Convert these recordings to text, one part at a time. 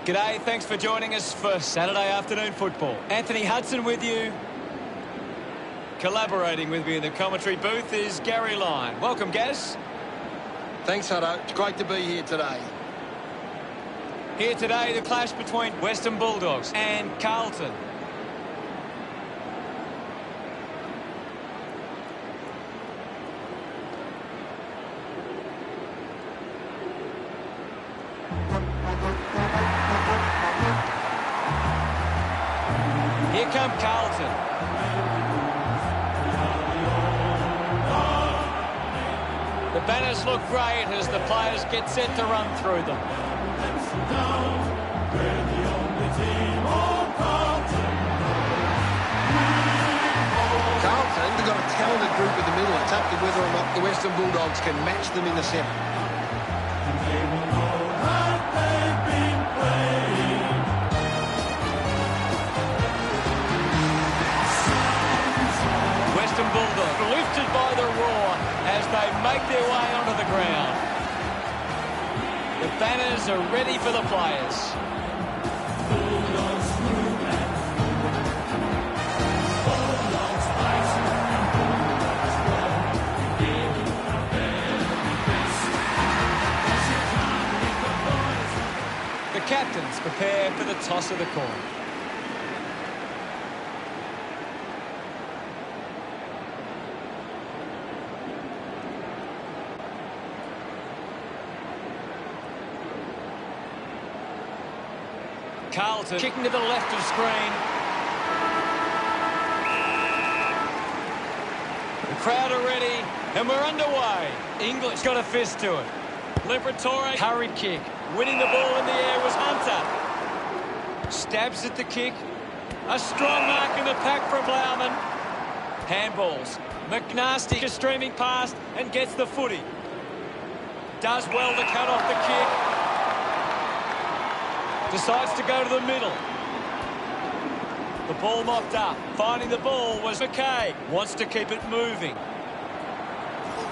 G'day, thanks for joining us for Saturday afternoon football. Anthony Hudson with you. Collaborating with me in the commentary booth is Gary Lyon. Welcome, Gaz. Thanks, Hutto. It's great to be here today. Here today, the clash between Western Bulldogs and Carlton. Here come Carlton. The banners look great as the players get set to run through them. Carlton, they've got a talented group in the middle. It's up to whether or not the Western Bulldogs can match them in the centre. Western Bulldogs lifted by the roar as they make their way onto the ground. The banners are ready for the players. The captains prepare for the toss of the coin. Carlton kicking to the left of screen. The crowd are ready, and we're underway. English got a fist to it. Liberatore, hurried kick. Winning the ball in the air was Hunter. Stabs at the kick. A strong mark in the pack from Blauman. Handballs. McNasty is streaming past and gets the footy. Does well to cut off the kick. Decides to go to the middle. The ball mopped up. Finding the ball was McKay. Wants to keep it moving.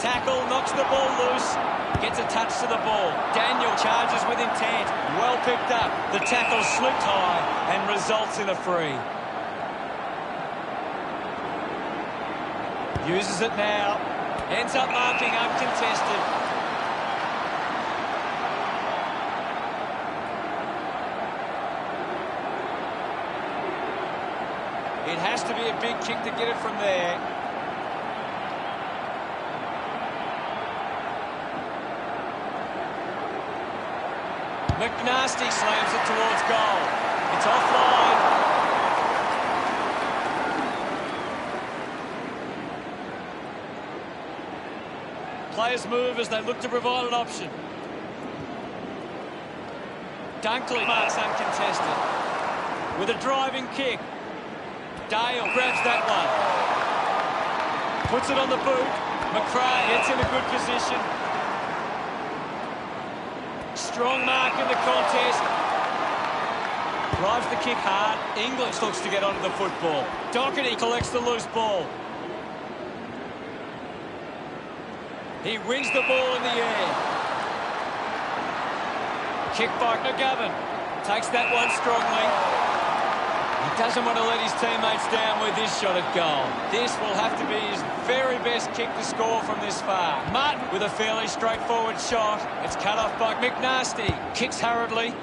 Tackle, knocks the ball loose. Gets a touch to the ball. Daniel charges with intent. Well picked up. The tackle slipped high and results in a free. Uses it now. Ends up marking uncontested. It has to be a big kick to get it from there. McNasty slams it towards goal. It's offline. Players move as they look to provide an option. Dunkley marks uncontested. With a driving kick. Dale grabs that one. Puts it on the boot. McRae gets in a good position. Strong mark in the contest. Drives the kick hard. English looks to get onto the football. Doherty collects the loose ball. He wins the ball in the air. Kick by McGovern. Takes that one strongly. He doesn't want to let his teammates down with this shot at goal. This will have to be his very best kick to score from this far. Martin with a fairly straightforward shot. It's cut off by McNasty. Kicks hurriedly.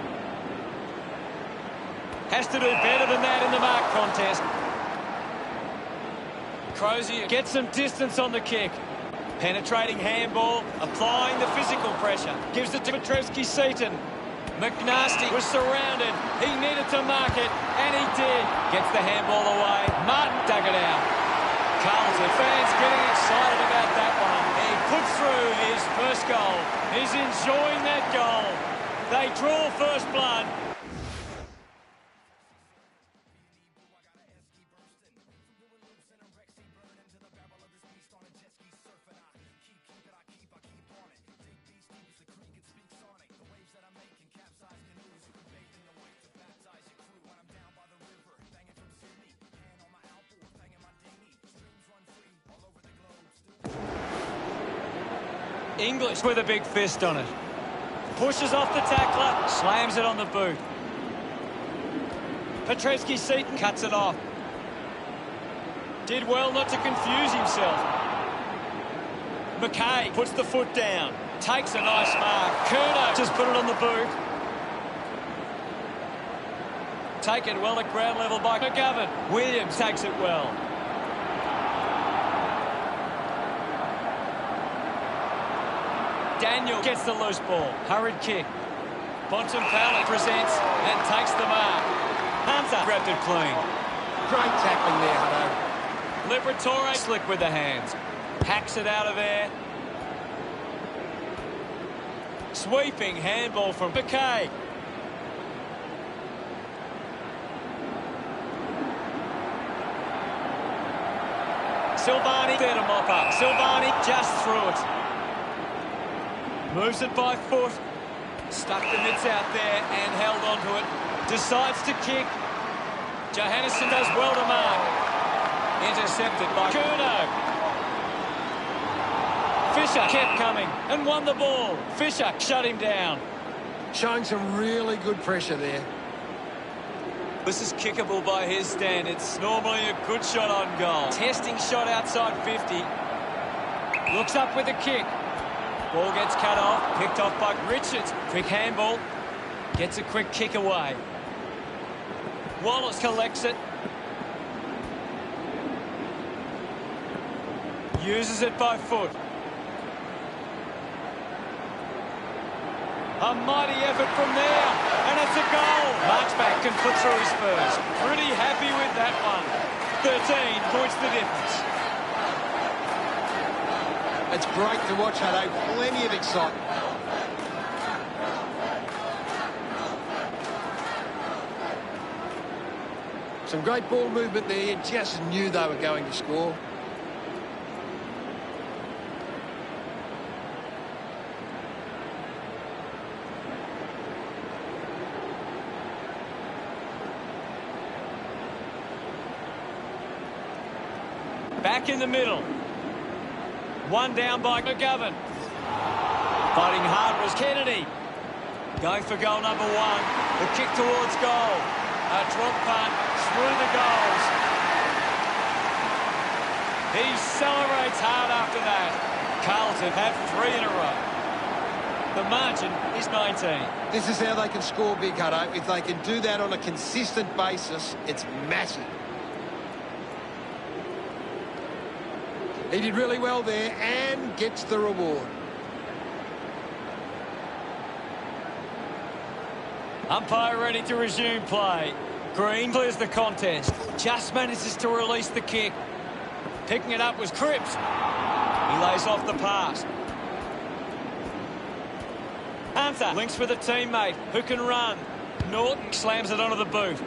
Has to do better than that in the mark contest. Crozier gets some distance on the kick. Penetrating handball. Applying the physical pressure. Gives it to Petrevski-Seaton. McNasty was surrounded. He needed to mark it, and he did. Gets the handball away. Martin dug it out. Carlton fans getting excited about that one. He puts through his first goal. He's enjoying that goal. They draw first blood. English with a big fist on it. Pushes off the tackler, slams it on the boot. Petrevski-Seton cuts it off. Did well not to confuse himself. McKay puts the foot down. Takes a nice mark. Curnow just put it on the boot. Taken well at ground level by McGovern. Williams takes it well. Daniel gets the loose ball. Hurried kick. Bontempelli presents and takes the mark. Hunter grabbed it clean. Great tackling there, Hutto. Liberatore slick with the hands. Hacks it out of there. Sweeping handball from McKay. Silvani there to mop up. Silvani just through it. Moves it by foot. Stuck the mitts out there and held onto it. Decides to kick. Johannesson does well to mark. Intercepted by Curnow. Fisher kept coming and won the ball. Fisher shut him down. Showing some really good pressure there. This is kickable by his standards. Normally a good shot on goal. Testing shot outside 50. Looks up with a kick. Ball gets cut off. Picked off by Richards. Quick handball. Gets a quick kick away. Wallace collects it. Uses it by foot. A mighty effort from there, and it's a goal. Marchbank can put through his first. Pretty happy with that one. 13 points the difference. It's great to watch, Hutto. Plenty of excitement. Some great ball movement there. You just knew they were going to score. Back in the middle. One down by McGovern. Fighting hard was Kennedy. Going for goal number one. The kick towards goal. A drop punt through the goals. He celebrates hard after that. Carlton have 3 in a row. The margin is 19. This is how they can score big, Hutto. If they can do that on a consistent basis, it's massive. He did really well there and gets the reward. Umpire ready to resume play. Green clears the contest. Just manages to release the kick. Picking it up was Cripps. He lays off the pass. Hunter links with a teammate who can run. Norton slams it onto the boot.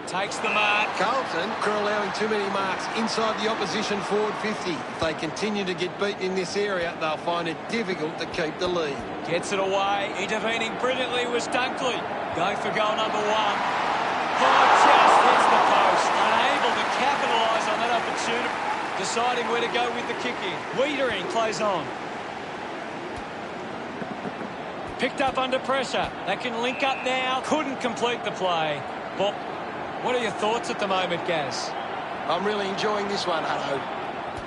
Takes the mark. Carlton are allowing too many marks inside the opposition forward 50. If they continue to get beaten in this area, they'll find it difficult to keep the lead. Gets it away. Intervening brilliantly was Dunkley. Going for goal number one. Oh, just hits the post. Unable to capitalise on that opportunity. Deciding where to go with the kicking. Wiedering plays on. Picked up under pressure. They can link up now. Couldn't complete the play. But what are your thoughts at the moment, Gaz? I'm really enjoying this one, Hutto.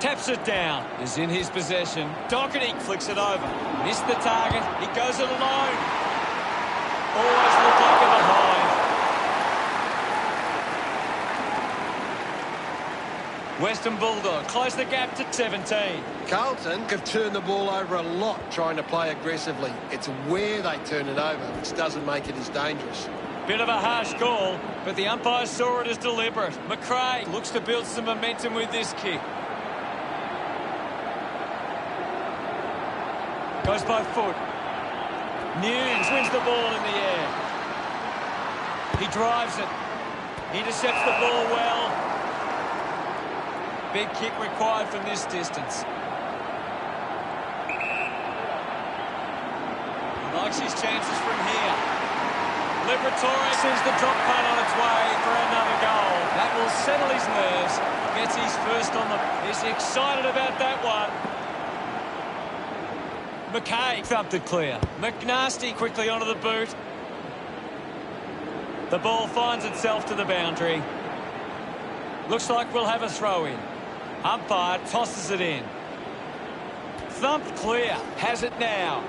Taps it down. Is in his possession. Doherty flicks it over. Missed the target. He goes it alone. Always looked like a behind. Western Bulldogs close the gap to 17. Carlton have turned the ball over a lot trying to play aggressively. It's where they turn it over which doesn't make it as dangerous. Bit of a harsh call, but the umpire saw it as deliberate. McRae looks to build some momentum with this kick. Goes by foot. Nunes wins the ball in the air. He drives it. Intercepts the ball well. Big kick required from this distance. He likes his chances from here. Liberatore sends the drop punt on its way for another goal. That will settle his nerves. Gets his first on the... He's excited about that one. McKay thumped it clear. McNasty quickly onto the boot. The ball finds itself to the boundary. Looks like we'll have a throw-in. Umpire tosses it in. Thumped clear. Has it now.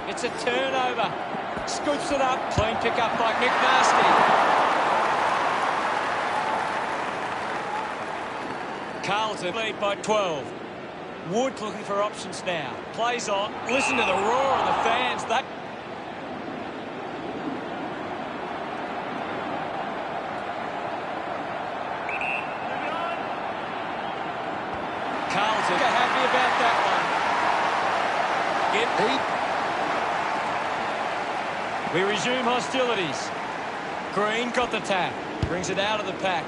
It's a turnover. Scoops it up. Clean pick up by McNasty. Carlton lead by 12. Wood looking for options now. Plays on. Listen to the roar of the fans. Carlton are happy about that one. We resume hostilities. Green got the tap. Brings it out of the pack.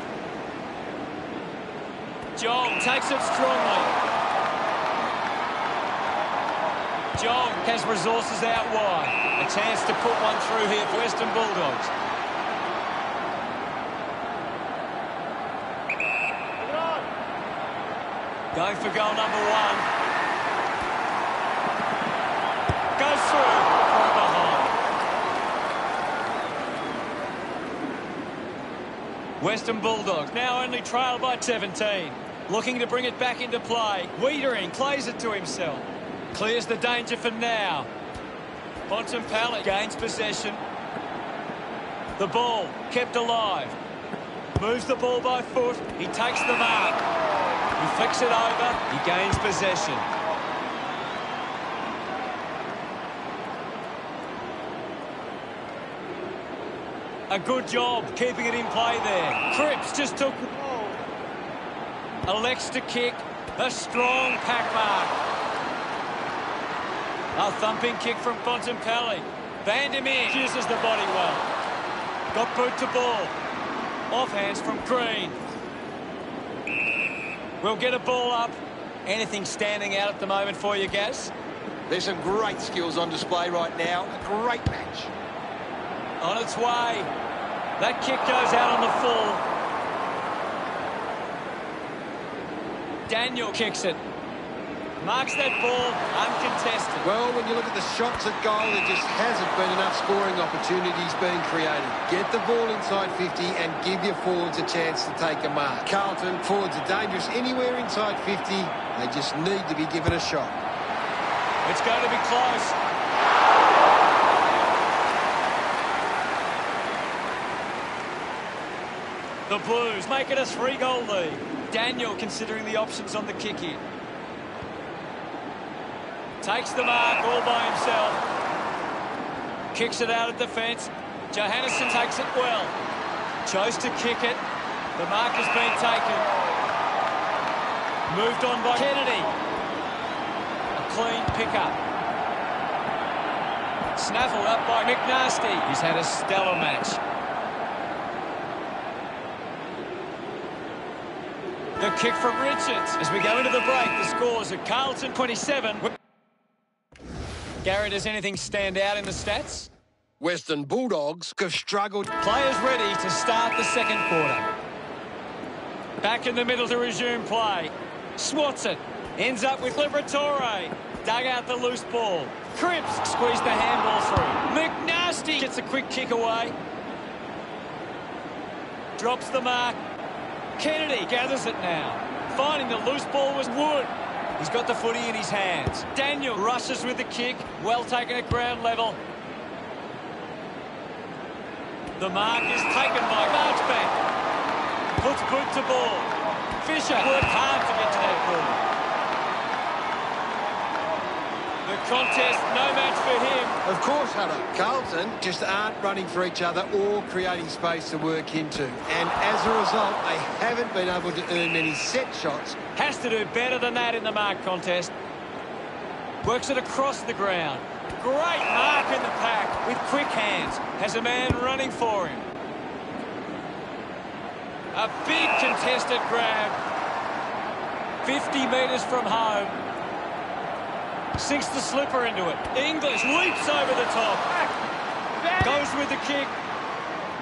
Jong takes it strongly. Jong has resources out wide. A chance to put one through here for Western Bulldogs. Going for goal number one. Goes through from behind. Western Bulldogs now only trail by 17. Looking to bring it back into play. Wiedering plays it to himself. Clears the danger for now. Bontempelli gains possession. The ball kept alive. Moves the ball by foot. He takes the mark. He flicks it over. He gains possession. A good job keeping it in play there. Cripps just took... Elects to kick. A strong pack mark. A thumping kick from Bontempelli. Band him in. Uses the body well. Got boot to ball. Off hands from Green. We'll get a ball up. Anything standing out at the moment for you, Gaz? There's some great skills on display right now. A great match. On its way. That kick goes out on the full. Daniel kicks it. Marks that ball uncontested. Well, when you look at the shots at goal, there just hasn't been enough scoring opportunities being created. Get the ball inside 50 and give your forwards a chance to take a mark. Carlton, forwards are dangerous anywhere inside 50. They just need to be given a shot. It's going to be close. The Blues make it a 3-goal lead. Daniel considering the options on the kick-in. Takes the mark all by himself. Kicks it out of defence. Johannesson takes it well. Chose to kick it. The mark has been taken. Moved on by Kennedy. A clean pick-up. Snaffled up by McNasty. He's had a stellar match. The kick from Richards. As we go into the break, the scores are Carlton 27. Gary, does anything stand out in the stats? Western Bulldogs have struggled. Players ready to start the second quarter. Back in the middle to resume play. Swats it. Ends up with Liberatore. Dug out the loose ball. Cripps squeezed the handball through. McNasty gets a quick kick away. Drops the mark. Kennedy gathers it now. Finding the loose ball was Wood. He's got the footy in his hands. Daniel rushes with the kick. Well taken at ground level. The mark is taken by Marchbank. Puts boot to ball. Fisher worked hard to get to that ball. The contest, no match for him. Of course, Hunter. Carlton just aren't running for each other or creating space to work into. And as a result, they haven't been able to earn many set shots. Has to do better than that in the mark contest. Works it across the ground. Great mark in the pack with quick hands. Has a man running for him. A big contested grab. 50 metres from home. Sinks the slipper into it. English leaps over the top. Goes with the kick.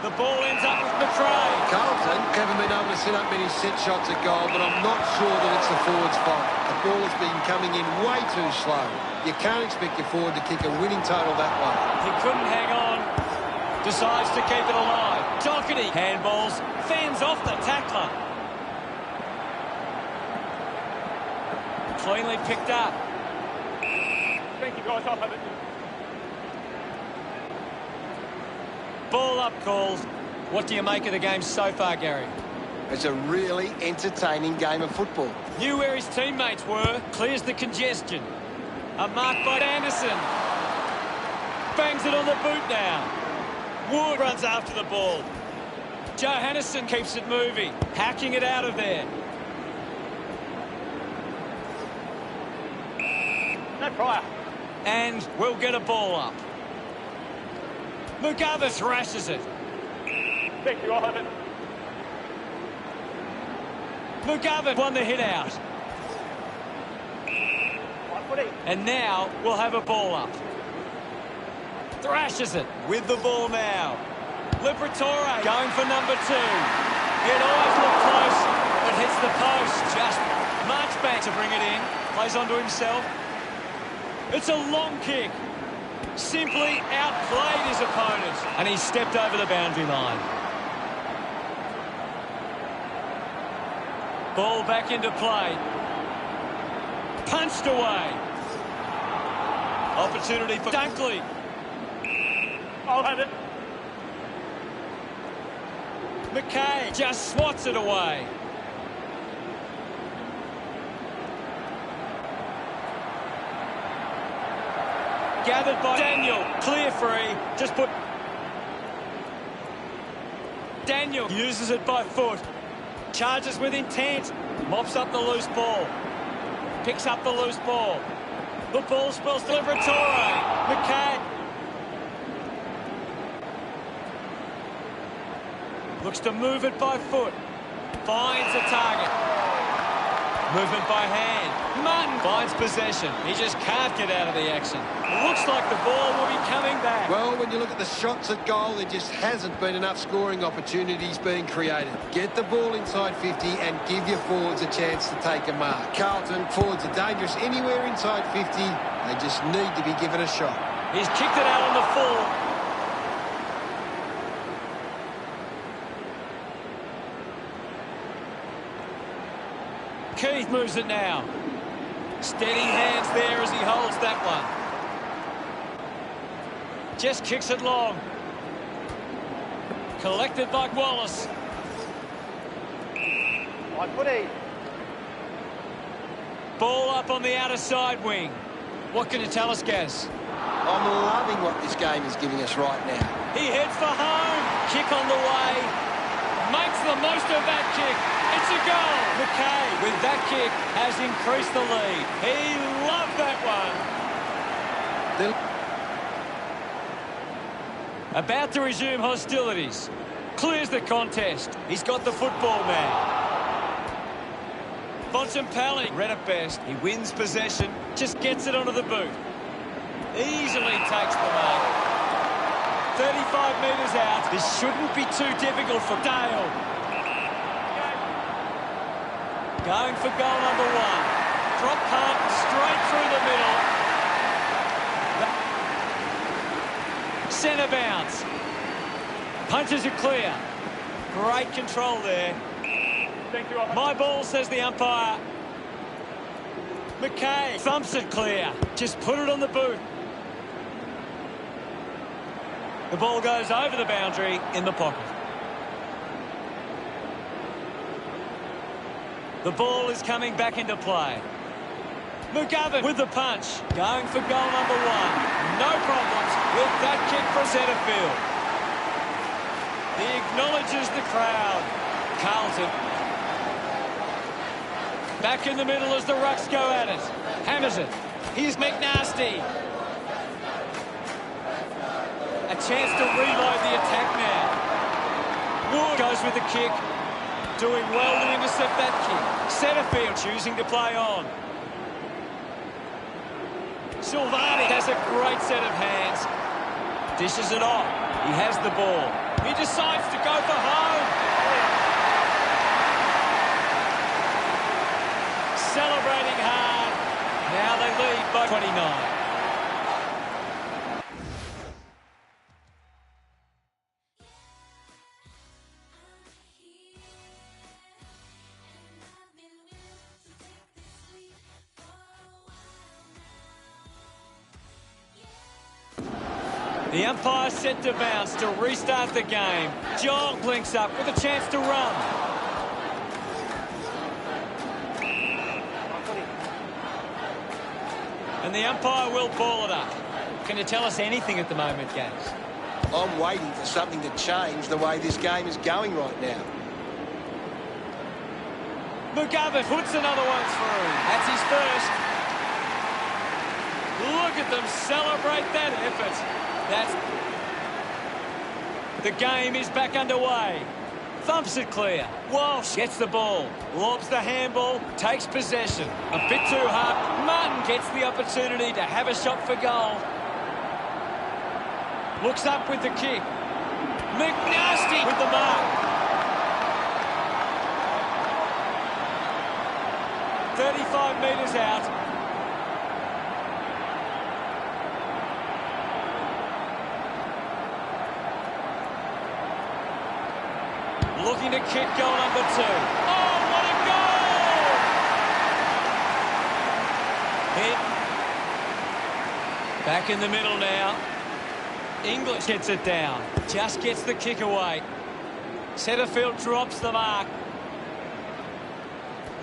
The ball ends up with Maitreyi. Carlton haven't been able to set up many set shots at goal, but I'm not sure that it's the forward's fault. The ball has been coming in way too slow. You can't expect your forward to kick a winning total that way. He couldn't hang on. Decides to keep it alive. Doherty handballs, fends off the tackler. Cleanly picked up. Thank you, guys. I'll have it. Ball up calls. What do you make of the game so far, Gary? It's a really entertaining game of football. Knew where his teammates were. Clears the congestion. A mark by Anderson. Bangs it on the boot now. Wood runs after the ball. Johannesson keeps it moving. Hacking it out of there. No prior. And we'll get a ball up. McGovern thrashes it. Thank you, I'll have it. McGovern won the hit out. And now we'll have a ball up. Thrashes it with the ball now. Liberatore going for number 2. It always looked close, but hits the post. Just march back to bring it in. Plays onto himself. It's a long kick. Simply outplayed his opponent. And he stepped over the boundary line. Ball back into play. Punched away. Opportunity for Dunkley. I'll have it. McKay just swats it away. Gathered by Daniel. Clear free. Just put... Daniel uses it by foot. Charges with intent. Mops up the loose ball. Picks up the loose ball. The ball spills to Liberatore. McKay. Looks to move it by foot. Finds a target. Movement by hand. Martin finds possession. He just can't get out of the action. Looks like the ball will be coming back. Well, when you look at the shots at goal, there just hasn't been enough scoring opportunities being created. Get the ball inside 50 and give your forwards a chance to take a mark. Carlton, forwards are dangerous anywhere inside 50. They just need to be given a shot. He's kicked it out on the full. Keith moves it now. Steady hands there as he holds that one. Just kicks it long. Collected by Wallace. Ball up on the outer side wing. What can you tell us, Gaz? I'm loving what this game is giving us right now. He heads for home. Kick on the way. Makes the most of that kick. It's a goal. McKay, with that kick, has increased the lead. He loved that one. About to resume hostilities. Clears the contest. He's got the football now. Bontempelli, read it best. He wins possession, just gets it onto the boot. Easily takes the mark. 35 metres out. This shouldn't be too difficult for Dale. Going for goal number 1. Drop punt straight through the middle. Centre bounce. Punches it clear. Great control there. Thank you. My ball, says the umpire. McKay thumps it clear. Just put it on the boot. The ball goes over the boundary in the pocket. The ball is coming back into play. McGovern with the punch. Going for goal number 1. No problems with that kick from centre field. He acknowledges the crowd. Carlton. Back in the middle as the Rucks go at it. Hammers it. Here's McNasty. A chance to reload the attack now. Wood goes with the kick. Doing well to intercept that kick. Centrefield choosing to play on. Silvani has a great set of hands. Dishes it off. He has the ball. He decides to go for home. Celebrating hard. Now they lead by 29. The umpire set to bounce to restart the game. Joel links up with a chance to run. And the umpire will ball it up. Can you tell us anything at the moment, Gaz? I'm waiting for something to change the way this game is going right now. McGovern puts another one through. That's his first. Look at them celebrate that effort. The game is back underway. Thumps it clear. Walsh gets the ball. Lobs the handball. Takes possession. A bit too hard. Martin gets the opportunity to have a shot for goal. Looks up with the kick. McNasty with the mark. 35 metres out. Looking to kick goal number 2. Oh, what a goal! Hit. Back in the middle now. English gets it down. Just gets the kick away. Setterfield drops the mark.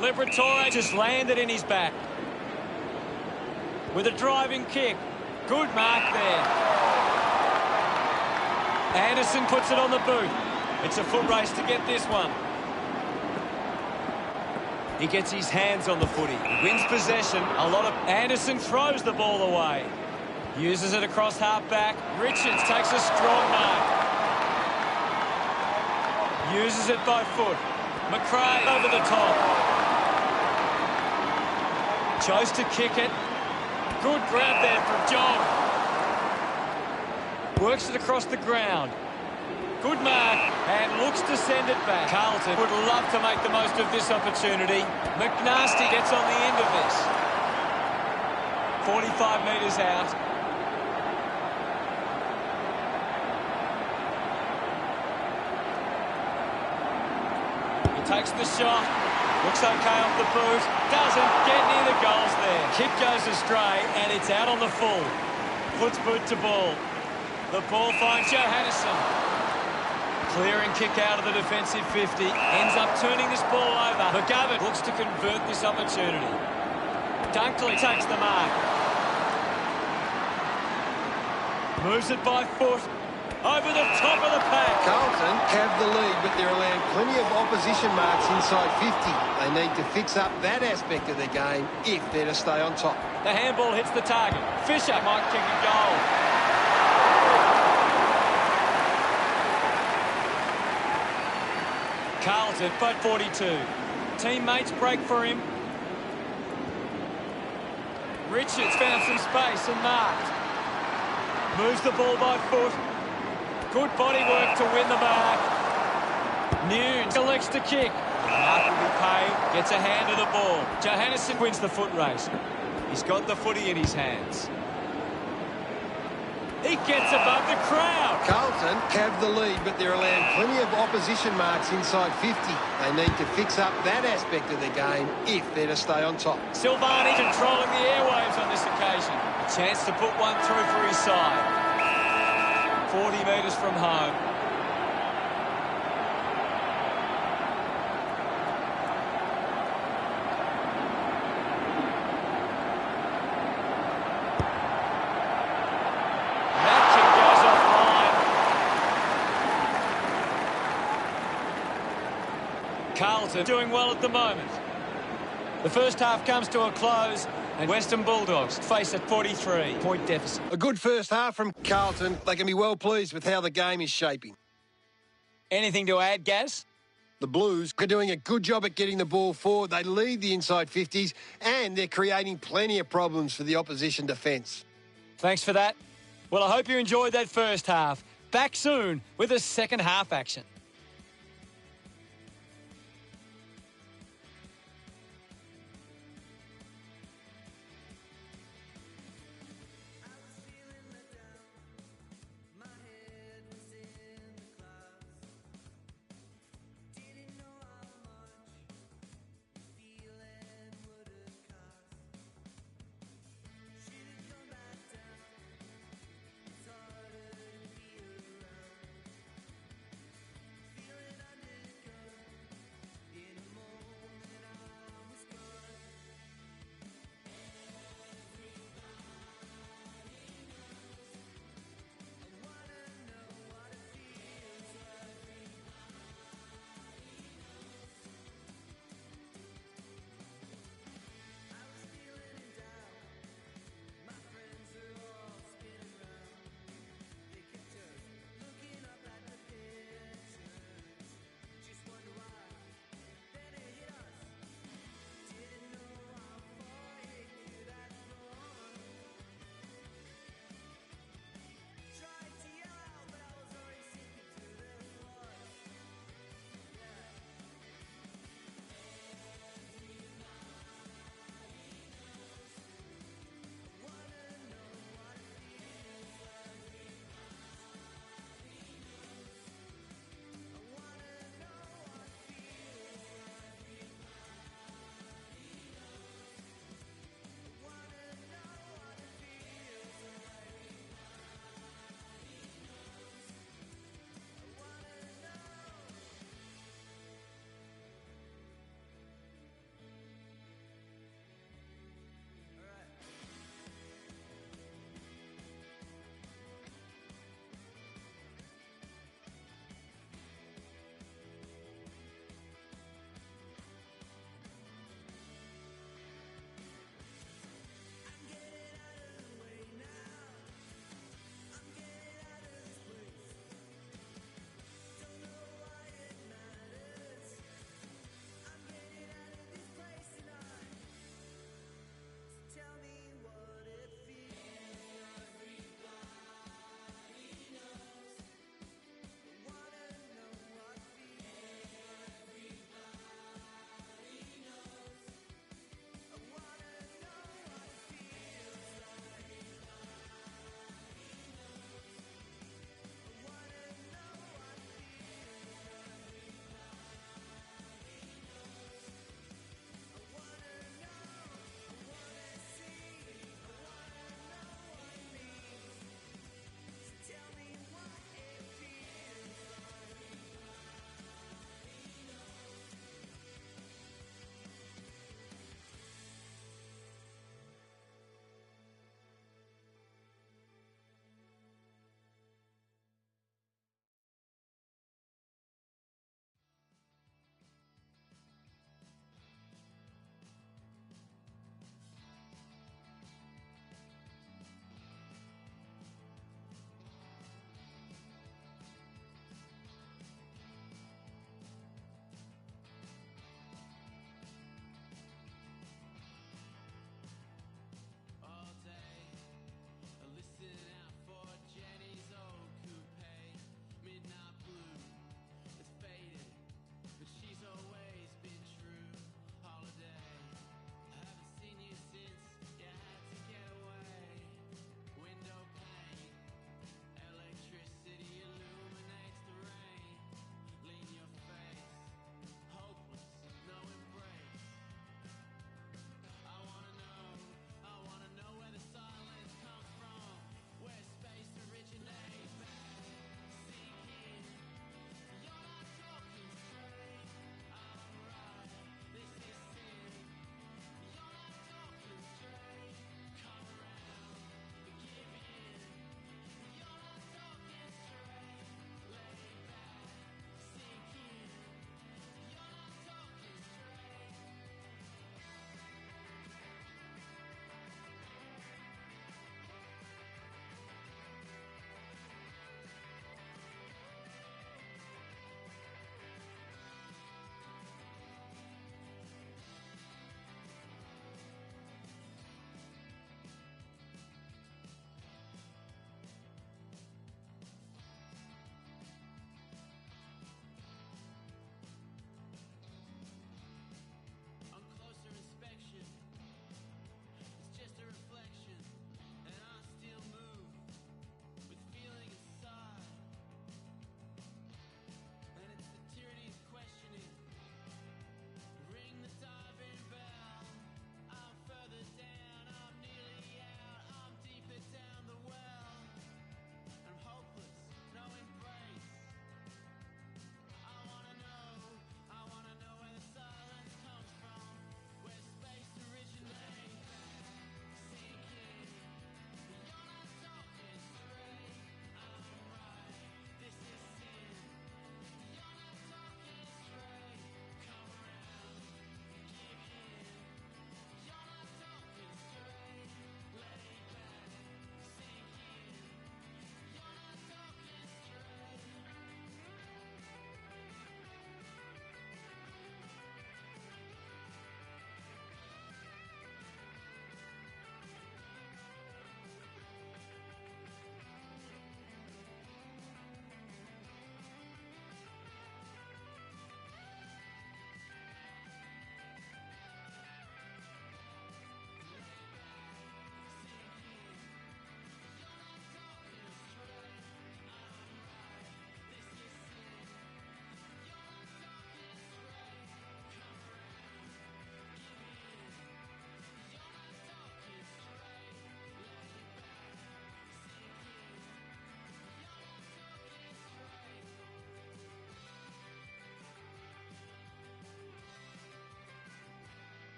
Liberatore just landed in his back. With a driving kick. Good mark there. Anderson puts it on the boot. It's a foot race to get this one. He gets his hands on the footy. Wins possession. Anderson throws the ball away. Uses it across half-back. Richards takes a strong mark. Uses it by foot. McRae over the top. Chose to kick it. Good grab there from John. Works it across the ground. Good mark, and looks to send it back. Carlton would love to make the most of this opportunity. McNasty gets on the end of this. 45 metres out. He takes the shot. Looks okay off the boot. Doesn't get near the goals there. Kick goes astray, and it's out on the full. Puts boot to ball. The ball finds Johannesson. Clearing kick out of the defensive 50. Ends up turning this ball over. McGovern looks to convert this opportunity. Dunkley takes the mark. Moves it by foot. Over the top of the pack. Carlton have the lead, but they're allowing plenty of opposition marks inside 50. They need to fix up that aspect of their game if they're to stay on top. The handball hits the target. Fisher might kick a goal. Carlton, but 42. Teammates break for him. Richards found some space and marked. Moves the ball by foot. Good body work to win the mark. Nunes elects to kick. The mark will be paid. Gets a hand of the ball. Johannesson wins the foot race. He's got the footy in his hands. He gets above the crowd. Carlton have the lead, but they're allowing plenty of opposition marks inside 50. They need to fix up that aspect of their game if they're to stay on top. Silvani controlling the airwaves on this occasion. A chance to put one through for his side. 40 metres from home. Carlton doing well at the moment. The first half comes to a close and Western Bulldogs face a 43-point deficit. A good first half from Carlton. They can be well pleased with how the game is shaping. Anything to add, Gaz? The Blues are doing a good job at getting the ball forward. They lead the inside 50s and they're creating plenty of problems for the opposition defence. Thanks for that. Well, I hope you enjoyed that first half. Back soon with the second half action.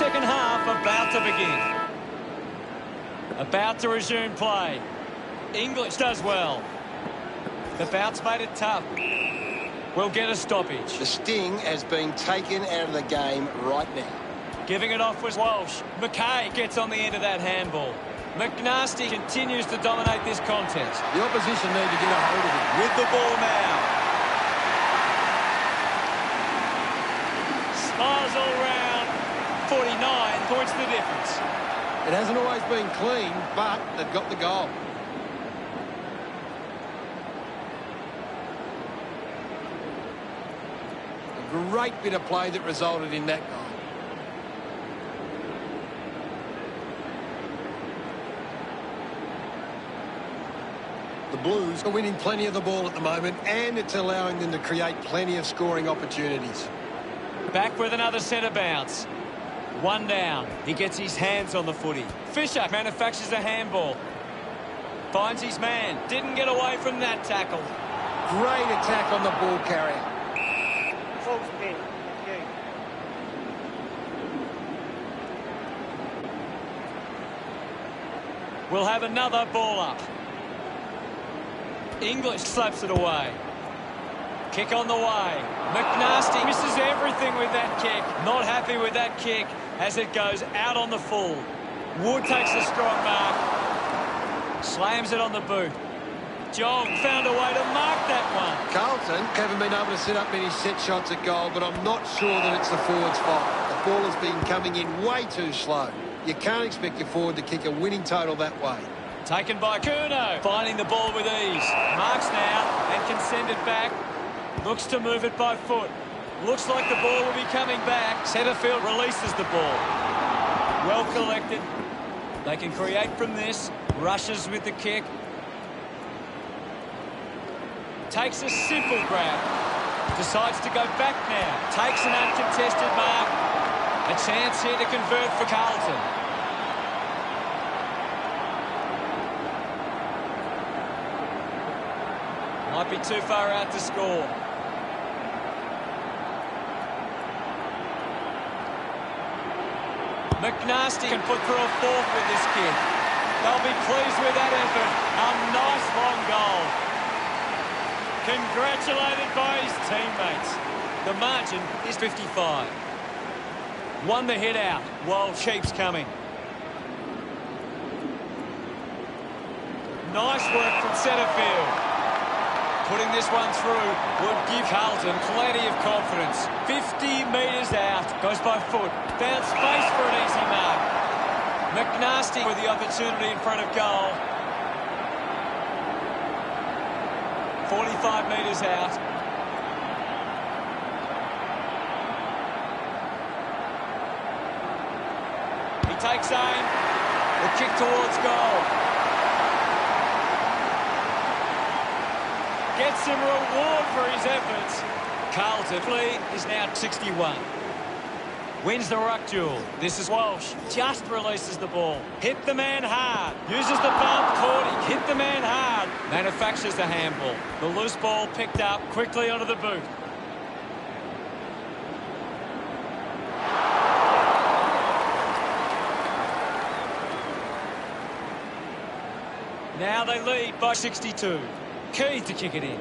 second half about to begin. About to resume play. English does well. The bounce made it tough. We'll get a stoppage. The sting has been taken out of the game right now. Giving it off was Walsh. McKay gets on the end of that handball. McNasty continues to dominate this contest. The opposition need to get a hold of it. With the ball now. Smiles all round. 49 points the difference. It hasn't always been clean, but they've got the goal. A great bit of play that resulted in that goal. The Blues are winning plenty of the ball at the moment, and it's allowing them to create plenty of scoring opportunities. Back with another centre bounce. One down. He gets his hands on the footy. Fisher manufactures a handball. Finds his man. Didn't get away from that tackle. Great attack on the ball carrier. Full spin. Okay. We'll have another ball up. English slaps it away. Kick on the way. McNasty misses everything with that kick. Not happy with that kick as it goes out on the full. Wood takes a strong mark. Slams it on the boot. Jong found a way to mark that one. Carlton haven't been able to set up many set shots at goal, but I'm not sure that it's the forward's fault. The ball has been coming in way too slow. You can't expect your forward to kick a winning total that way. Taken by Curnow. Finding the ball with ease. Marks now and can send it back. Looks to move it by foot. Looks like the ball will be coming back. Centrefield releases the ball. Well collected. They can create from this. Rushes with the kick. Takes a simple grab. Decides to go back now. Takes an uncontested mark. A chance here to convert for Carlton. Might be too far out to score. McNasty can put through a fourth with this kick. They'll be pleased with that effort. A nice long goal. Congratulated by his teammates. The margin is 55. Won the hit out while Sheep's coming. Nice work from centre field. Putting this one through would give Carlton plenty of confidence. 50 metres out. Goes by foot. Found space for an easy mark. McNasty with the opportunity in front of goal. 45 metres out. He takes aim. The kick towards goal. Gets some reward for his efforts. Carlton is now 61. Wins the ruck duel. This is Walsh. Just releases the ball. Hit the man hard. Uses the bump. Caught him. Hit the man hard. Manufactures the handball. The loose ball picked up quickly onto the boot. Now they lead by 62. Key to kick it in.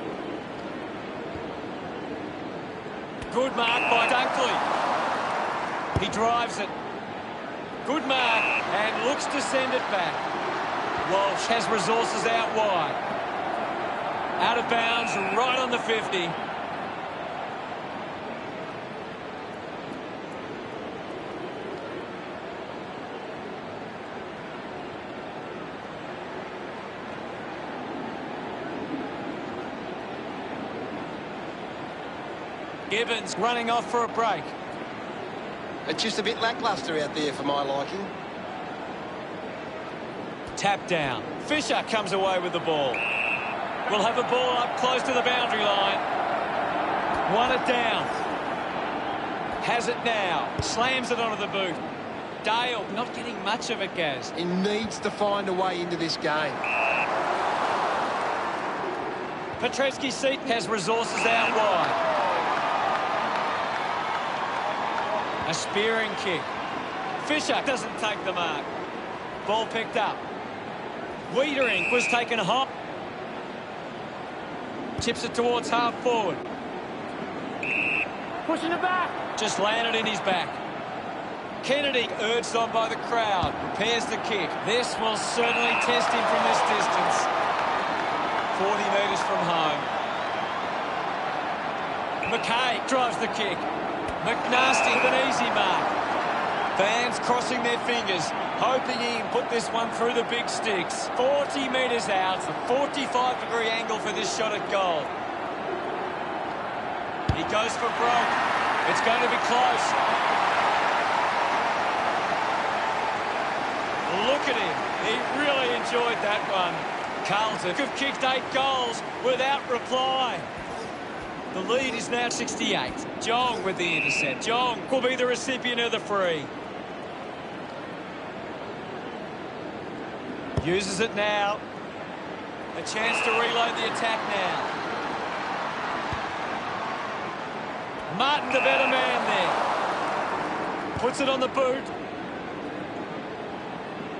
Good mark by Dunkley. He drives it. Good mark and looks to send it back. Walsh has resources out wide. Out of bounds, right on the 50. Gibbons running off for a break. It's just a bit lacklustre out there for my liking. Tap down. Fisher comes away with the ball. We'll have a ball up close to the boundary line. Won it down. Has it now. Slams it onto the boot. Dale not getting much of it, Gaz. He needs to find a way into this game. Petreski-Seaton has resources out wide. A spearing kick. Fisher doesn't take the mark. Ball picked up. Wiedering was taken hot. Chips it towards half forward. Pushing it back. Just landed in his back. Kennedy, urged on by the crowd, repairs the kick. This will certainly test him from this distance. 40 metres from home. McKay drives the kick. McNasty with an easy mark. Fans crossing their fingers, hoping he can put this one through the big sticks. 40 metres out, a 45-degree angle for this shot at goal. He goes for broke. It's going to be close. Look at him. He really enjoyed that one. Carlton have kicked 8 goals without reply. The lead is now 68. Jong with the intercept. Jong will be the recipient of the free. Uses it now. A chance to reload the attack now. Martin, the better man there. Puts it on the boot.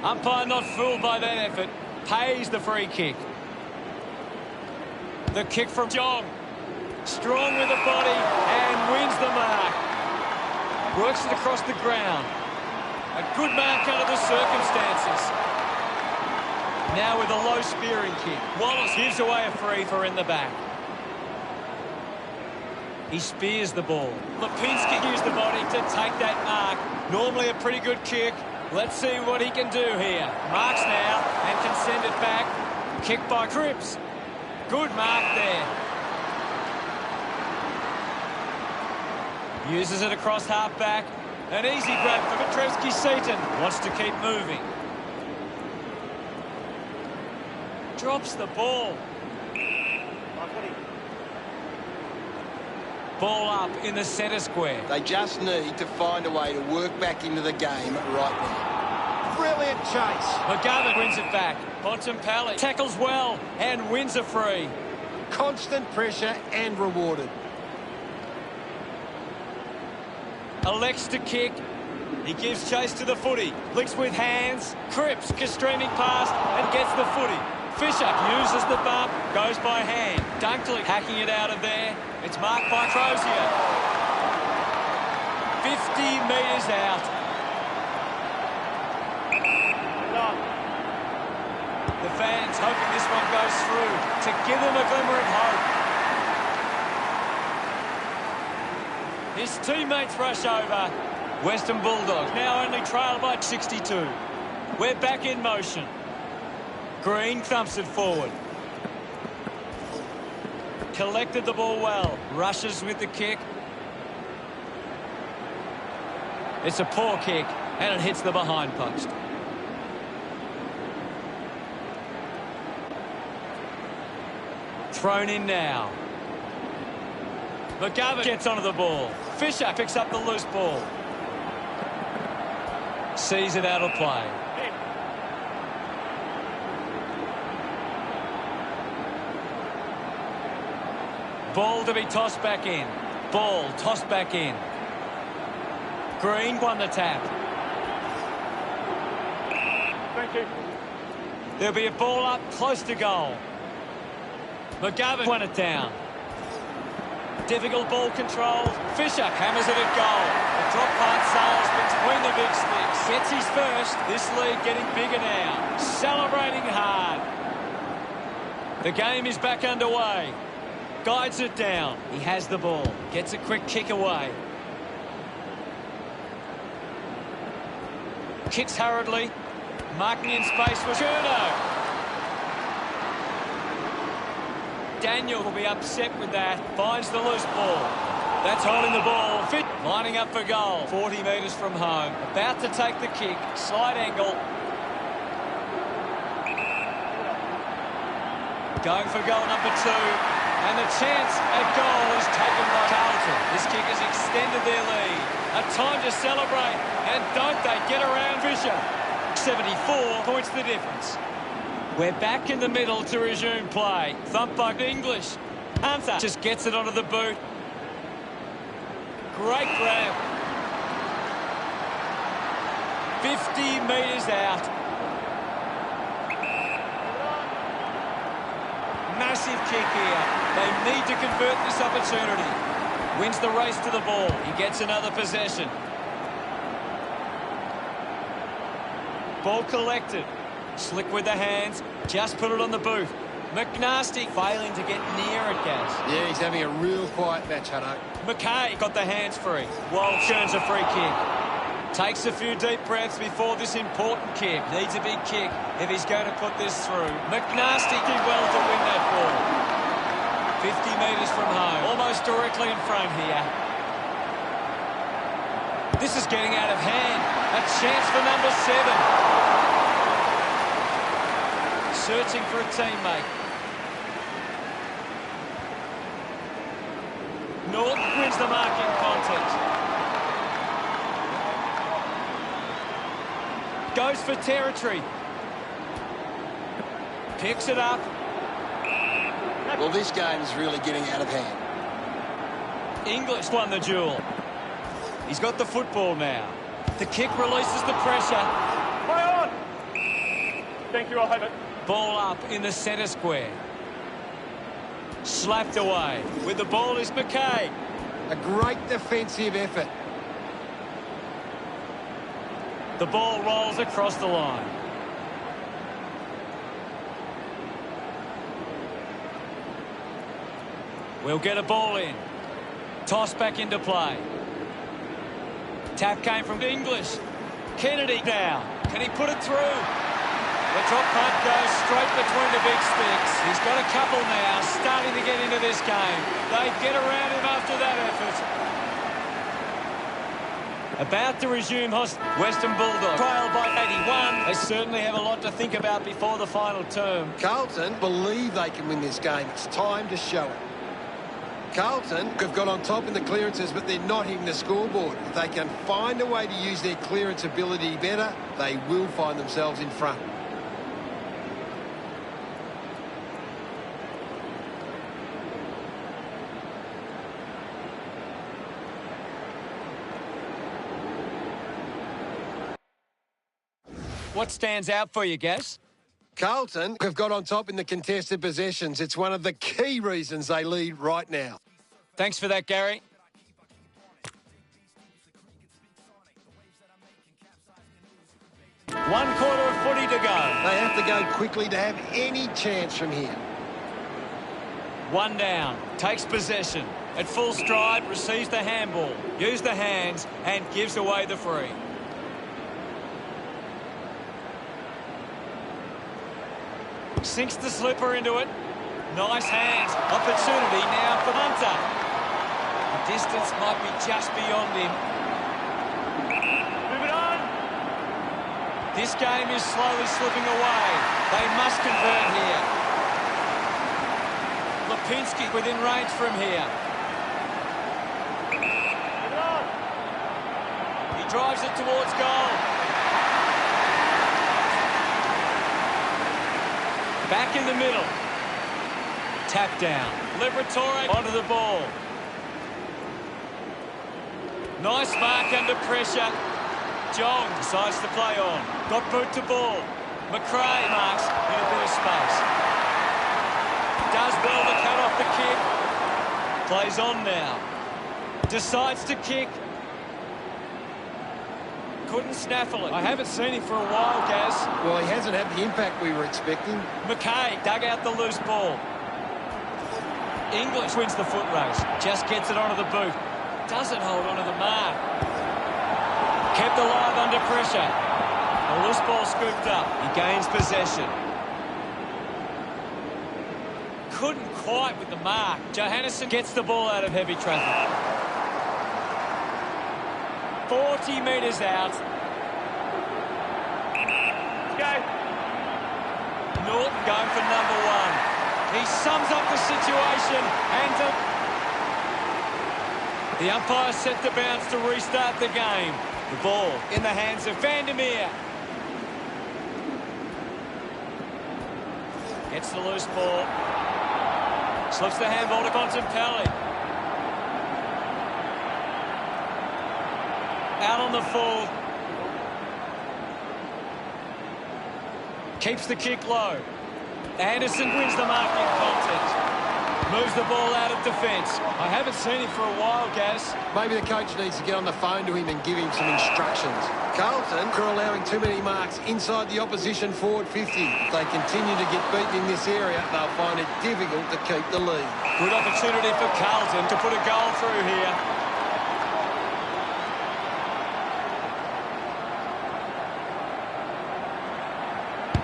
Umpire not fooled by that effort. Pays the free kick. The kick from Jong. Strong with the body and wins the mark. Works it across the ground. A good mark under the circumstances. Now with a low spearing kick. Wallace gives away a free for in the back. He spears the ball. Lipinski used the body to take that mark. Normally a pretty good kick. Let's see what he can do here. Marks now and can send it back. Kick by Cripps. Good mark there. Uses it across half-back. An easy grab for Petrevski-Seaton. Wants to keep moving. Drops the ball. Ball up in the centre square. They just need to find a way to work back into the game right now. Brilliant chase. McGovern wins it back. Bontempelli tackles well and wins a free. Constant pressure and rewarded. Elects to kick. He gives chase to the footy. Licks with hands. Cripps streaming past and gets the footy. Fisher uses the bump. Goes by hand. Dunkley hacking it out of there. It's marked by Crozier. 50 metres out. The fans hoping this one goes through to give them a glimmer of hope. His teammates rush over. Western Bulldogs now only trailed by 62. We're back in motion. Green thumps it forward. Collected the ball well. Rushes with the kick. It's a poor kick and it hits the behind post. Thrown in now. McGovern gets onto the ball. Fisher picks up the loose ball. Sees it out of play. Ball to be tossed back in. Ball tossed back in. Green won the tap. Thank you. There'll be a ball up close to goal. McGovern won it down. Difficult ball control. Fisher hammers it at goal. The drop part sails between the big sticks. Gets his first. This lead getting bigger now. Celebrating hard. The game is back underway. Guides it down. He has the ball. Gets a quick kick away. Kicks hurriedly. Marking in space for Cherno. Daniel will be upset with that. Finds the loose ball. That's holding the ball. Fit. Lining up for goal. 40 metres from home. About to take the kick. Side angle. Going for goal number 2. And the chance at goal is taken by Carlton. This kick has extended their lead. A time to celebrate. And don't they get around Fisher. 74 points the difference. We're back in the middle to resume play. Thump by English. Hunter just gets it onto the boot. Great grab. 50 metres out. Massive kick here. They need to convert this opportunity. Wins the race to the ball. He gets another possession. Ball collected. Slick with the hands. Just put it on the boot. McNasty failing to get near it, Gaz. Yeah, he's having a real quiet match, Hutto. McKay got the hands free. Wild churns a free kick. Takes a few deep breaths before this important kick. Needs a big kick if he's going to put this through. McNasty did well to win that ball. 50 metres from home. Almost directly in front here. This is getting out of hand. A chance for number 7. Searching for a teammate. Norton wins the marking contest. Goes for territory. Picks it up. Well, this game is really getting out of hand. English won the duel. He's got the football now. The kick releases the pressure. Play on! Thank you, I'll have it. Ball up in the centre square. Slapped away. With the ball is McKay. A great defensive effort. The ball rolls across the line. We'll get a ball in. Toss back into play. Tap came from English. Kennedy now. Can he put it through? The drop punt goes straight between the big sticks. He's got a couple now, starting to get into this game. They get around him after that effort. About to resume Western Bulldogs. Trailed by 81. They certainly have a lot to think about before the final term. Carlton believe they can win this game. It's time to show it. Carlton have got on top in the clearances, but they're not hitting the scoreboard. If they can find a way to use their clearance ability better, they will find themselves in front. What stands out for you, Gaz? Carlton have got on top in the contested possessions. It's one of the key reasons they lead right now. Thanks for that, Gary. One quarter of footy to go. They have to go quickly to have any chance from here. One down. Takes possession. At full stride, receives the handball. Use the hands and gives away the free. Sinks the slipper into it. Nice hands. Opportunity now for Hunter. The distance might be just beyond him. Move it on! This game is slowly slipping away. They must convert here. Lipinski within range from here. Move it on! He drives it towards goal. Back in the middle. Tap down. Liberatore onto the ball. Nice mark under pressure. Jong decides to play on. Got boot to ball. McRae marks in a bit of space. Does well to cut off the kick. Plays on now. Decides to kick. Couldn't snaffle it. I haven't seen him for a while, Gaz. Well, he hasn't had the impact we were expecting. McKay dug out the loose ball. English wins the foot race. Just gets it onto the boot. Doesn't hold onto the mark. Kept alive under pressure. The loose ball scooped up. He gains possession. Couldn't quite with the mark. Johannesson gets the ball out of heavy traffic. 40 metres out. Go! Norton going for number 1. He sums up the situation and the umpire set the bounce to restart the game. The ball in the hands of Vandermeer. Gets the loose ball. Slips the handball to Bontempelli. Out on the full. Keeps the kick low. Anderson wins the marking contest. Moves the ball out of defence. I haven't seen him for a while, Gaz. Maybe the coach needs to get on the phone to him and give him some instructions. Carlton are allowing too many marks inside the opposition forward 50. If they continue to get beaten in this area, they'll find it difficult to keep the lead. Good opportunity for Carlton to put a goal through here.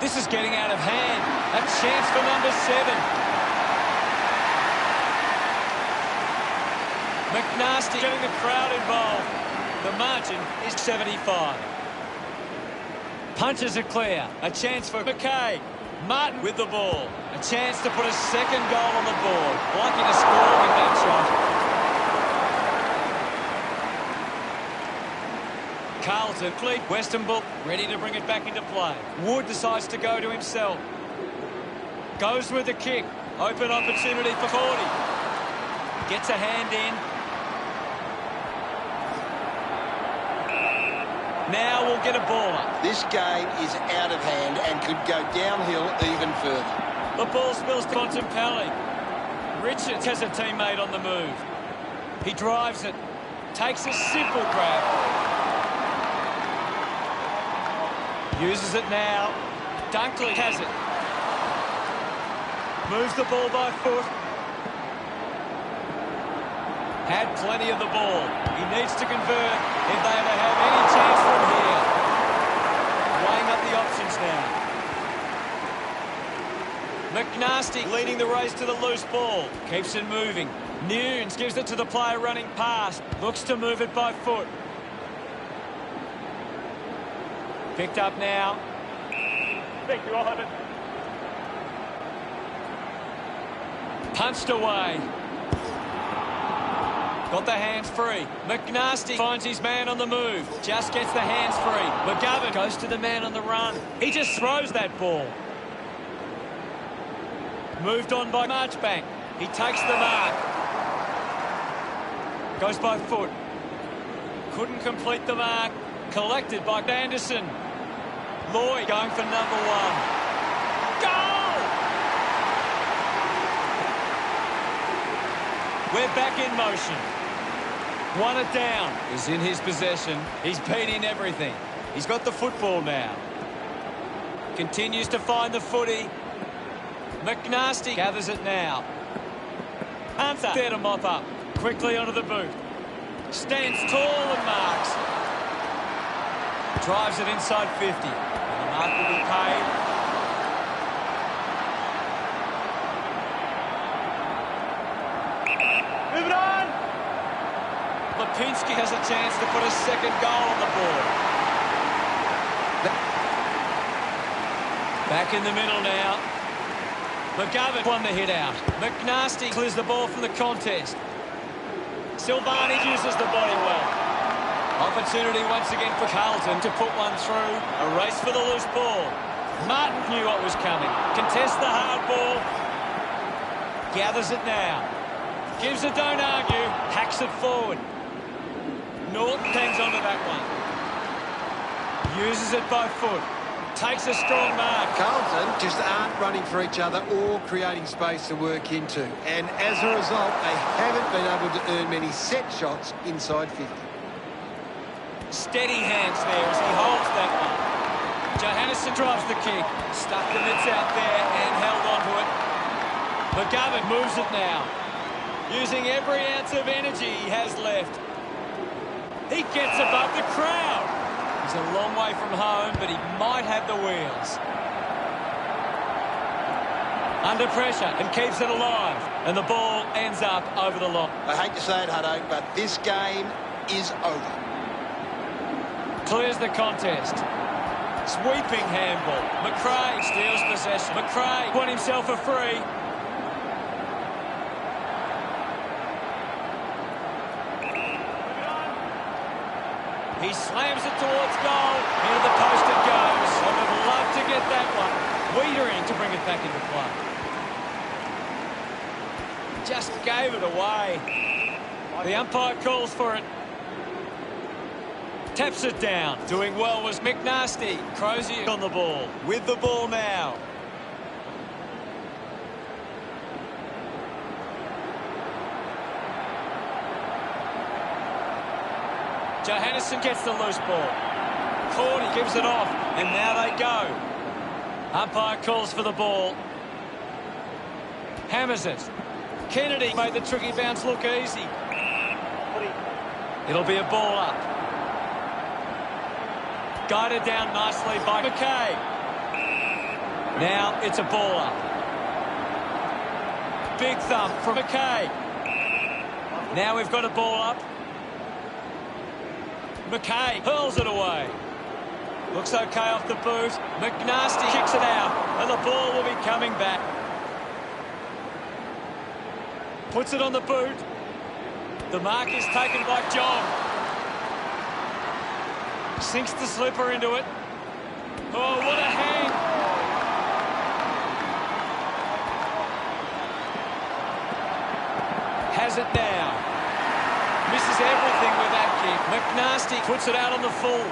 This is getting out of hand. A chance for number 7. McNasty getting the crowd involved. The margin is 75. Punches it clear. A chance for McKay. Martin with the ball. A chance to put a second goal on the board. Lucky to score with that shot. Carlton, fleet. Western Bull ready to bring it back into play. Wood decides to go to himself. Goes with the kick. Open opportunity for Cordy. Gets a hand in. Now we'll get a baller. This game is out of hand and could go downhill even further. The ball spills to Bontempelli. Richards has a teammate on the move. He drives it. Takes a simple grab. Uses it now. Dunkley has it. Moves the ball by foot. Had plenty of the ball. He needs to convert if they ever have any chance from here. Weighing up the options now. McNasty leading the race to the loose ball. Keeps it moving. Nunes gives it to the player running past. Looks to move it by foot. Picked up now. Thank you, I'll have it. Punched away. Got the hands free. McNasty finds his man on the move. Just gets the hands free. McGovern goes to the man on the run. He just throws that ball. Moved on by Marchbank. He takes the mark. Goes by foot. Couldn't complete the mark. Collected by Anderson. Lloyd going for number 1. Goal! We're back in motion. Won it down. Is in his possession. He's beat in everything. He's got the football now. Continues to find the footy. McNasty gathers it now. Hunter there to mop up. Quickly onto the boot. Stands tall and marks. Drives it inside 50. And the mark will be paid. Move it on! Lipinski has a chance to put a second goal on the board. Back in the middle now. McGovern won the hit out. McNasty clears the ball from the contest. Silvani uses the body well. Opportunity once again for Carlton to put one through. A race for the loose ball. Martin knew what was coming. Contests the hard ball. Gathers it now. Gives it, don't argue. Hacks it forward. Norton hangs onto that one. Uses it by foot. Takes a strong mark. Carlton just aren't running for each other or creating space to work into. And as a result, they haven't been able to earn many set shots inside 50. Steady hands there as he holds that one. Johannesson drives the kick. Stuck the mitts out there and held onto it. McGovern moves it now. Using every ounce of energy he has left. He gets above the crowd. He's a long way from home, but he might have the wheels. Under pressure and keeps it alive. And the ball ends up over the line. I hate to say it, Hutto, but this game is over. Clears the contest. Sweeping handball. McRae steals possession. McRae won himself a free. He slams it towards goal. Into the post it goes. I would have loved to get that one. Wiedering to bring it back into play. Just gave it away. The umpire calls for it. Taps it down. Doing well was McNasty. Crozier on the ball. With the ball now. Johannesson gets the loose ball. Cordy gives it off, and now they go. Umpire calls for the ball. Hammers it. Kennedy made the tricky bounce look easy. It'll be a ball up. Guided down nicely by McKay. Now it's a ball up. Big thump from McKay. Now we've got a ball up. McKay hurls it away. Looks okay off the boot. McNasty kicks it out, and the ball will be coming back. Puts it on the boot. The mark is taken by John. Sinks the slipper into it. Oh, what a hang. Has it now. Misses everything with that kick. McNasty puts it out on the full.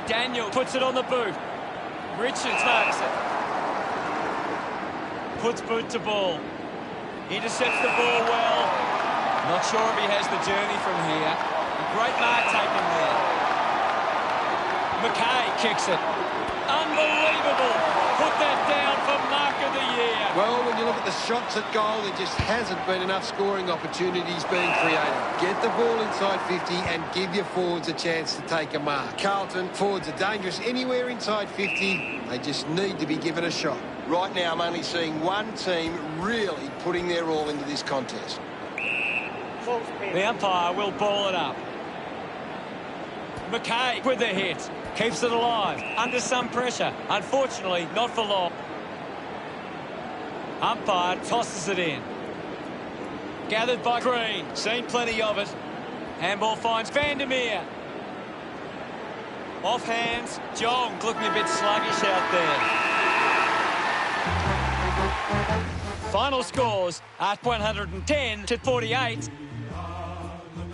Daniel puts it on the boot. Richards makes it. Puts boot to ball. Intercepts the ball well. Not sure if he has the journey from here. A great mark taken there. McKay kicks it. Unbelievable. Put that down for mark of the year. Well, when you look at the shots at goal, there just hasn't been enough scoring opportunities being created. Get the ball inside 50 and give your forwards a chance to take a mark. Carlton, forwards are dangerous anywhere inside 50. They just need to be given a shot. Right now, I'm only seeing one team really putting their all into this contest. The umpire will ball it up. McKay with the hit. Keeps it alive. Under some pressure. Unfortunately, not for long. Umpire tosses it in. Gathered by Green. Seen plenty of it. Handball finds Vandermeer. Off hands. Jong looking a bit sluggish out there. Final scores at 110-48.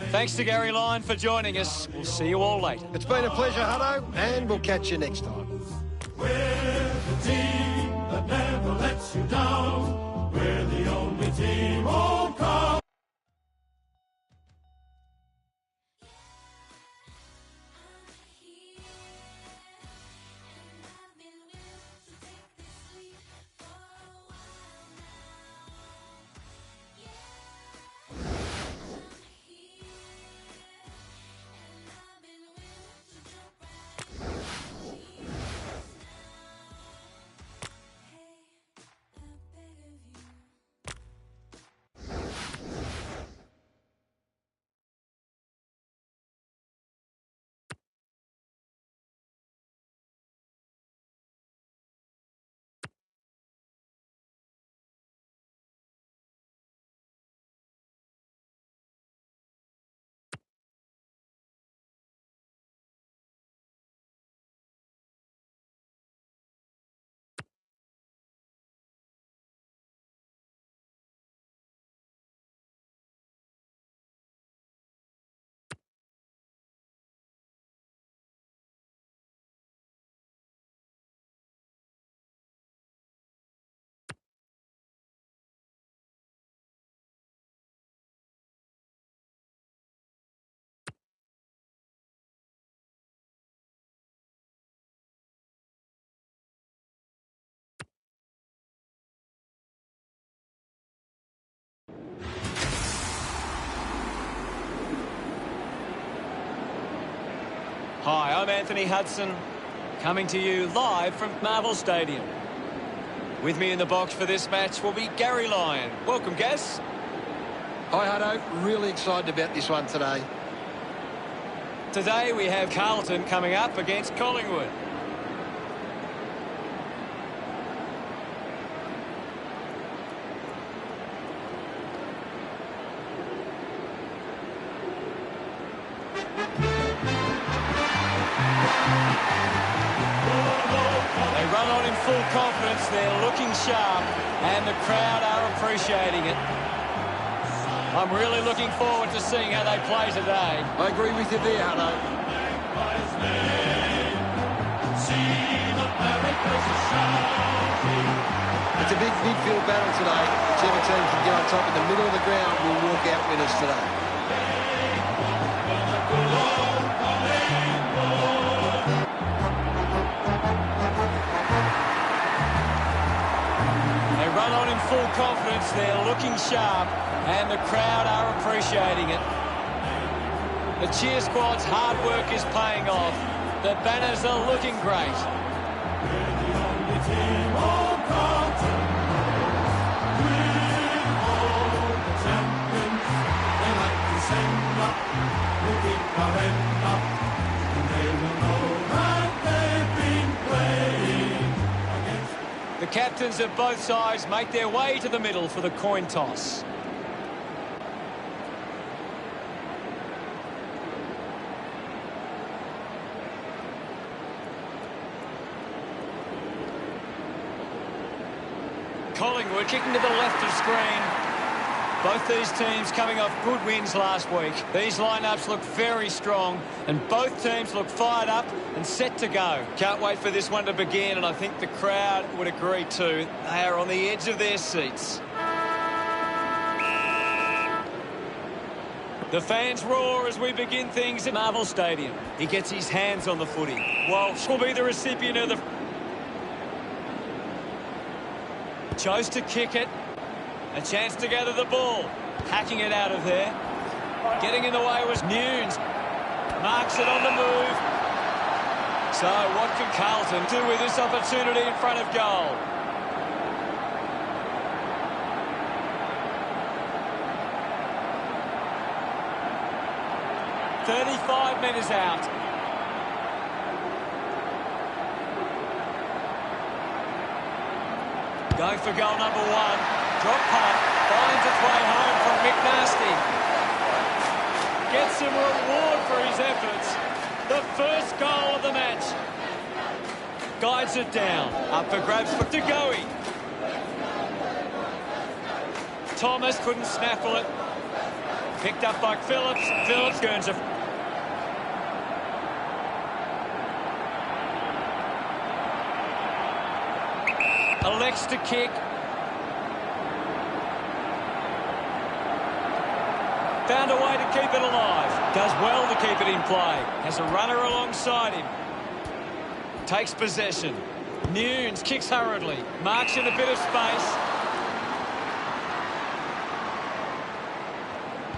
Thanks to Gary Lyon for joining us. We'll see you all later. It's been a pleasure, Hutto, and we'll catch you next time. We're the team that never lets you down. We're the only team home come. Hi, I'm Anthony Hudson, coming to you live from Marvel Stadium. With me in the box for this match will be Gary Lyon. Welcome, Gaz. Hi, Hutto. Really excited about this one today. Today we have Carlton coming up against Collingwood. Full confidence, they're looking sharp, and the crowd are appreciating it. I'm really looking forward to seeing how they play today. I agree with you there, Hutto. It's a big midfield battle today. Whichever team can get on top in the middle of the ground will walk out winners today. They run on in full confidence. They're looking sharp, and the crowd are appreciating it. The cheer squad's hard work is paying off. The banners are looking great. The captains of both sides make their way to the middle for the coin toss. Collingwood kicking to the left of screen. Both these teams coming off good wins last week. These lineups look very strong, and both teams look fired up and set to go. Can't wait for this one to begin, and I think the crowd would agree too. They are on the edge of their seats. The fans roar as we begin things at Marvel Stadium. He gets his hands on the footy. Walsh will be the recipient of the... Chose to kick it. A chance to gather the ball. Hacking it out of there. Getting in the way was Nunes. Marks it on the move. So what can Carlton do with this opportunity in front of goal? .35 metres out. Going for goal number one. Drop punt. Finds its way home from McNasty. Gets some reward for his efforts. The first goal of the match. Guides it down. Up for grabs for Degoe. Thomas couldn't snaffle it. Picked up by Phillips. Phillips turns a... Elects to kick. Found a way to keep it alive. Does well to keep it in play. Has a runner alongside him. Takes possession. Nunes kicks hurriedly. Marks in a bit of space.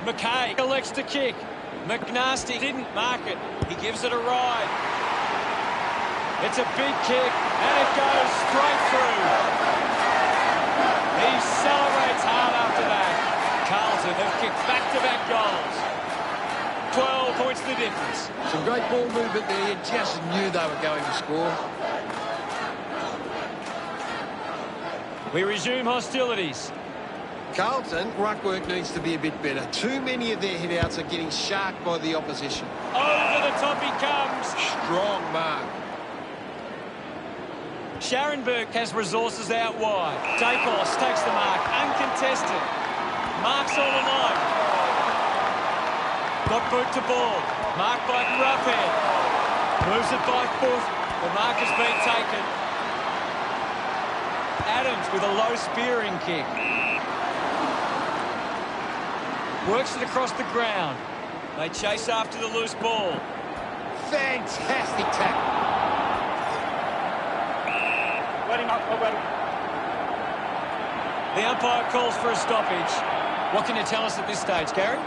McKay elects to kick. McNasty didn't mark it. He gives it a ride. It's a big kick, and it goes straight through. He celebrates hard after that. Carlton have kicked back-to-back goals. 12 points the difference. Some great ball movement there. You just knew they were going to score. We resume hostilities. Carlton, ruck work needs to be a bit better. Too many of their hit-outs are getting sharked by the opposition. Over the top he comes. Strong mark. Scharenberg has resources out wide. Dacos takes the mark, uncontested. Marks all alone. Got boot to ball. Mark by Roughhead. Moves it by foot. The mark has been taken. Adams with a low spearing kick. Works it across the ground. They chase after the loose ball. Fantastic tackle. The umpire calls for a stoppage. What can you tell us at this stage, Gary?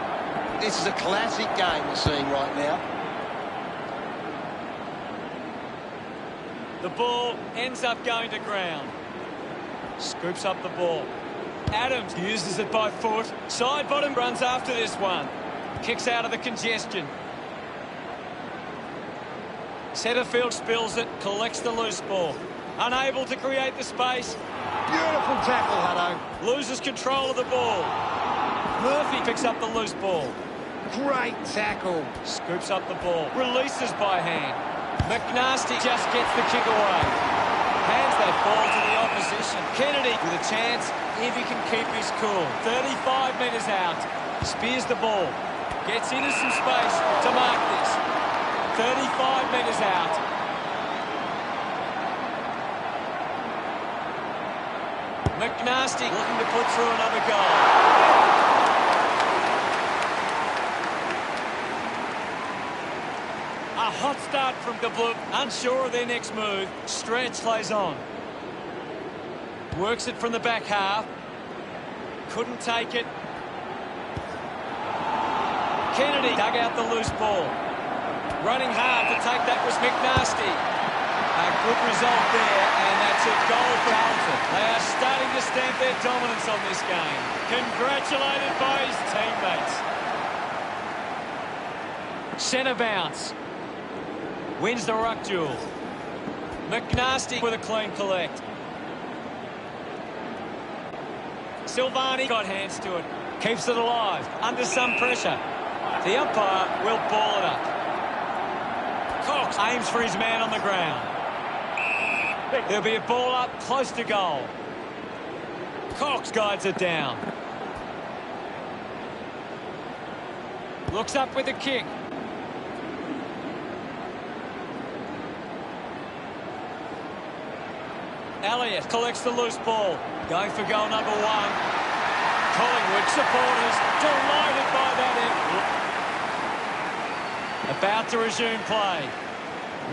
This is a classic game we're seeing right now. The ball ends up going to ground. Scoops up the ball. Adams uses it by foot. Side bottom runs after this one. Kicks out of the congestion. Setterfield spills it, collects the loose ball. Unable to create the space. Beautiful tackle, Hutto. Loses control of the ball. Murphy picks up the loose ball. Great tackle. Scoops up the ball. Releases by hand. McNasty just gets the kick away. Hands that ball to the opposition. Kennedy with a chance if he can keep his cool. 35 metres out. Spears the ball. Gets into some space to mark this. 35 metres out. McNasty looking to put through another goal. A hot start from the Blue. Unsure of their next move. Stretch plays on. Works it from the back half. Couldn't take it. Kennedy dug out the loose ball. Running hard to take that was McNasty. A good result there, and that's a goal for Alton. They are starting to stamp their dominance on this game. Congratulated by his teammates. Centre bounce. Wins the ruck duel. McNasty with a clean collect. Silvani got hands to it. Keeps it alive. Under some pressure. The umpire will ball it up. Cox aims for his man on the ground. There'll be a ball up close to goal. Cox guides it down. Looks up with a kick. Elliott collects the loose ball. Going for goal number 1. Collingwood supporters delighted by that effort. About to resume play.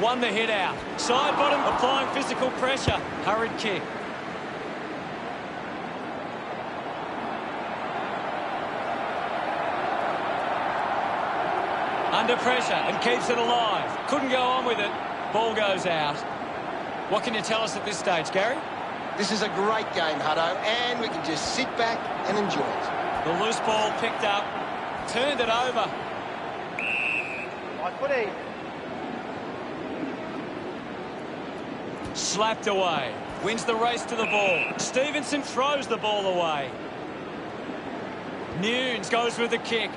Won the hit out. Side bottom applying physical pressure. Hurried kick. Under pressure and keeps it alive. Couldn't go on with it. Ball goes out. What can you tell us at this stage, Gary? This is a great game, Hutto, and we can just sit back and enjoy it. The loose ball picked up. Turned it over. Slapped away. Wins the race to the ball. Stevenson throws the ball away. Nunes goes with the kick.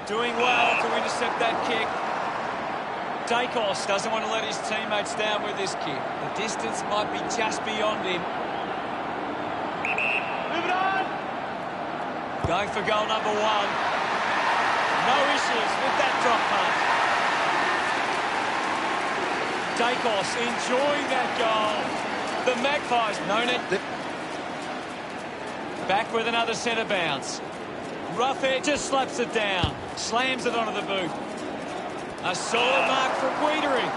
Doing well to intercept that kick. Dacos doesn't want to let his teammates down with this kick. The distance might be just beyond him. Move it on! Going for goal number 1. No issues with that drop punt. Dacos enjoying that goal. The Magpies, no net. Back with another centre bounce. Roughhead just slaps it down. Slams it onto the boot. A solid mark from Wiedering.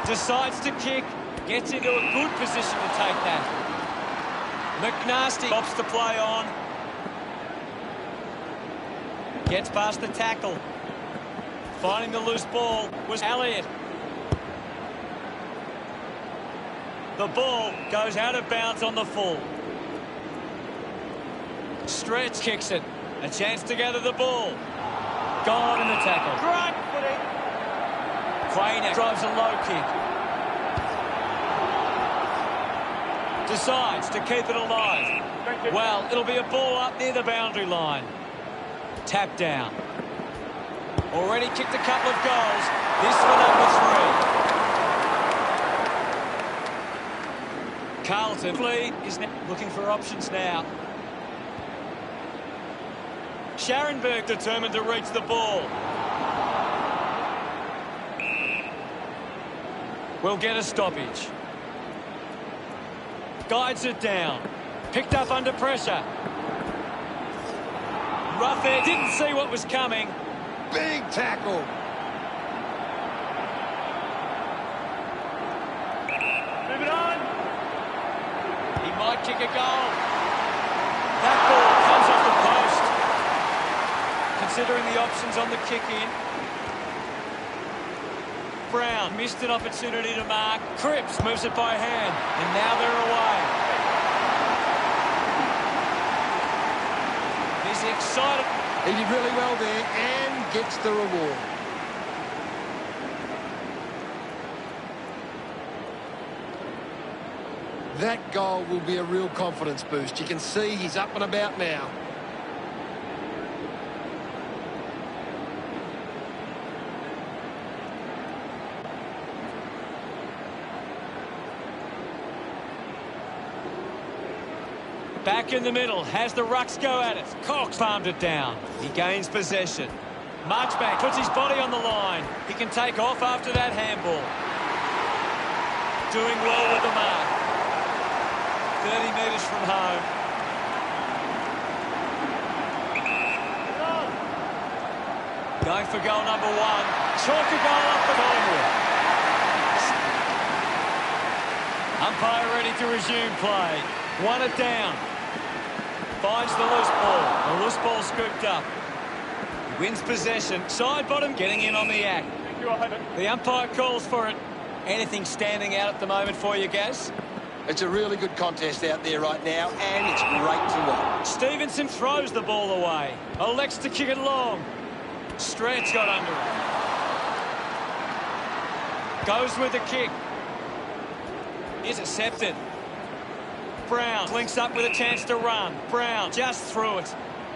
Decides to kick. Gets into a good position to take that. McNasty opts to play on. Gets past the tackle. Finding the loose ball was Elliott. The ball goes out of bounds on the full. Stretch kicks it. A chance to gather the ball. Gone in the tackle. Great footing. Quainer drives a low kick. Decides to keep it alive. Well, it'll be a ball up near the boundary line. Tap down. Already kicked a couple of goals. This for number 3. Carlton is looking for options now. Scharenberg determined to reach the ball. Will get a stoppage. Guides it down. Picked up under pressure. Roughhead didn't see what was coming. Big tackle. Move it on! He might kick a goal. That ball comes off the post. Considering the options on the kick-in. Brown missed an opportunity to mark. Cripps moves it by hand. And now they're away. He's excited. He did really well there and gets the reward. That goal will be a real confidence boost. You can see he's up and about now. Back in the middle, has the rucks go at it. Cox palmed it down. He gains possession. Marchbank puts his body on the line. He can take off after that handball. Doing well with the mark. 30 metres from home. Going for goal number 1. Chalk a goal up for Collingwood. Umpire ready to resume play. Won it down. Finds the loose ball. The loose ball scooped up. Wins possession. Side bottom getting in on the act. Thank you, I'll have it. The umpire calls for it. Anything standing out at the moment for you, Gaz? It's a really good contest out there right now, and it's great to watch. Stevenson throws the ball away. Elects to kick it long. Stretch got under it. Goes with the kick. Intercepted. Brown links up with a chance to run. Brown just through it.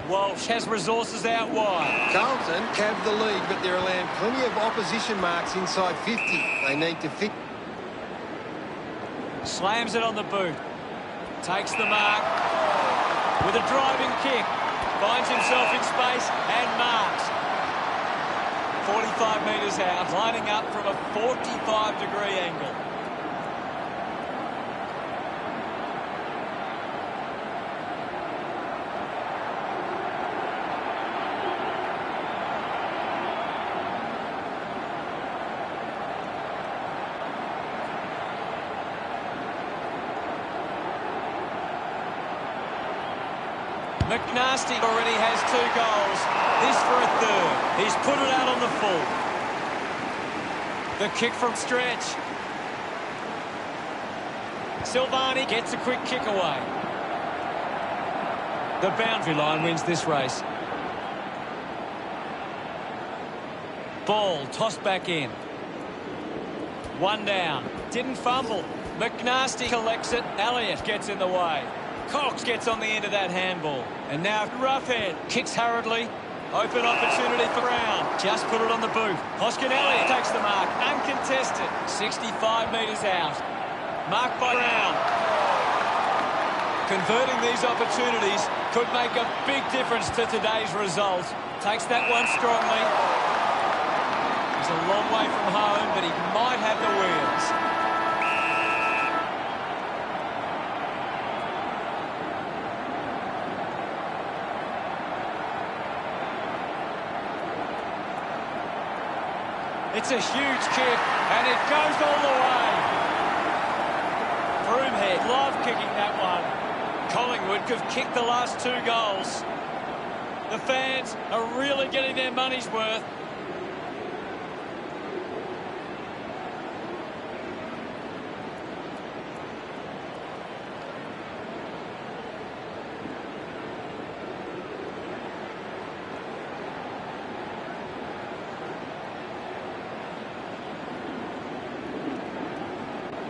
Walsh has resources out wide. Carlton have the lead, but they're allowing plenty of opposition marks inside 50. They need to fix. Slams it on the boot. Takes the mark. With a driving kick. Finds himself in space and marks. 45 metres out. Lining up from a 45-degree angle. McNasty already has 2 goals. This for a 3rd. He's put it out on the full. The kick from Stretch. Silvani gets a quick kick away. The boundary line wins this race. Ball tossed back in. 1 down. Didn't fumble. McNasty collects it. Elliott gets in the way. Cox gets on the end of that handball. And now Roughhead kicks hurriedly. Open opportunity for Brown. Just put it on the boot. Hoskin Elliott takes the mark. Uncontested. 65 metres out. Marked by Brown. Converting these opportunities could make a big difference to today's result. Takes that one strongly. He's a long way from home, but he might have the wheels. It's a huge kick, and it goes all the way. Broomhead, love kicking that one. Collingwood have kicked the last 2 goals. The fans are really getting their money's worth.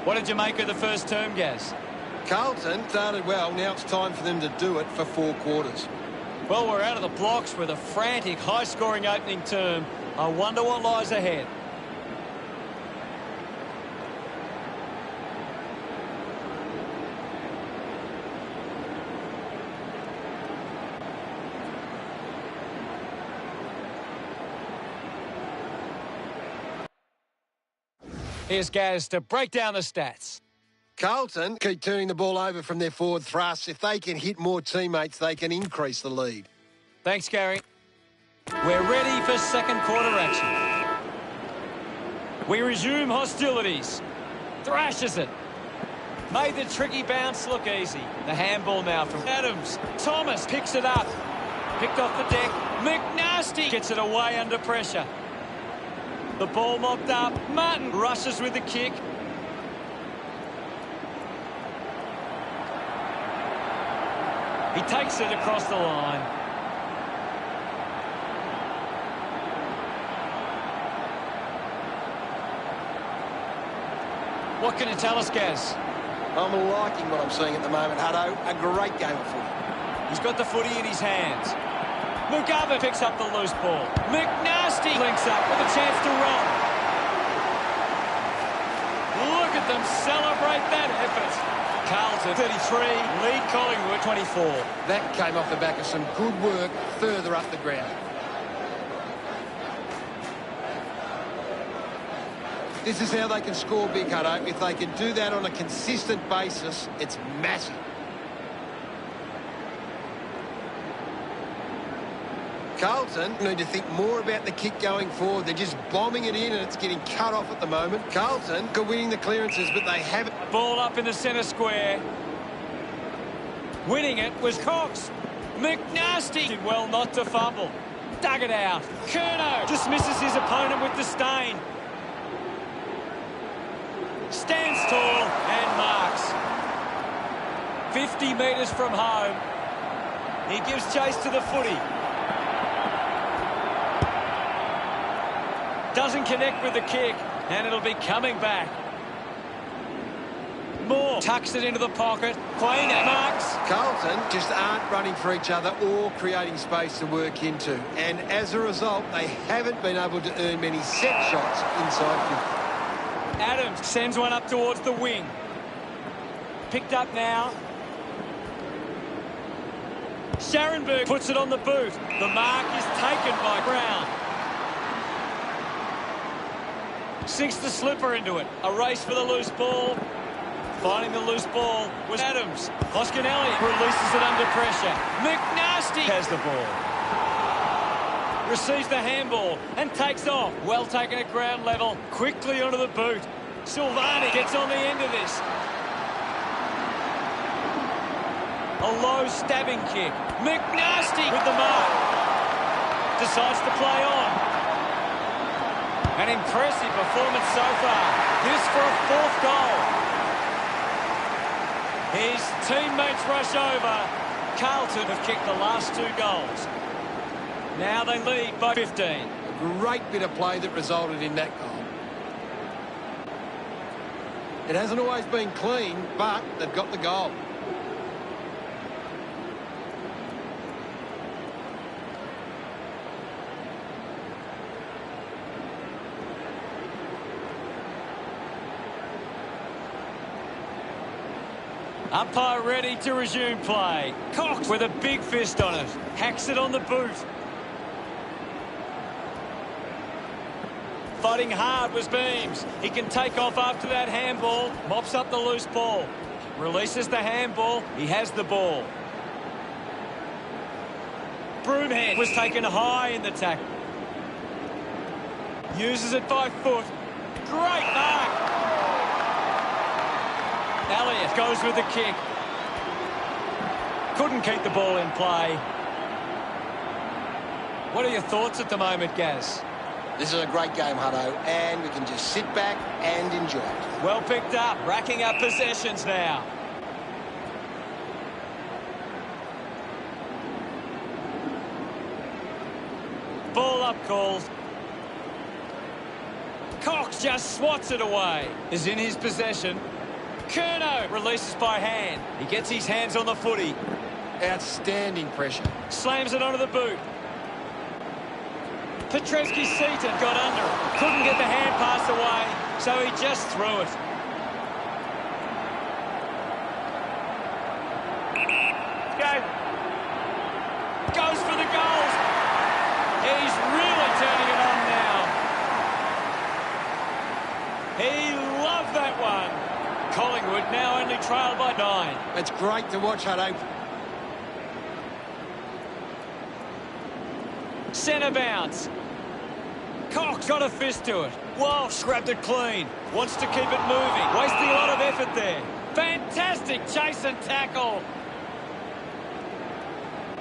What did you make of the first term, Gaz? Carlton started well. Now it's time for them to do it for 4 quarters. Well, we're out of the blocks with a frantic, high-scoring opening term. I wonder what lies ahead. Here's Gaz to break down the stats. Carlton keep turning the ball over from their forward thrust. If they can hit more teammates, they can increase the lead. Thanks, Gary. We're ready for second quarter action. We resume hostilities. Thrashes it. Made the tricky bounce look easy. The handball now from Adams. Thomas picks it up. Picked off the deck. McNasty gets it away under pressure. The ball mopped up. Martin rushes with the kick. He takes it across the line. What can you tell us, Gaz? I'm liking what I'm seeing at the moment, Hutto. A great game of footy. He's got the footy in his hands. Mugabe picks up the loose ball. McNasty links up with a chance to run. Look at them celebrate that effort. Carlton 33, lead Collingwood 24. That came off the back of some good work further up the ground. This is how they can score big, Hutto. If they can do that on a consistent basis, it's massive. Carlton need to think more about the kick going forward. They're just bombing it in and it's getting cut off at the moment. Carlton are winning the clearances, but they haven't. Ball up in the centre square. Winning it was Cox. McNasty did well not to fumble. Dug it out. Curnow dismisses his opponent with disdain. Stands tall and marks. 50 metres from home. He gives chase to the footy. Doesn't connect with the kick, and it'll be coming back. Moore tucks it into the pocket. Queen marks. Carlton just aren't running for each other or creating space to work into. And as a result, they haven't been able to earn many set shots inside 50. Adams sends one up towards the wing. Picked up now. Scharenberg puts it on the boot. The mark is taken by Brown. Sinks the slipper into it. A race for the loose ball. Finding the loose ball was Adams. Hoskinelli releases it under pressure. McNasty has the ball. Receives the handball and takes off. Well taken at ground level. Quickly onto the boot. Silvani gets on the end of this. A low stabbing kick. McNasty with the mark. Decides to play on. An impressive performance so far. This for a fourth goal. His teammates rush over. Carlton have kicked the last 2 goals. Now they lead by 15. A great bit of play that resulted in that goal. It hasn't always been clean, but they've got the goal. Umpire ready to resume play. Cox with a big fist on it. Hacks it on the boot. Fighting hard was Beams. He can take off after that handball. Mops up the loose ball. Releases the handball. He has the ball. Broomhead was taken high in the tackle. Uses it by foot. Great mark. Elliott goes with the kick. Couldn't keep the ball in play. What are your thoughts at the moment, Gaz? This is a great game, Hutto, and we can just sit back and enjoy it. Well picked up, racking up possessions now. Ball up called. Cox just swats it away. Is in his possession. Curnow releases by hand. He gets his hands on the footy. Outstanding pressure. Slams it onto the boot. Petreski-Seaton got under it. Couldn't get the hand pass away, so he just threw it. Go. Goes for the goals. He's really turning it on now. He loved that one. Collingwood now only trailed by 9. It's great to watch, Hutto. Centre bounce. Cox got a fist to it. Walsh grabbed it clean. Wants to keep it moving. Wasting a lot of effort there. Fantastic chase and tackle.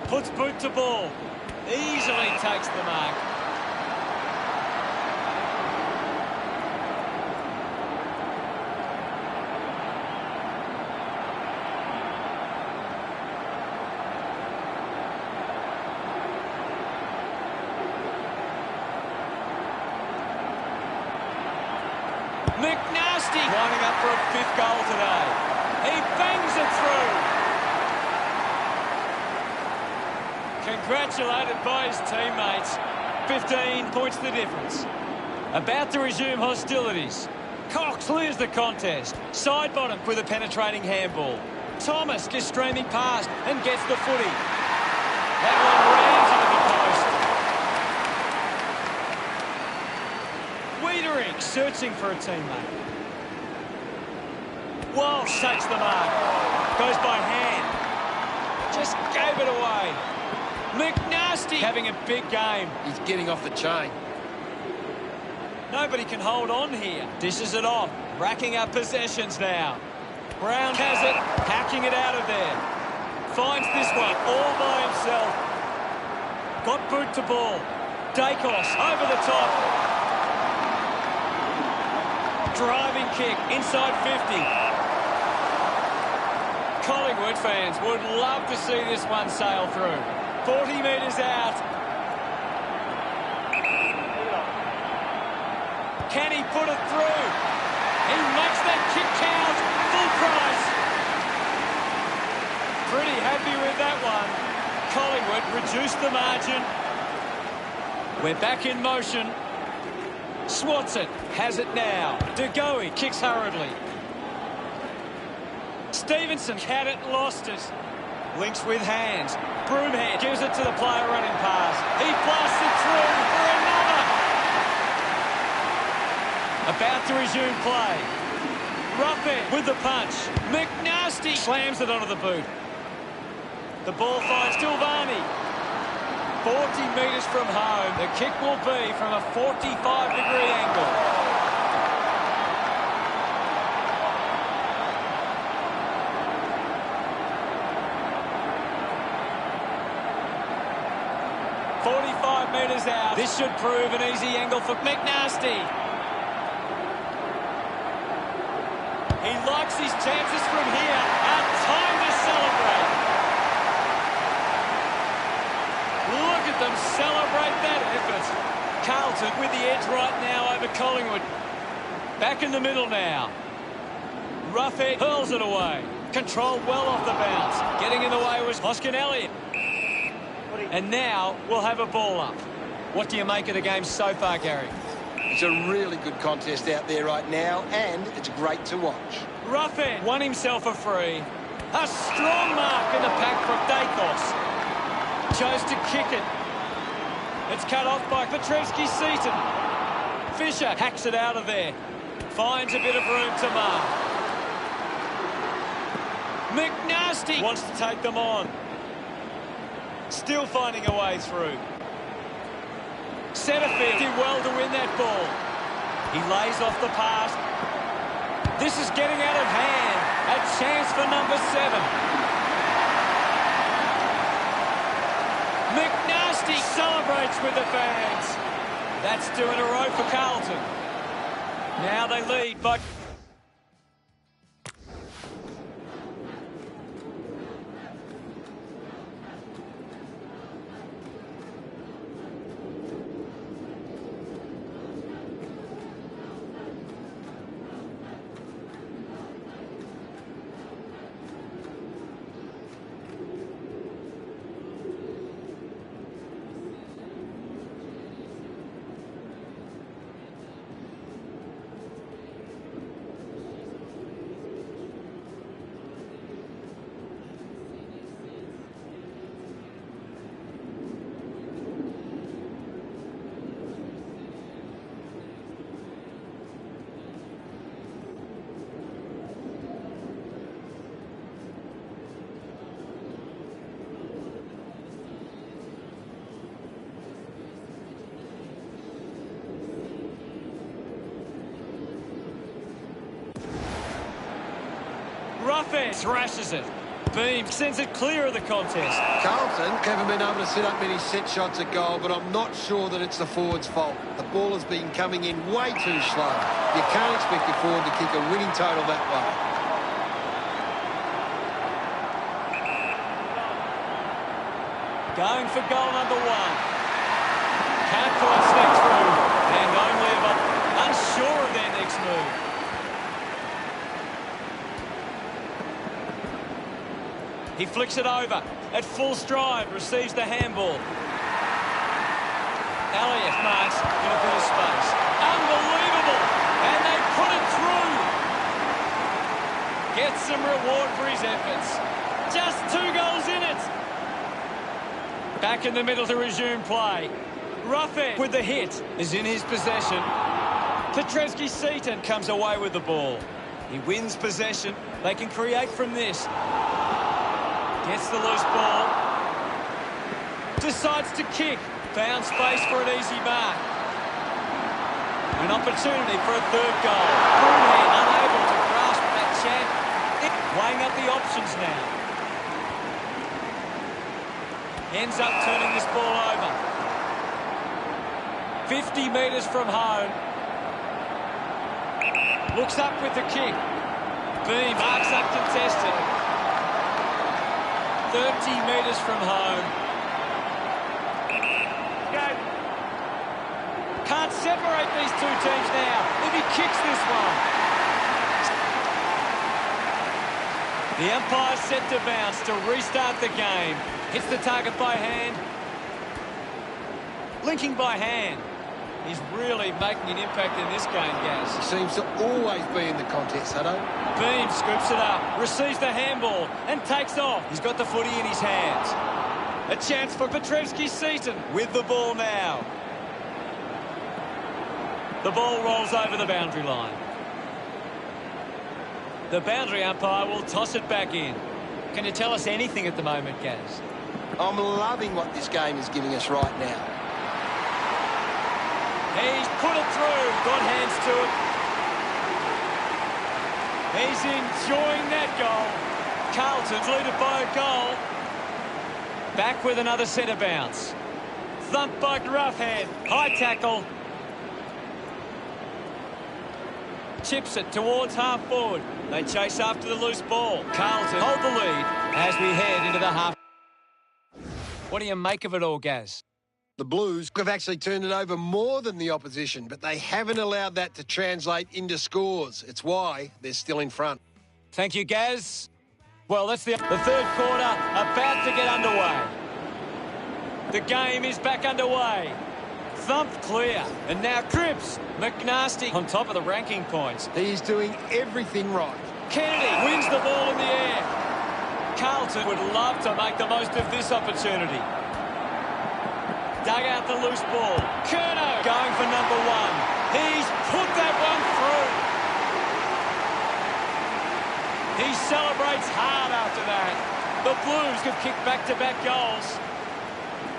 Puts boot to ball. Easily takes the mark. McNasty winding up for a 5th goal today. He bangs it through. Congratulated by his teammates. 15 points the difference. About to resume hostilities. Cox clears the contest. Side bottom with a penetrating handball. Thomas gets streaming past and gets the footy. That one rams into the post. Wiedering searching for a teammate. Walsh takes the mark. Goes by hand. Just gave it away. McNasty having a big game. He's getting off the chain. Nobody can hold on here. Dishes it off. Racking up possessions now. Brown has it. Hacking it out of there. Finds this one all by himself. Got boot to ball. Dacos over the top. Driving kick inside 50. Collingwood fans would love to see this one sail through. 40 metres out. Can he put it through? He makes that kick count. Full price. Pretty happy with that one. Collingwood reduced the margin. We're back in motion. Swats it. Has it now. De Goey kicks hurriedly. Stevenson had it, lost it. Links with hands. Broomhead gives it to the player running past. He blasts it through for another. About to resume play. Roughhead with the punch. McNasty slams it onto the boot. The ball finds Tilvani. 40 metres from home. The kick will be from a 45-degree angle. Metres out. This should prove an easy angle for McNasty. He likes his chances from here. A time to celebrate. Look at them celebrate that effort. Carlton with the edge right now over Collingwood. Back in the middle now. Roughhead hurls it away. Controlled well off the bounce. Getting in the way was Hoskin Elliott. And now we'll have a ball up. What do you make of the game so far, Gary? It's a really good contest out there right now, and it's great to watch. Roughhead won himself a free. A strong mark in the pack from Dacos. Chose to kick it. It's cut off by Petrevski-Seaton. Fisher hacks it out of there. Finds a bit of room to mark. McNasty wants to take them on. Still finding a way through. Setterfield did well to win that ball. He lays off the pass. This is getting out of hand. A chance for number 7. McNasty celebrates with the fans. That's 2 in a row for Carlton. Now they lead, but... Roughhead thrashes it. Beam sends it clear of the contest. Carlton haven't been able to set up many set shots at goal, but I'm not sure that it's the forward's fault. The ball has been coming in way too slow. You can't expect your forward to kick a winning total that way. Going for goal number 1. Can't quite sneak through. And only about unsure of their next move. He flicks it over at full stride, receives the handball. Elliott marks in a bit of space. Unbelievable! And they put it through. gets some reward for his efforts. Just 2 goals in it. Back in the middle to resume play. Roughhead with the hit is in his possession. Petrevski-Seton comes away with the ball. He wins possession. They can create from this. Gets the loose ball. Decides to kick. Found space for an easy mark. An opportunity for a third goal. Broomhead unable to grasp that chance. Weighing up the options now. Ends up turning this ball over. 50 metres from home. Looks up with the kick. Beam marks up contested. 30 metres from home. Can't separate these two teams now if he kicks this one. The umpire's set to bounce to restart the game. Hits the target by hand. Linking by hand. He's really making an impact in this game, Gaz. He seems to always be in the contest, Hutto. Beam scoops it up, receives the handball and takes off. He's got the footy in his hands. A chance for Petrevski-Seton with the ball now. The ball rolls over the boundary line. The boundary umpire will toss it back in. Can you tell us anything at the moment, Gaz? I'm loving what this game is giving us right now. He's put it through. Got hands to it. He's enjoying that goal. Carlton's leaded by a goal. Back with another centre bounce. Thumped by Roughhead. High tackle. Chips it towards half forward. They chase after the loose ball. Carlton hold the lead as we head into the half. What do you make of it all, Gaz? The Blues have actually turned it over more than the opposition, but they haven't allowed that to translate into scores. It's why they're still in front. Thank you, Gaz. Well, that's the third quarter about to get underway. The game is back underway. Thumped clear. And now Cripps. McNasty on top of the ranking points. He's doing everything right. Kennedy wins the ball in the air. Carlton would love to make the most of this opportunity. Dug out the loose ball. Curnow going for number 1. He's put that one through. He celebrates hard after that. The Blues have kicked back-to-back goals.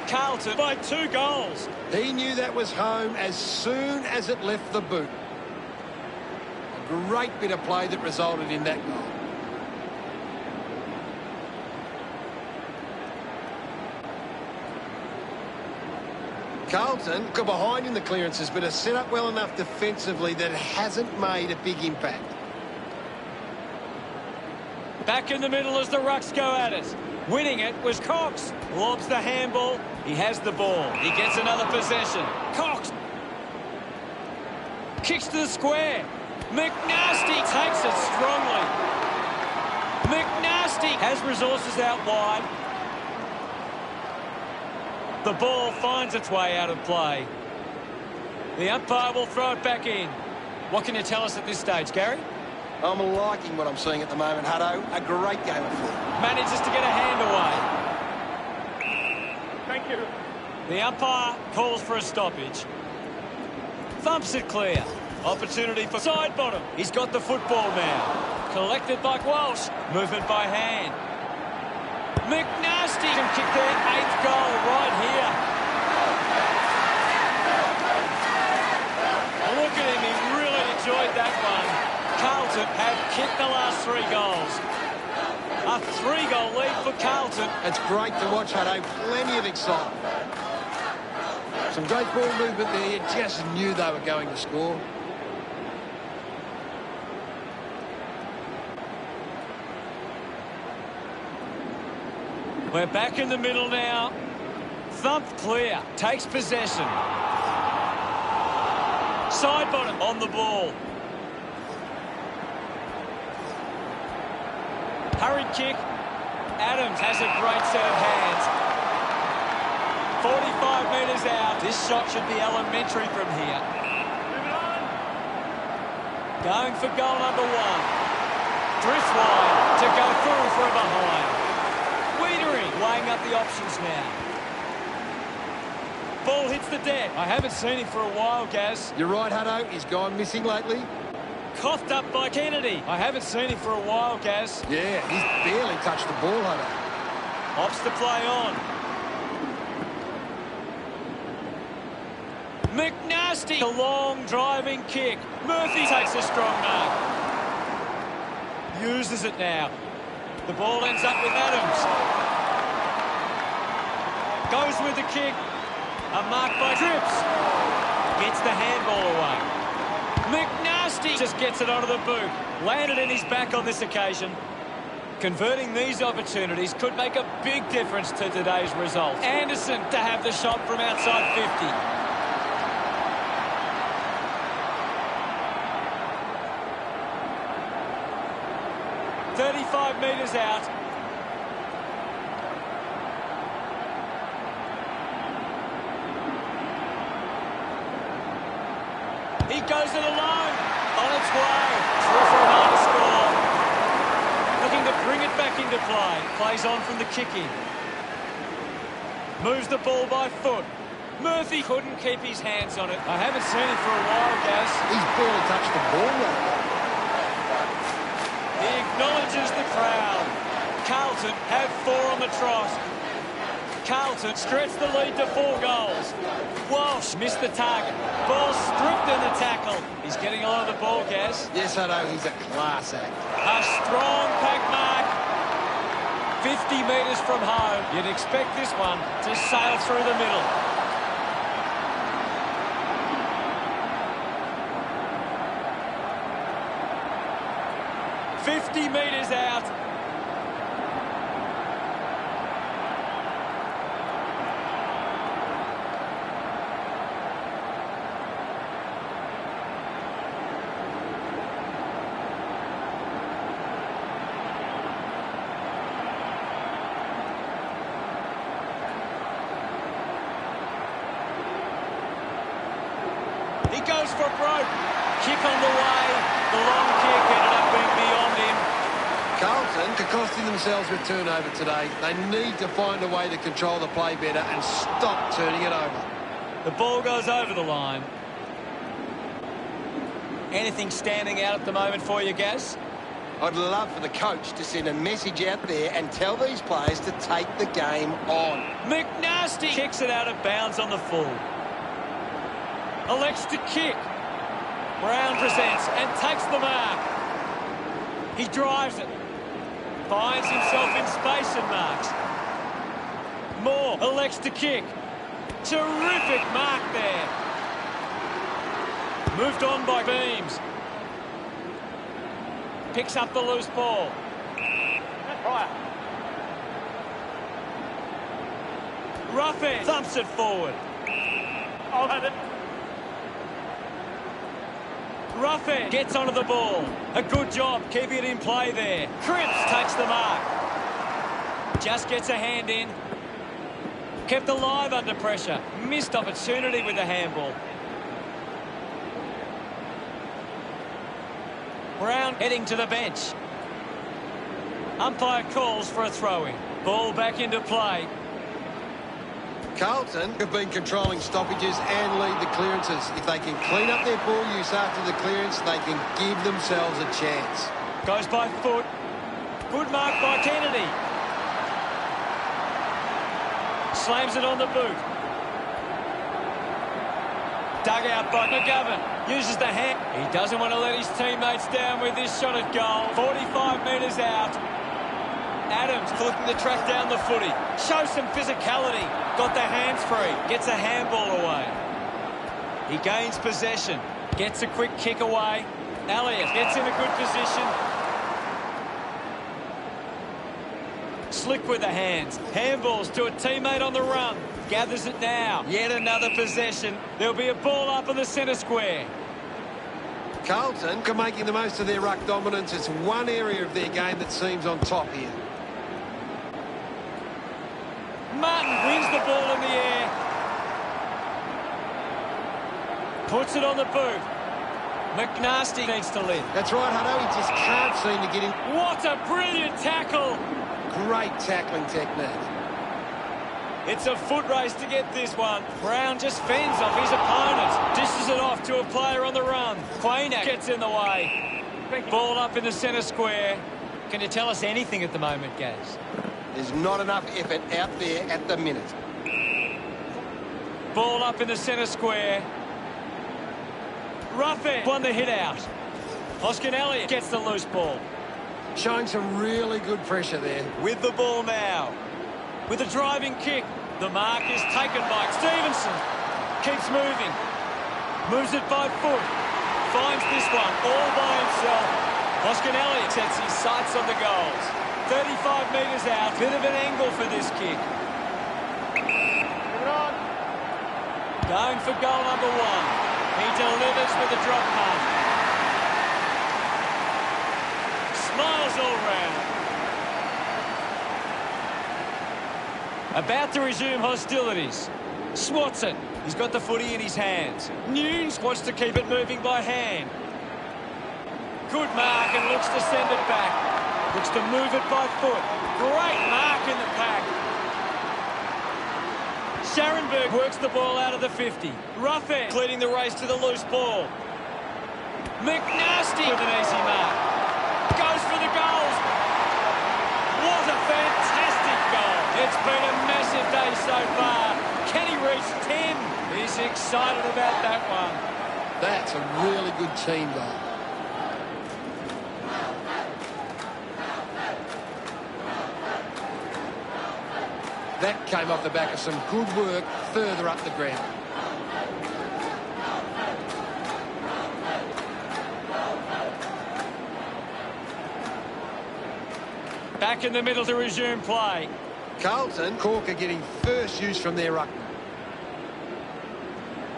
Carlton by 2 goals. He knew that was home as soon as it left the boot. A great bit of play that resulted in that goal. Carlton got behind in the clearances, but are set up well enough defensively that it hasn't made a big impact. Back in the middle as the Rucks go at it. Winning it was Cox. Lobs the handball. He has the ball. He gets another possession. Cox. Kicks to the square. McNasty takes it strongly. McNasty has resources out wide. The ball finds its way out of play. The umpire will throw it back in. What can you tell us at this stage, Gary? I'm liking what I'm seeing at the moment, Hutto. A great game of footy. Manages to get a hand away. Thank you. The umpire calls for a stoppage. Thumps it clear. Opportunity for side bottom. He's got the football now. Collected by Walsh. Movement by hand. McNasty can kick their 8th goal right here. Look at him. He really enjoyed that one. Carlton have kicked the last 3 goals. A 3-goal lead for Carlton. It's great to watch, Hutto. Plenty of excitement. Some great ball movement there. You just knew they were going to score. We're back in the middle now. Thumped clear. Takes possession. Side bottom on the ball. Hurried kick. Adams has a great set of hands. 45 metres out. This shot should be elementary from here. Going for goal number 1. Drifts wide to go through for a behind. Wiedering weighing up the options now. Ball hits the deck. I haven't seen him for a while, Gaz. You're right, Hutto. He's gone missing lately. Coughed up by Kennedy. I haven't seen him for a while, Gaz. Yeah, he's barely touched the ball, Hutto. Opts to play on. McNasty. A long driving kick. Murphy takes a strong mark. Uses it now. The ball ends up with Adams. Goes with the kick. A mark by Trips. Gets the handball away. McNasty just gets it onto the boot. Landed in his back on this occasion. Converting these opportunities could make a big difference to today's result. Anderson to have the shot from outside 50. 35 metres out. He goes it alone. On its way. Through for a hard score. Looking to bring it back into play. Plays on from the kick-in. Moves the ball by foot. Murphy couldn't keep his hands on it. I haven't seen him for a while, Gaz. He's barely touched the ball, though. He acknowledges the crowd. Carlton have 4 on the trot. Carlton stretched the lead to 4 goals. Walsh missed the target. Ball stripped in the tackle. He's getting a lot of the ball, Gaz. Yes, I know. He's a class act. A strong pack mark. 50 metres from home. You'd expect this one to sail through the middle. $50 metres out. He goes for broke. Kick on the way. The long kick ended up being beyond him. Carlton are costing themselves with turnover today. They need to find a way to control the play better and stop turning it over. The ball goes over the line. Anything standing out at the moment for you, Gaz? I'd love for the coach to send a message out there and tell these players to take the game on. McNasty kicks it out of bounds on the full. Elects to kick. Brown presents and takes the mark. He drives it. Finds himself in space and marks. Moore elects to kick. Terrific mark there. Moved on by Beams. Picks up the loose ball. Roughhead thumps it forward. I'll have it. Roughhead gets onto the ball. A good job keeping it in play there. Cripps takes the mark. Just gets a hand in. Kept alive under pressure. Missed opportunity with the handball. Brown heading to the bench. Umpire calls for a throw-in. Ball back into play. Carlton have been controlling stoppages and lead the clearances. If they can clean up their ball use after the clearance, they can give themselves a chance. Goes by foot. Good mark by Kennedy. Slams it on the boot. Dug out by McGovern. Uses the hand. He doesn't want to let his teammates down with this shot at goal. 45 metres out. Adams looking to track down the footy. Shows some physicality. Got the hands free. Gets a handball away. He gains possession. Gets a quick kick away. Elliott gets in a good position. Slick with the hands. Handballs to a teammate on the run. Gathers it now. Yet another possession. There'll be a ball up in the centre square. Carlton are making the most of their ruck dominance. It's one area of their game that seems on top here. Martin wins the ball in the air. Puts it on the boot. McNasty needs to live. That's right, Hutto. He just can't seem to get in. What a brilliant tackle! Great tackling technique. It's a foot race to get this one. Brown just fends off his opponent. Dishes it off to a player on the run. Quainak gets in the way. Ball up in the centre square. Can you tell us anything at the moment, Gaz? There's not enough effort out there at the minute. Ball up in the centre square. Ruffin won the hit out. Oscar Elliott gets the loose ball. Showing some really good pressure there. With the ball now. With a driving kick. The mark is taken by Stevenson. Keeps moving. Moves it by foot. Finds this one all by himself. Oscar Elliott sets his sights on the goals. 35 metres out. Bit of an angle for this kick. Going for goal number one. He delivers with a drop punt. Smiles all round. About to resume hostilities. Swats it. He's got the footy in his hands. Nunes wants to keep it moving by hand. Good mark and looks to send it back. Looks to move it by foot. Great mark in the pack. Scharenberg works the ball out of the 50. Ruffin leading the race to the loose ball. McNasty with an easy mark. Goes for the goals. What a fantastic goal. It's been a massive day so far. Can he reach 10? He's excited about that one. That's a really good team goal. That came off the back of some good work further up the ground. Back in the middle to resume play. Carlton, Corker getting first use from their ruckman.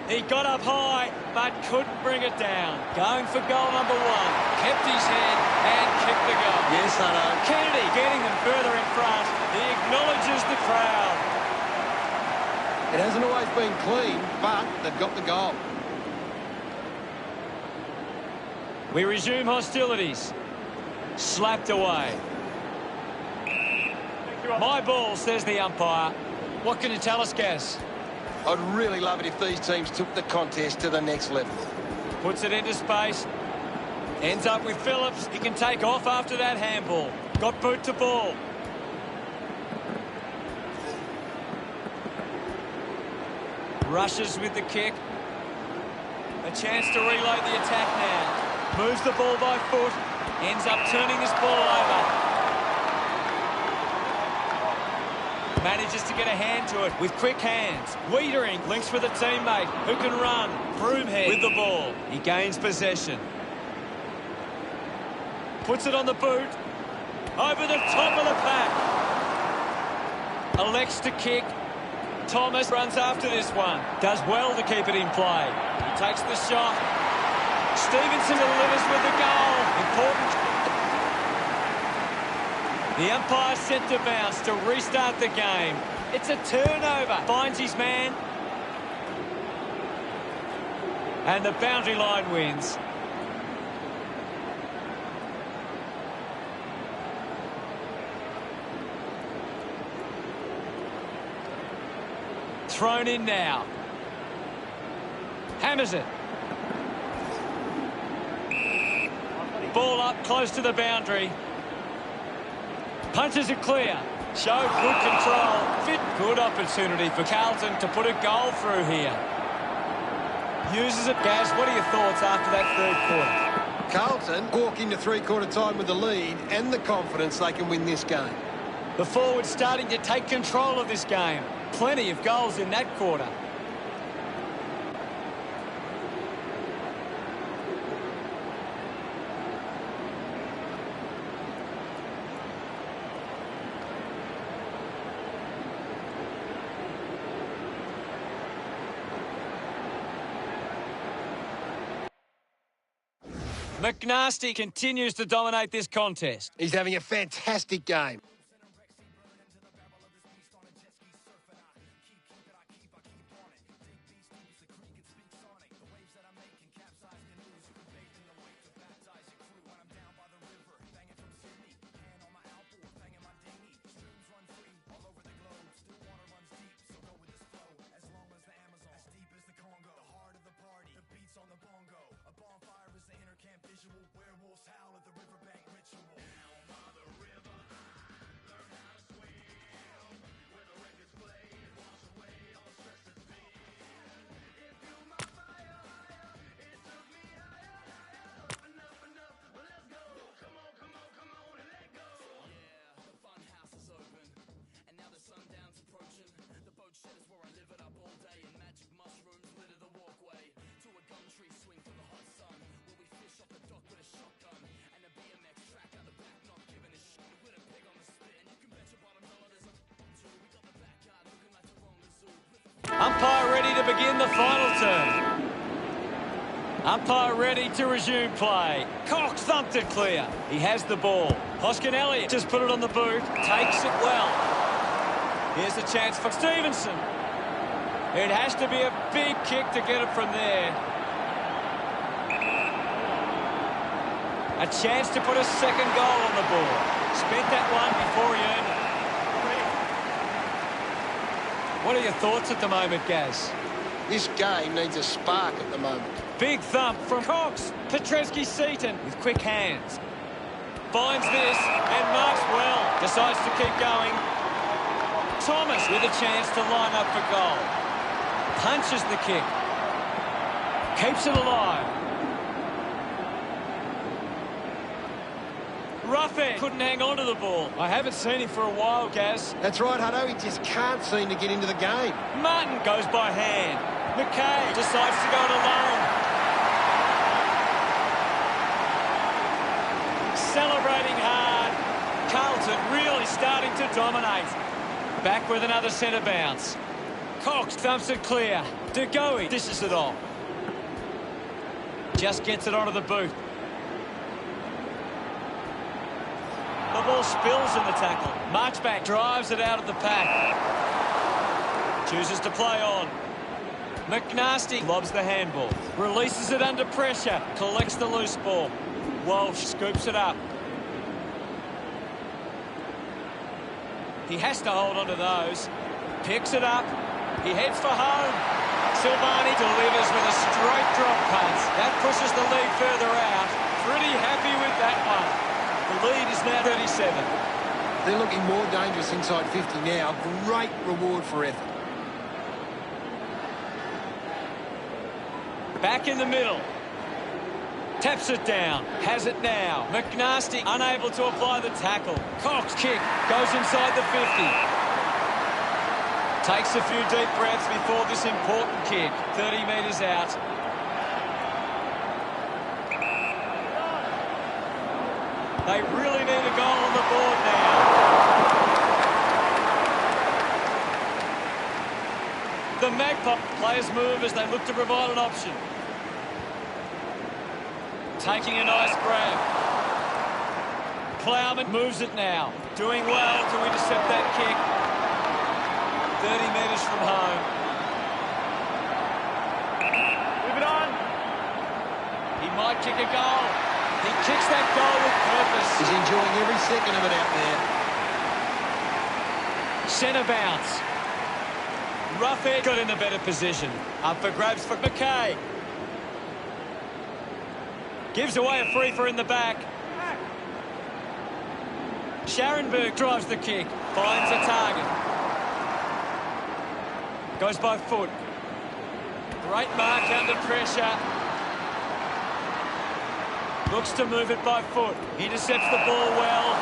He got up high, but couldn't bring it down. Going for goal number one. Kept his head and kicked the goal. Yes, I know. Kennedy getting them further in front. He acknowledges the crowd. It hasn't always been clean, but they've got the goal. We resume hostilities. Slapped away. My ball, says the umpire. What can you tell us, Gaz? I'd really love it if these teams took the contest to the next level. Puts it into space. Ends up with Phillips. He can take off after that handball. Got boot to ball. Rushes with the kick. A chance to reload the attack now. Moves the ball by foot. Ends up turning this ball over. Manages to get a hand to it with quick hands. Wiedering links with a teammate who can run. Broomhead with the ball. He gains possession. Puts it on the boot. Over the top of the pack. Elects to kick. Thomas runs after this one. Does well to keep it in play. He takes the shot. Stevenson delivers with the goal. Important. The umpire set to bounce to restart the game. It's a turnover. Finds his man. And the boundary line wins. Thrown in now. Hammers it. Ball up close to the boundary. Punches it clear. Showed good control. Fit. Good opportunity for Carlton to put a goal through here. Uses it. Gaz, what are your thoughts after that third quarter? Carlton walk into three-quarter time with the lead and the confidence they can win this game. The forward starting to take control of this game. Plenty of goals in that quarter. McNasty continues to dominate this contest. He's having a fantastic game. Umpire ready to begin the final turn. Umpire ready to resume play. Cox thumped it clear. He has the ball. Hoskin-Elliott just put it on the boot. Takes it well. Here's a chance for Stevenson. It has to be a big kick to get it from there. A chance to put a second goal on the board. Spent that one before he earned it. What are your thoughts at the moment, Gaz? This game needs a spark at the moment. Big thump from Cox. Petrevsky-Seton with quick hands. Finds this and marks well. Decides to keep going. Thomas with a chance to line up for goal. Punches the kick. Keeps it alive. Roughhead couldn't hang on to the ball. I haven't seen him for a while, Gaz. That's right, Hutto. He just can't seem to get into the game. Martin goes by hand. McKay decides to go it alone. Celebrating hard. Carlton really starting to dominate. Back with another centre bounce. Cox thumps it clear. De Goey dishes it off. Just gets it onto the boot. The ball spills in the tackle. Marchbank drives it out of the pack. Chooses to play on. McNasty lobs the handball. Releases it under pressure. Collects the loose ball. Walsh scoops it up. He has to hold on to those. Picks it up. He heads for home. Silvani delivers with a straight drop punt. That pushes the lead further out. Pretty happy with that one. The lead is now 37. They're looking more dangerous inside 50 now. Great reward for effort. Back in the middle. Taps it down. Has it now. McNasty unable to apply the tackle. Cox kick. Goes inside the 50. Takes a few deep breaths before this important kick. 30 metres out. They really need a goal on the board now. The Magpie players move as they look to provide an option. Taking a nice grab. Plowman moves it now. Doing well to intercept that kick. 30 metres from home. Move it on. He might kick a goal. He kicks that goal with purpose. He's enjoying every second of it out there. Centre bounce. Roughhead got in a better position. Up for grabs for McKay. Gives away a free for in the back. Scharenberg drives the kick. Finds a target. Goes by foot. Great mark under pressure. Looks to move it by foot. Intercepts the ball well.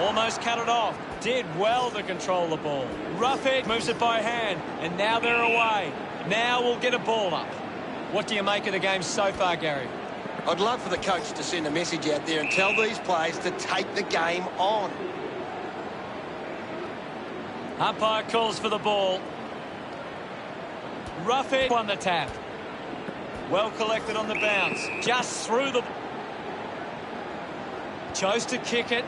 Almost cut it off. Did well to control the ball. Roughhead moves it by hand. And now they're away. Now we'll get a ball up. What do you make of the game so far, Gary? I'd love for the coach to send a message out there and tell these players to take the game on. Umpire calls for the ball. Roughhead won the tap. Well collected on the bounce. Just through the... Chose to kick it.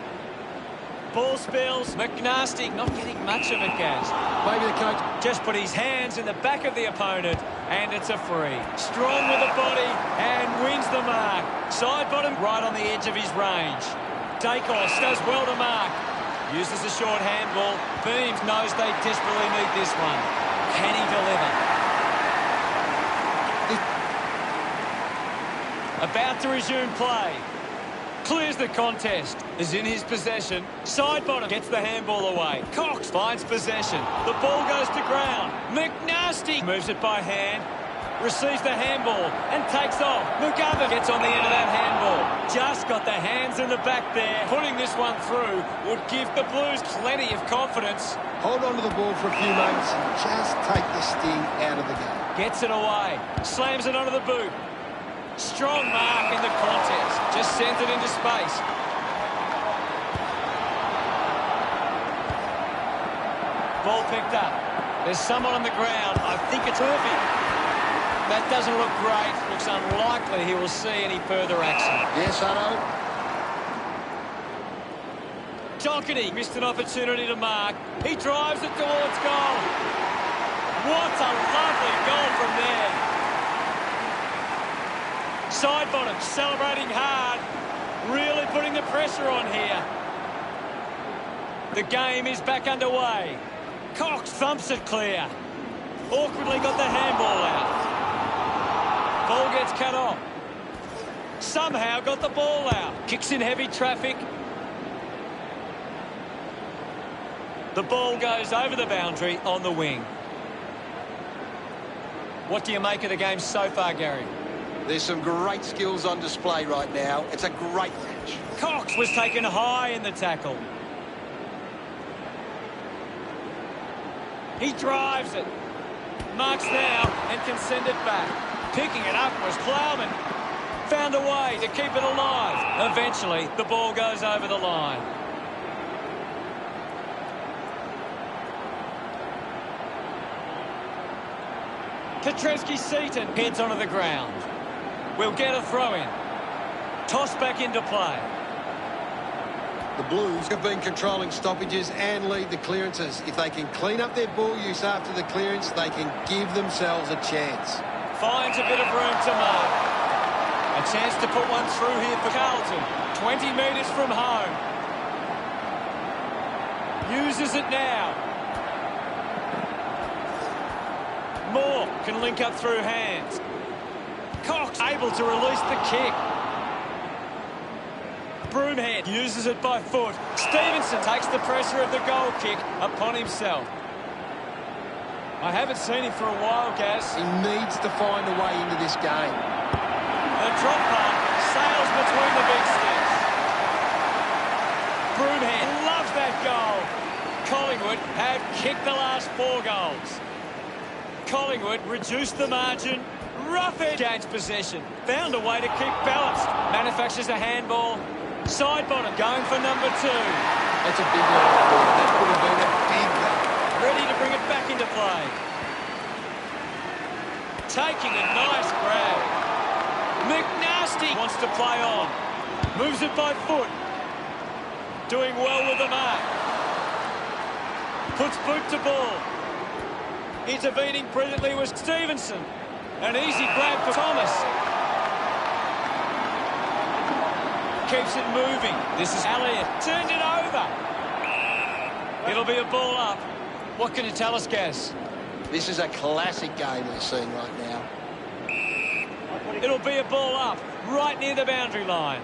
Ball spills. McNasty not getting much of it, Gaz. Maybe the coach... Just put his hands in the back of the opponent, and it's a free. Strong with the body, and wins the mark. Side bottom, right on the edge of his range. Dacos does well to mark. Uses a short handball. Beams knows they desperately need this one. Can he deliver? About to resume play. Clears the contest. Is in his possession. Side bottom gets the handball away. Cox finds possession. The ball goes to ground. McNasty moves it by hand. Receives the handball and takes off. Mugabe gets on the end of that handball. Just got the hands in the back there. Putting this one through would give the Blues plenty of confidence. Hold on to the ball for a few moments and just take the sting out of the game. Gets it away. Slams it onto the boot. Strong mark in the contest. Just sends it into space. Ball picked up. There's someone on the ground. I think it's Murphy. That doesn't look great. Looks unlikely he will see any further action. Yes, Arno. Doherty missed an opportunity to mark. He drives it towards goal. What a lovely goal from there. Side bottom, celebrating hard. Really putting the pressure on here. The game is back underway. Cox thumps it clear. Awkwardly got the handball out. Ball gets cut off. Somehow got the ball out. Kicks in heavy traffic. The ball goes over the boundary on the wing. What do you make of the game so far, Gary? There's some great skills on display right now. It's a great match. Cox was taken high in the tackle. He drives it. Marks now and can send it back. Picking it up was Plowman. Found a way to keep it alive. Eventually, the ball goes over the line. Petrevski-Seaton heads onto the ground. We'll get a throw-in. Toss back into play. The Blues have been controlling stoppages and lead the clearances. If they can clean up their ball use after the clearance, they can give themselves a chance. Finds a bit of room to mark. A chance to put one through here for Carlton. 20 metres from home. Uses it now. Moore can link up through hands. Cox able to release the kick. Broomhead uses it by foot. Stevenson takes the pressure of the goal kick upon himself. I haven't seen him for a while, Gaz. He needs to find a way into this game. The drop punt sails between the big sticks. Broomhead loves that goal. Collingwood have kicked the last 4 goals. Collingwood reduced the margin. Roughhead gains possession. Found a way to keep balanced. Manufactures a handball. Side bottom going for number 2. That's a big one. That could have been a big one. Ready to bring it back into play. Taking a nice grab. McNasty wants to play on. Moves it by foot. Doing well with the mark. Puts boot to ball. Intervening brilliantly was Stevenson. An easy grab for Thomas. Keeps it moving. This is Elliott. Turned it over. It'll be a ball up. What can you tell us, Gaz? This is a classic game we're seeing right now. It'll be a ball up, right near the boundary line.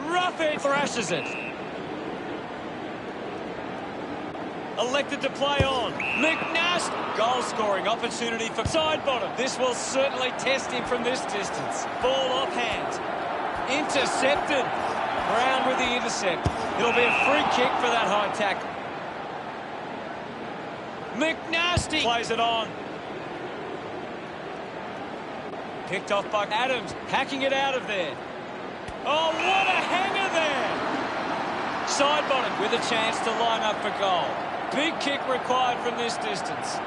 Roughhead thrashes it. Elected to play on. McNasty. Goal-scoring opportunity for side bottom. This will certainly test him from this distance. Ball off hands. Intercepted. Brown with the intercept. It'll be a free kick for that high tackle. McNasty plays it on. Picked off by Adams. Hacking it out of there. Oh, what a hanger there. Side bottom with a chance to line up for goal. Big kick required from this distance.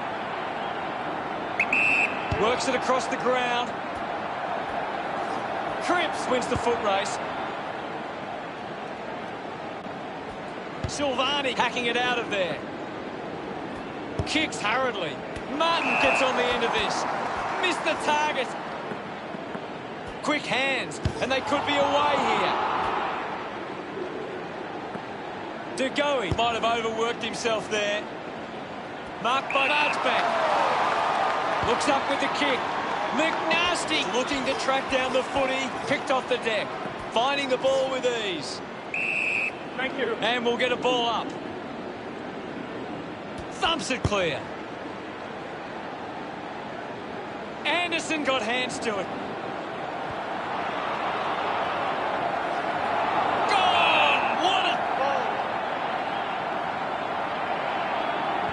Works it across the ground. Cripps wins the foot race. Silvani hacking it out of there. Kicks hurriedly. Martin gets on the end of this. Missed the target. Quick hands, and they could be away here. De Goey might have overworked himself there. Marked by Marchbank. Looks up with the kick. McNasty looking to track down the footy. Picked off the deck. Finding the ball with ease. Thank you. And we'll get a ball up. Thumps it clear. Anderson got hands to it.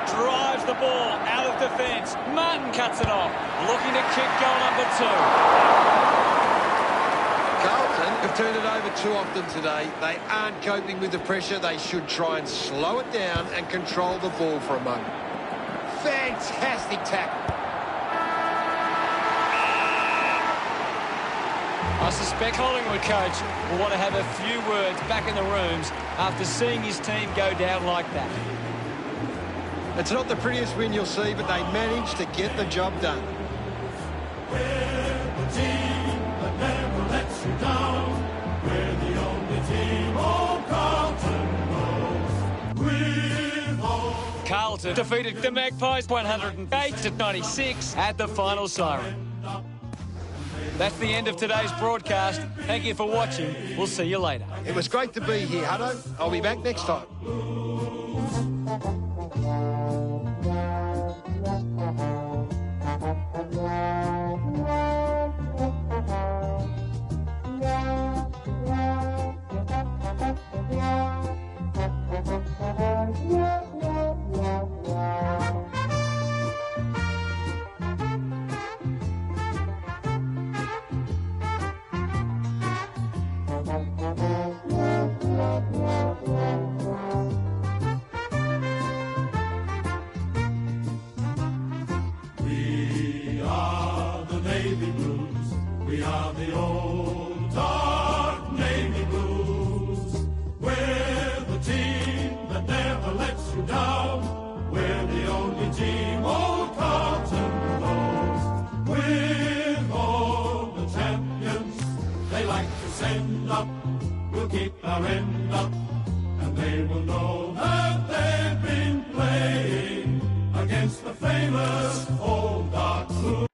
Drives the ball out of defence. Martin cuts it off. Looking to kick goal number 2. Carlton have turned it over too often today. They aren't coping with the pressure. They should try and slow it down and control the ball for a moment. Fantastic. Fantastic tackle. I suspect Collingwood coach will want to have a few words back in the rooms after seeing his team go down like that. It's not the prettiest win you'll see, but they managed to get the job done. We're the team that never lets you down. We're the only team all Carlton knows. With all Carlton defeated the Magpies 108-96 at the final siren. That's the end of today's broadcast. Thank you for watching. We'll see you later. It was great to be here, Hutto. I'll be back next time. we are the Navy Blues. We are the old dark Navy Blues. We're the team that never lets you down. We're the only team old Carlton knows. With all the champions they like to send up, we'll keep our end up, and they will know that they've been playing against the famous old dark blue.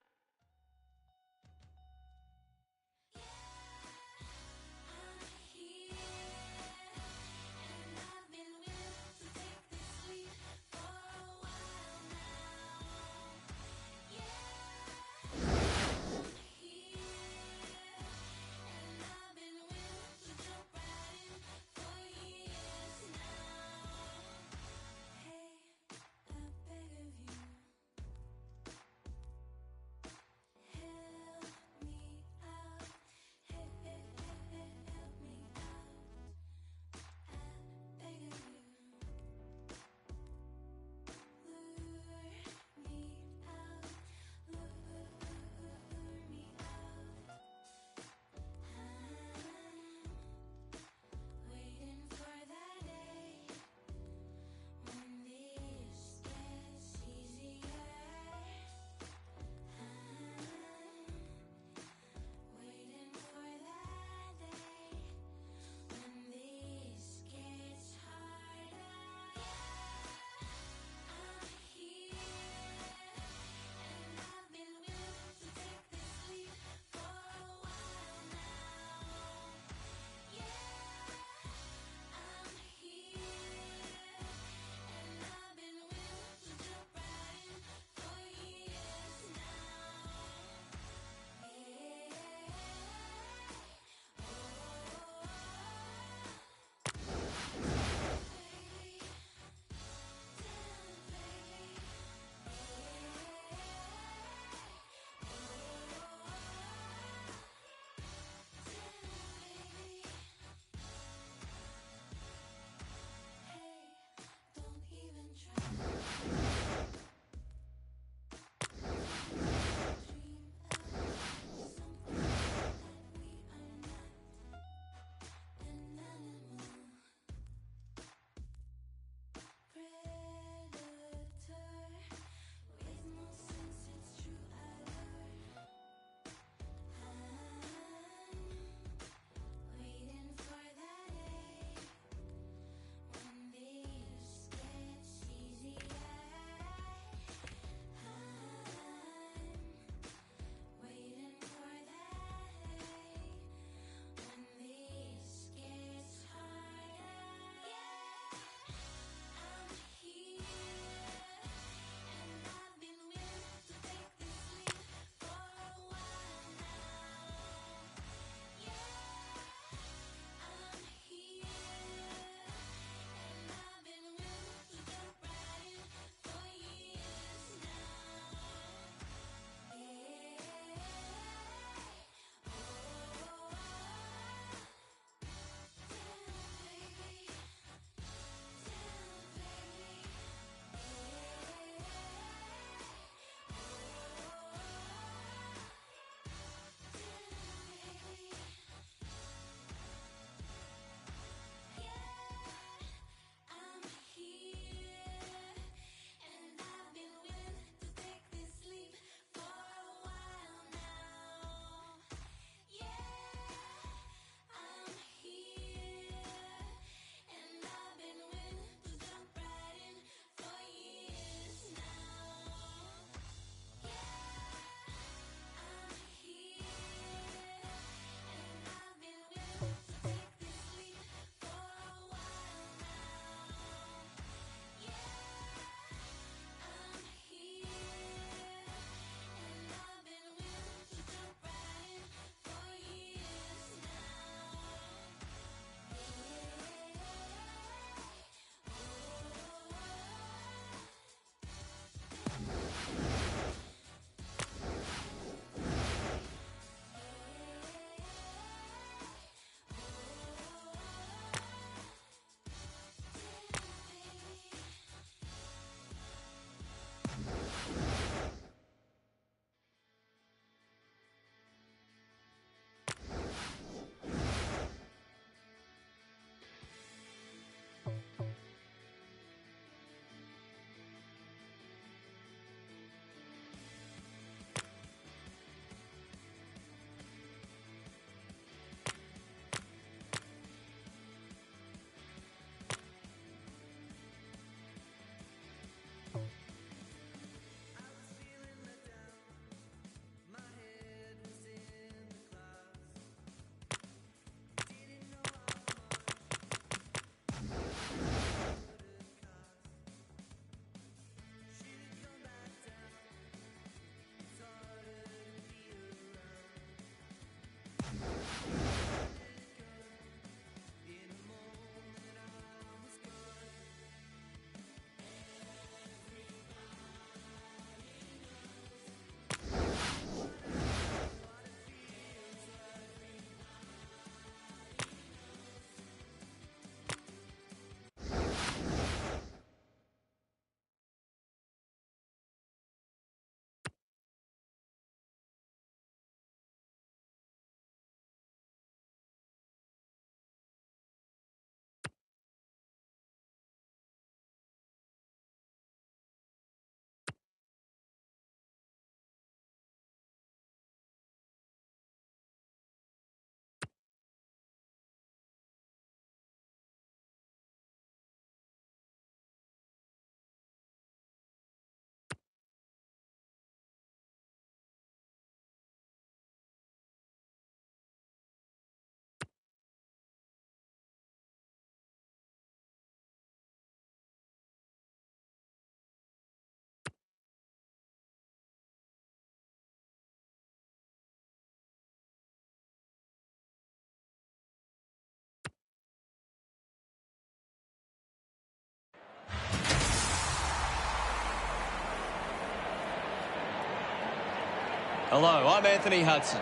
Hello, I'm Anthony Hudson.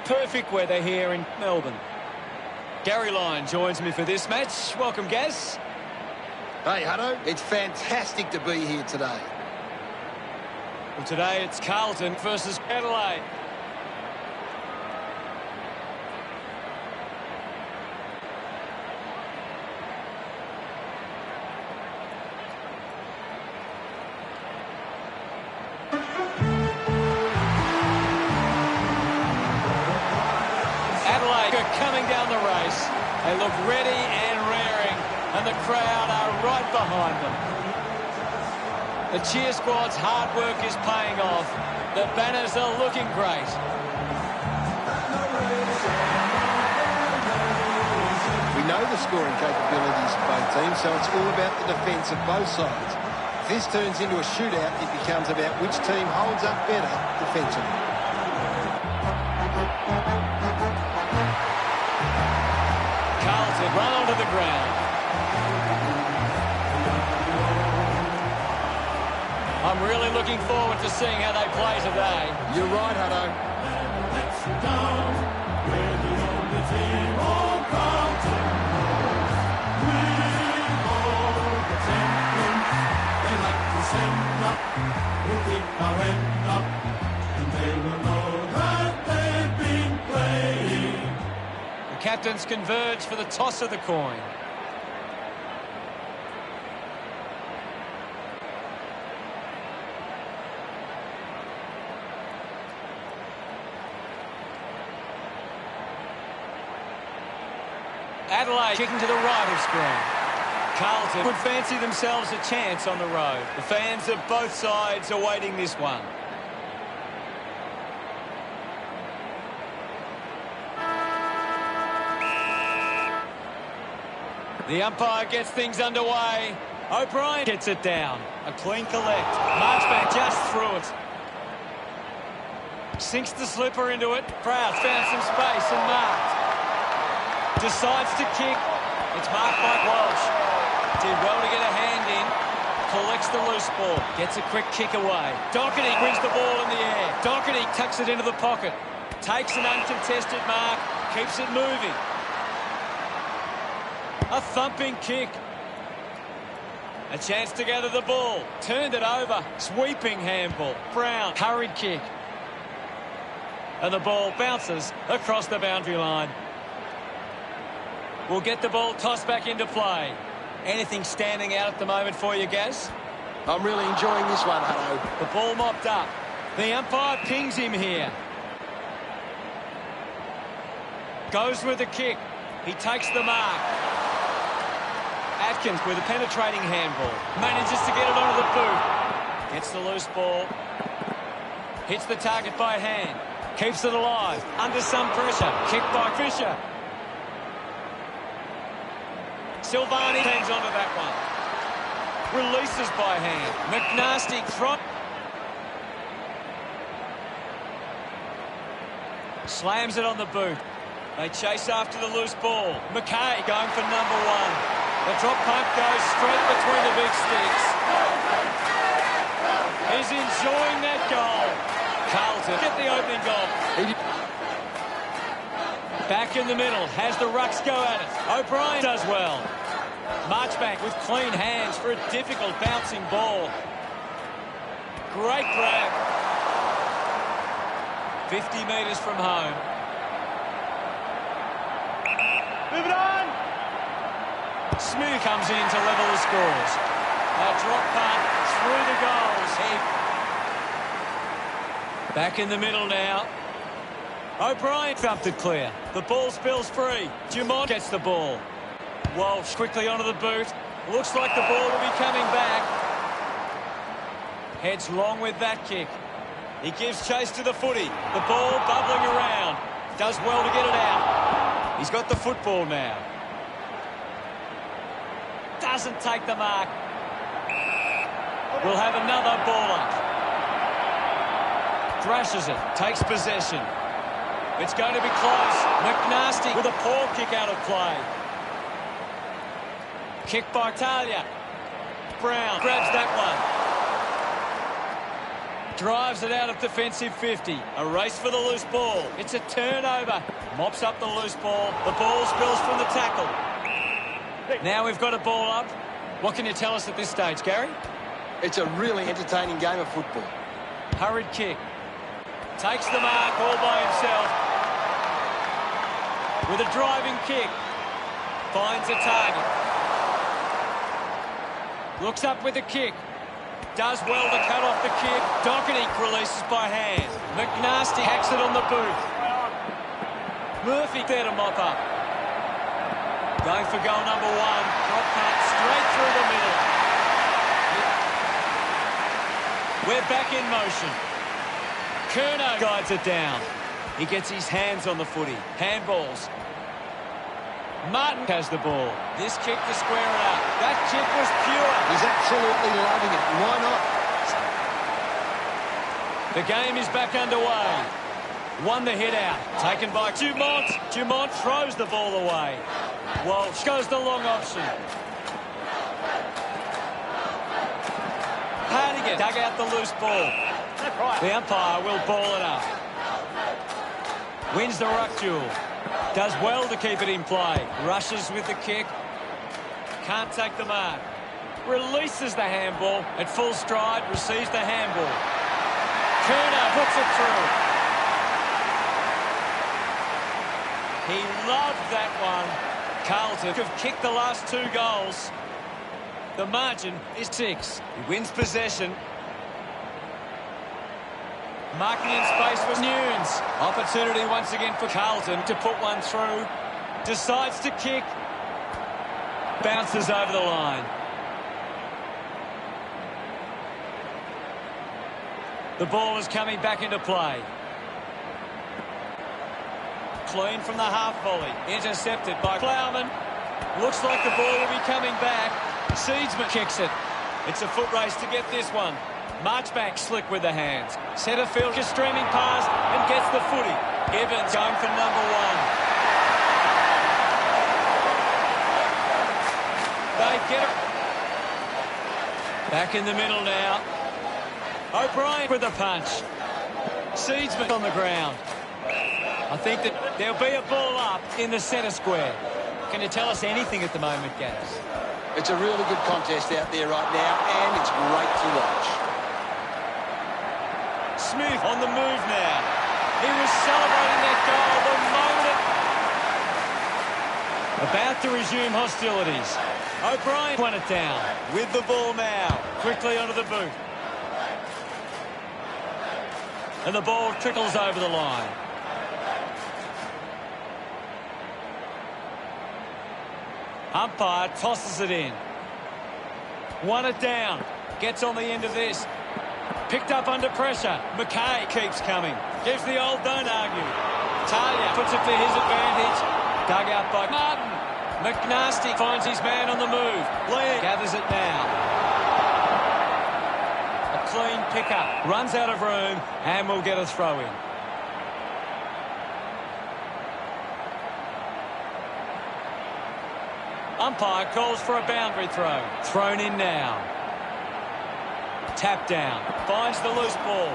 Perfect weather here in Melbourne. Gary Lyon joins me for this match. Welcome, Gaz. Hey, Hutto, it's fantastic to be here today. Well, today it's Carlton versus Adelaide. Adelaide are coming down the race. They look ready and raring, and the crowd are right behind them. The cheer squad's hard work is paying off. The banners are looking great. We know the scoring capabilities of both teams, so it's all about the defence of both sides. If this turns into a shootout, it becomes about which team holds up better defensively. Carlton run onto the ground. I'm really looking forward to seeing how they play today. You're right, Hutto. Let's sit down. We're the only team all Carlton knows. We hold the champions. They like to send up. We'll keep our end up. And they will know that they've been playing. The captains converge for the toss of the coin. Adelaide kicking to the right of screen. Carlton would fancy themselves a chance on the road. The fans of both sides awaiting this one. The umpire gets things underway. O'Brien gets it down. A clean collect. Marchbank just through it. Sinks the slipper into it. Proud found some space and marked. Decides to kick. It's marked by Walsh. Did well to get a hand in. Collects the loose ball. Gets a quick kick away. Doherty brings the ball in the air. Doherty tucks it into the pocket. Takes an uncontested mark. Keeps it moving. A thumping kick. A chance to gather the ball. Turned it over. Sweeping handball. Brown. Hurried kick. And the ball bounces across the boundary line. We'll get the ball tossed back into play. Anything standing out at the moment for you, Gaz? I'm really enjoying this one, Hutto. The ball mopped up. The umpire pings him here. Goes with the kick. He takes the mark. Atkins with a penetrating handball. Manages to get it onto the boot. Gets the loose ball. Hits the target by hand. Keeps it alive. Under some pressure. Kick by Fisher. Silvani hangs onto that one. Releases by hand. McNasty front. Slams it on the boot. They chase after the loose ball. McKay going for number one. The drop punt goes straight between the big sticks. He's enjoying that goal. Carlton get the opening goal. Back in the middle, has the rucks go at it. O'Brien does well. Marchbank with clean hands for a difficult bouncing ball. Great grab. 50 metres from home. Move it on! Smith comes in to level the scores. A drop punt through the goals. Back in the middle now. O'Brien thumped it clear. The ball spills free. Dumont gets the ball. Walsh quickly onto the boot. Looks like the ball will be coming back. Heads long with that kick. He gives chase to the footy. The ball bubbling around. Does well to get it out. He's got the football now. Doesn't take the mark. We'll have another ball up. Thrashes it. Takes possession. It's going to be close. McNasty with a poor kick out of play. Kick by Talia. Brown grabs that one. Drives it out of defensive 50. A race for the loose ball. It's a turnover. Mops up the loose ball. The ball spills from the tackle. Now we've got a ball up. What can you tell us at this stage, Gary? It's a really entertaining game of football. Hurried kick. Takes the mark all by himself. With a driving kick. Finds a target. Looks up with a kick. Does well to cut off the kick. Doherty releases by hand. McNasty hacks it on the boot. Murphy there to mop up. Going for goal number 1. Drop punt straight through the middle. We're back in motion. Curnow guides it down. He gets his hands on the footy. Handballs. Martin has the ball. This kick to square it up. That kick was pure. He's absolutely loving it. Why not? The game is back underway. Won the hit out. Taken by Dumont. Dumont throws the ball away. Walsh goes the long option. Hardigan dug out the loose ball. The umpire will ball it up. Wins the ruck duel. Does well to keep it in play. Rushes with the kick. Can't take the mark. Releases the handball at full stride. Receives the handball. Curnow puts it through. He loved that one. Carlton have kicked the last 2 goals. The margin is 6. He wins possession. Marking in space was Nunes. Opportunity once again for Carlton to put one through. Decides to kick. Bounces over the line. The ball is coming back into play. Clean from the half volley. Intercepted by Plowman. Looks like the ball will be coming back. Seedsman kicks it. It's a foot race to get this one. Marchbank slick with the hands. Centre field just streaming past and gets the footy. Evans going for number 1. They get it. Back in the middle now. O'Brien with a punch. Seedsman on the ground. I think that there'll be a ball up in the centre square. Can you tell us anything at the moment, Gaz? It's a really good contest out there right now, and it's great to watch. Smith on the move now. He was celebrating that goal the moment about to resume hostilities. O'Brien won it down with the ball now. Quickly onto the boot. And the ball trickles over the line. Umpire tosses it in. Won it down. Gets on the end of this. Picked up under pressure. McKay keeps coming. Gives the old don't argue. Talia puts it to his advantage. Dug out by Martin. McNasty finds his man on the move. Lee gathers it now. A clean pickup. Runs out of room and will get a throw in. Umpire calls for a boundary throw. Thrown in now. Tap down. Finds the loose ball.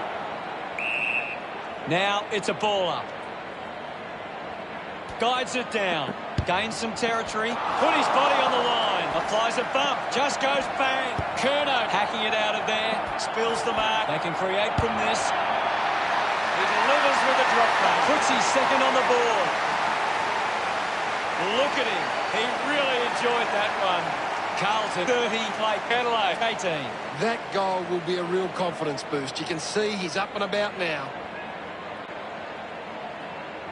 Now it's a ball up. Guides it down. Gains some territory. Put his body on the line. Applies a bump. Just goes bang. Curnow hacking it out of there. Spills the mark. They can create from this. He delivers with a drop back. Puts his second on the board. Look at him. He really enjoyed that one. Carlton 30, play Adelaide 18. That goal will be a real confidence boost. You can see he's up and about now.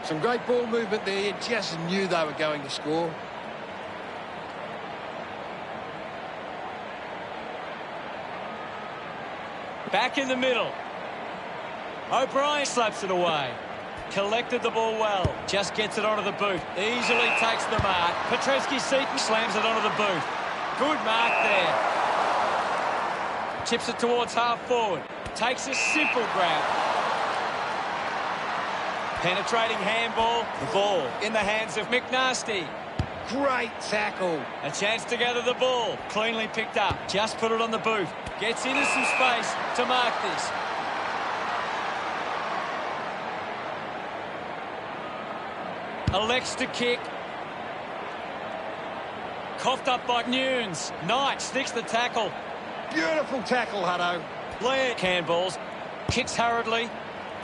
Some great ball movement there. You just knew they were going to score. Back in the middle. O'Brien slaps it away. Collected the ball well. Just gets it onto the boot. Easily takes the mark. Petreski-Seaton slams it onto the boot. Good mark there. Chips it towards half forward. Takes a simple grab. Penetrating handball. The ball in the hands of McNasty. Great tackle. A chance to gather the ball. Cleanly picked up. Just put it on the boot. Gets into some space to mark this. Elects to kick. Coughed up by Nunes. Knight sticks the tackle. Beautiful tackle, Hutto. Blair handballs. Kicks hurriedly.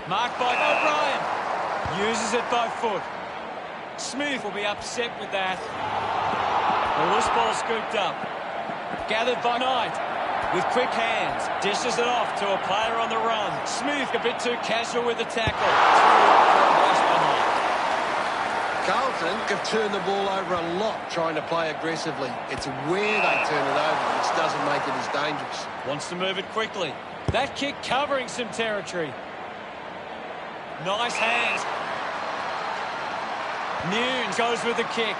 Marked by O'Brien. Uses it by foot. Smith will be upset with that. The loose ball scooped up. Gathered by Knight. With quick hands. Dishes it off to a player on the run. Smith a bit too casual with the tackle. Through for a rush behind. Carlton have turned the ball over a lot trying to play aggressively. It's where they turn it over which doesn't make it as dangerous. Wants to move it quickly. That kick covering some territory. Nice hands. Nunes goes with the kick.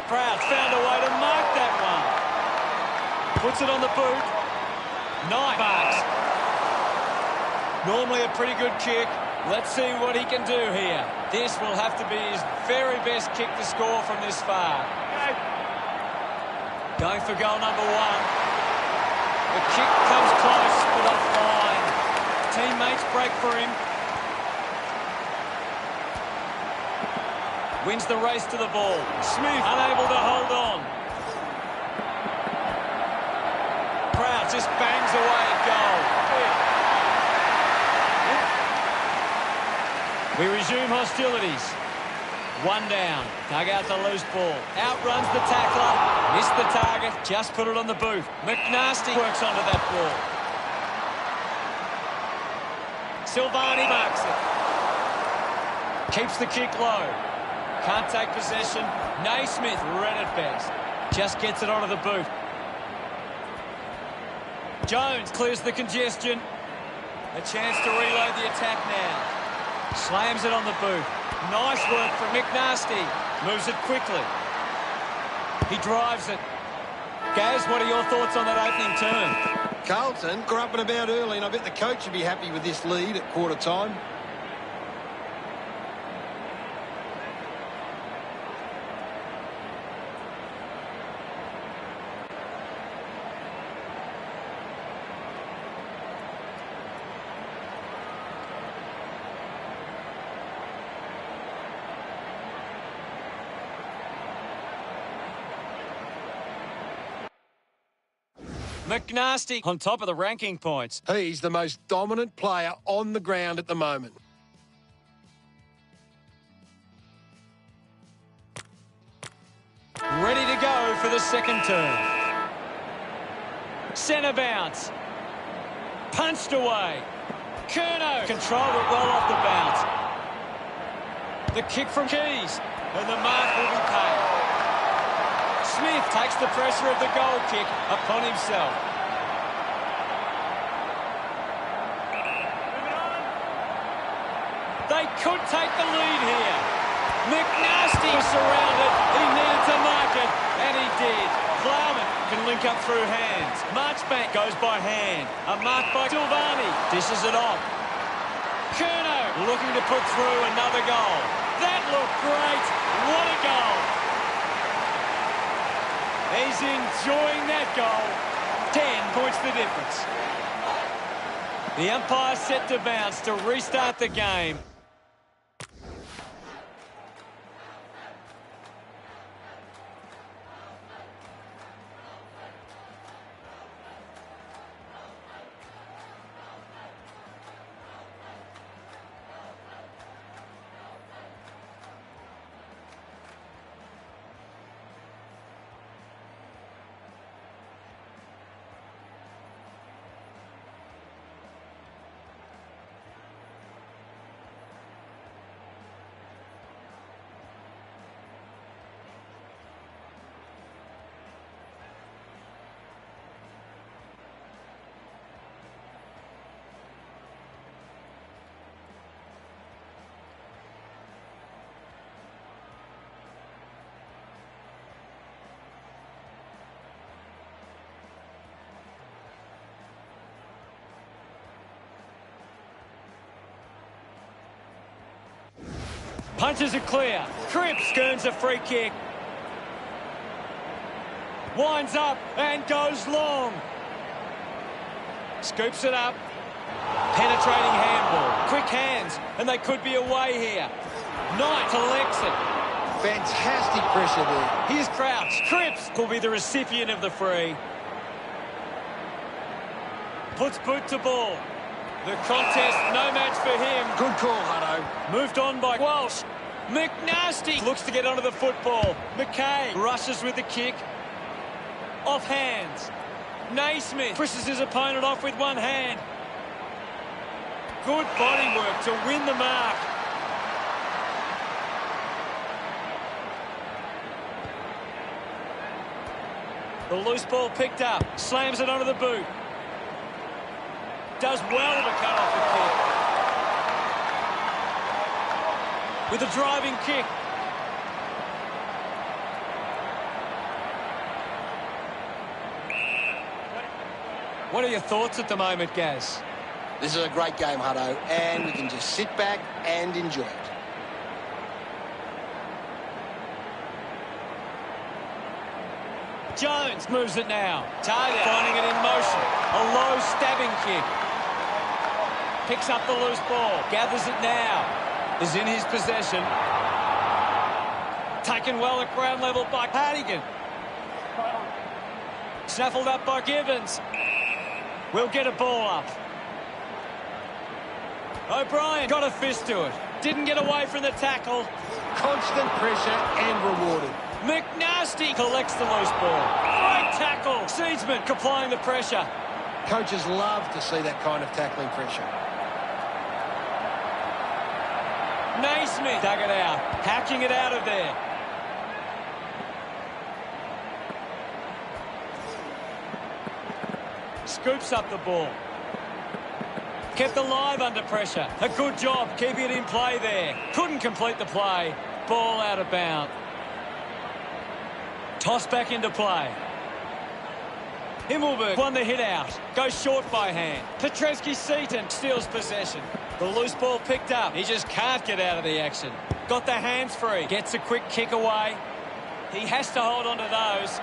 Proud found a way to mark that one. Puts it on the boot. Knight marks. Normally a pretty good kick. Let's see what he can do here. This will have to be his very best kick to score from this far. Going for goal number one. The kick comes close, but offline. Teammates break for him. Wins the race to the ball. Smith unable to hold on. Proud just bangs away at goal. We resume hostilities. One down. Dug out the loose ball. Outruns the tackler. Missed the target. Just put it on the boot. McNasty works onto that ball. Silvani marks it. Keeps the kick low. Can't take possession. Naismith read it best. Just gets it onto the boot. Jones clears the congestion. A chance to reload the attack now. Slams it on the boot. Nice work from McNasty. Moves it quickly. He drives it. Gaz, what are your thoughts on that opening turn? Carlton got up and about early, and I bet the coach would be happy with this lead at quarter time. McNasty on top of the ranking points. He's the most dominant player on the ground at the moment. Ready to go for the second turn. Centre bounce. Punched away. Curnow controlled it well off the bounce. The kick from Keys. And the mark will be paid. Smith takes the pressure of the goal kick upon himself. They could take the lead here. McNasty was surrounded. He needed to mark it, and he did. Plowman can link up through hands. Marchbank goes by hand. A mark by Silvani. Dishes it off. Curnow looking to put through another goal. That looked great. What a goal. He's enjoying that goal. 10 points the difference. The umpire set to bounce to restart the game. Punches it clear. Cripps earns a free kick. Winds up and goes long. Scoops it up. Penetrating handball. Quick hands, and they could be away here. Knight collects it. Fantastic pressure there. Here's Crouch. Cripps will be the recipient of the free. Puts boot to ball. The contest, no match for him. Good call, Hutto. Moved on by Walsh. McNasty looks to get onto the football. McKay rushes with the kick. Off hands. Naismith pushes his opponent off with one hand. Good body work to win the mark. The loose ball picked up. Slams it onto the boot. Does well to cut off the kick. With a driving kick. What are your thoughts at the moment, Gaz? This is a great game, Hutto, and we can just sit back and enjoy it. Jones moves it now. Taylor finding it in motion. A low stabbing kick. Picks up the loose ball. Gathers it now. Is in his possession. Taken well at ground level by Hardigan. Snaffled up by Gibbons. We'll get a ball up. O'Brien got a fist to it. Didn't get away from the tackle. Constant pressure and rewarded. McNasty collects the loose ball. Great tackle. Seedsman applying the pressure. Coaches love to see that kind of tackling pressure. Naismith dug it out. Hacking it out of there. Scoops up the ball. Kept alive under pressure. A good job keeping it in play there. Couldn't complete the play. Ball out of bounds. Toss back into play. Himmelberg won the hit out. Goes short by hand. Petrevsky-Seaton steals possession. The loose ball picked up. He just can't get out of the action. Got the hands free. Gets a quick kick away. He has to hold on to those.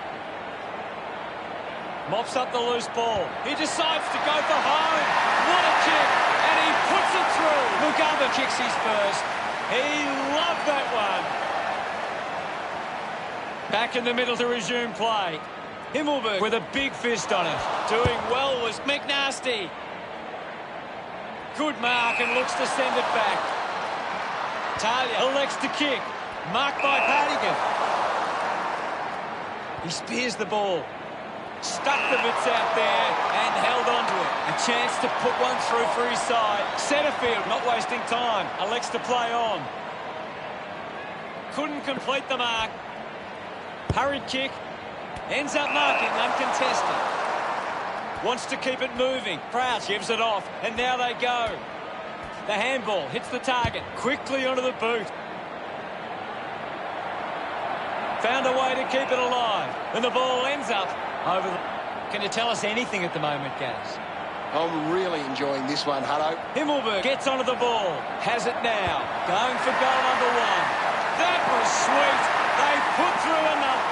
Mops up the loose ball. He decides to go for home. What a kick. And he puts it through. Mugabe kicks his first. He loved that one. Back in the middle to resume play. Himmelberg with a big fist on it. Doing well was McNasty. Good mark and looks to send it back. Talia elects to kick. Marked by Hardigan. He spears the ball. Stuck the bits out there and held on to it. A chance to put one through for his side. Setterfield not wasting time. Elects to play on. Couldn't complete the mark. Hurried kick. Ends up marking uncontested. Wants to keep it moving. Crouch gives it off. And now they go. The handball hits the target. Quickly onto the boot. Found a way to keep it alive. And the ball ends up over the... Can you tell us anything at the moment, Gaz? I'm really enjoying this one, Hutto. Himmelberg gets onto the ball. Has it now. Going for goal number one. That was sweet. They put through another.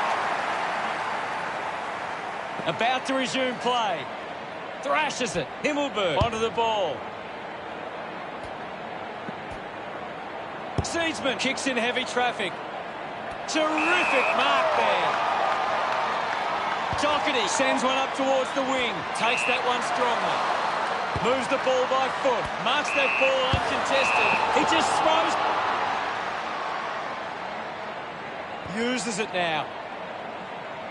About to resume play. Thrashes it. Himmelberg onto the ball. Seedsman kicks in heavy traffic. Terrific mark there. Doherty sends one up towards the wing. Takes that one strongly. Moves the ball by foot. Marks that ball uncontested. He just throws. Uses it now.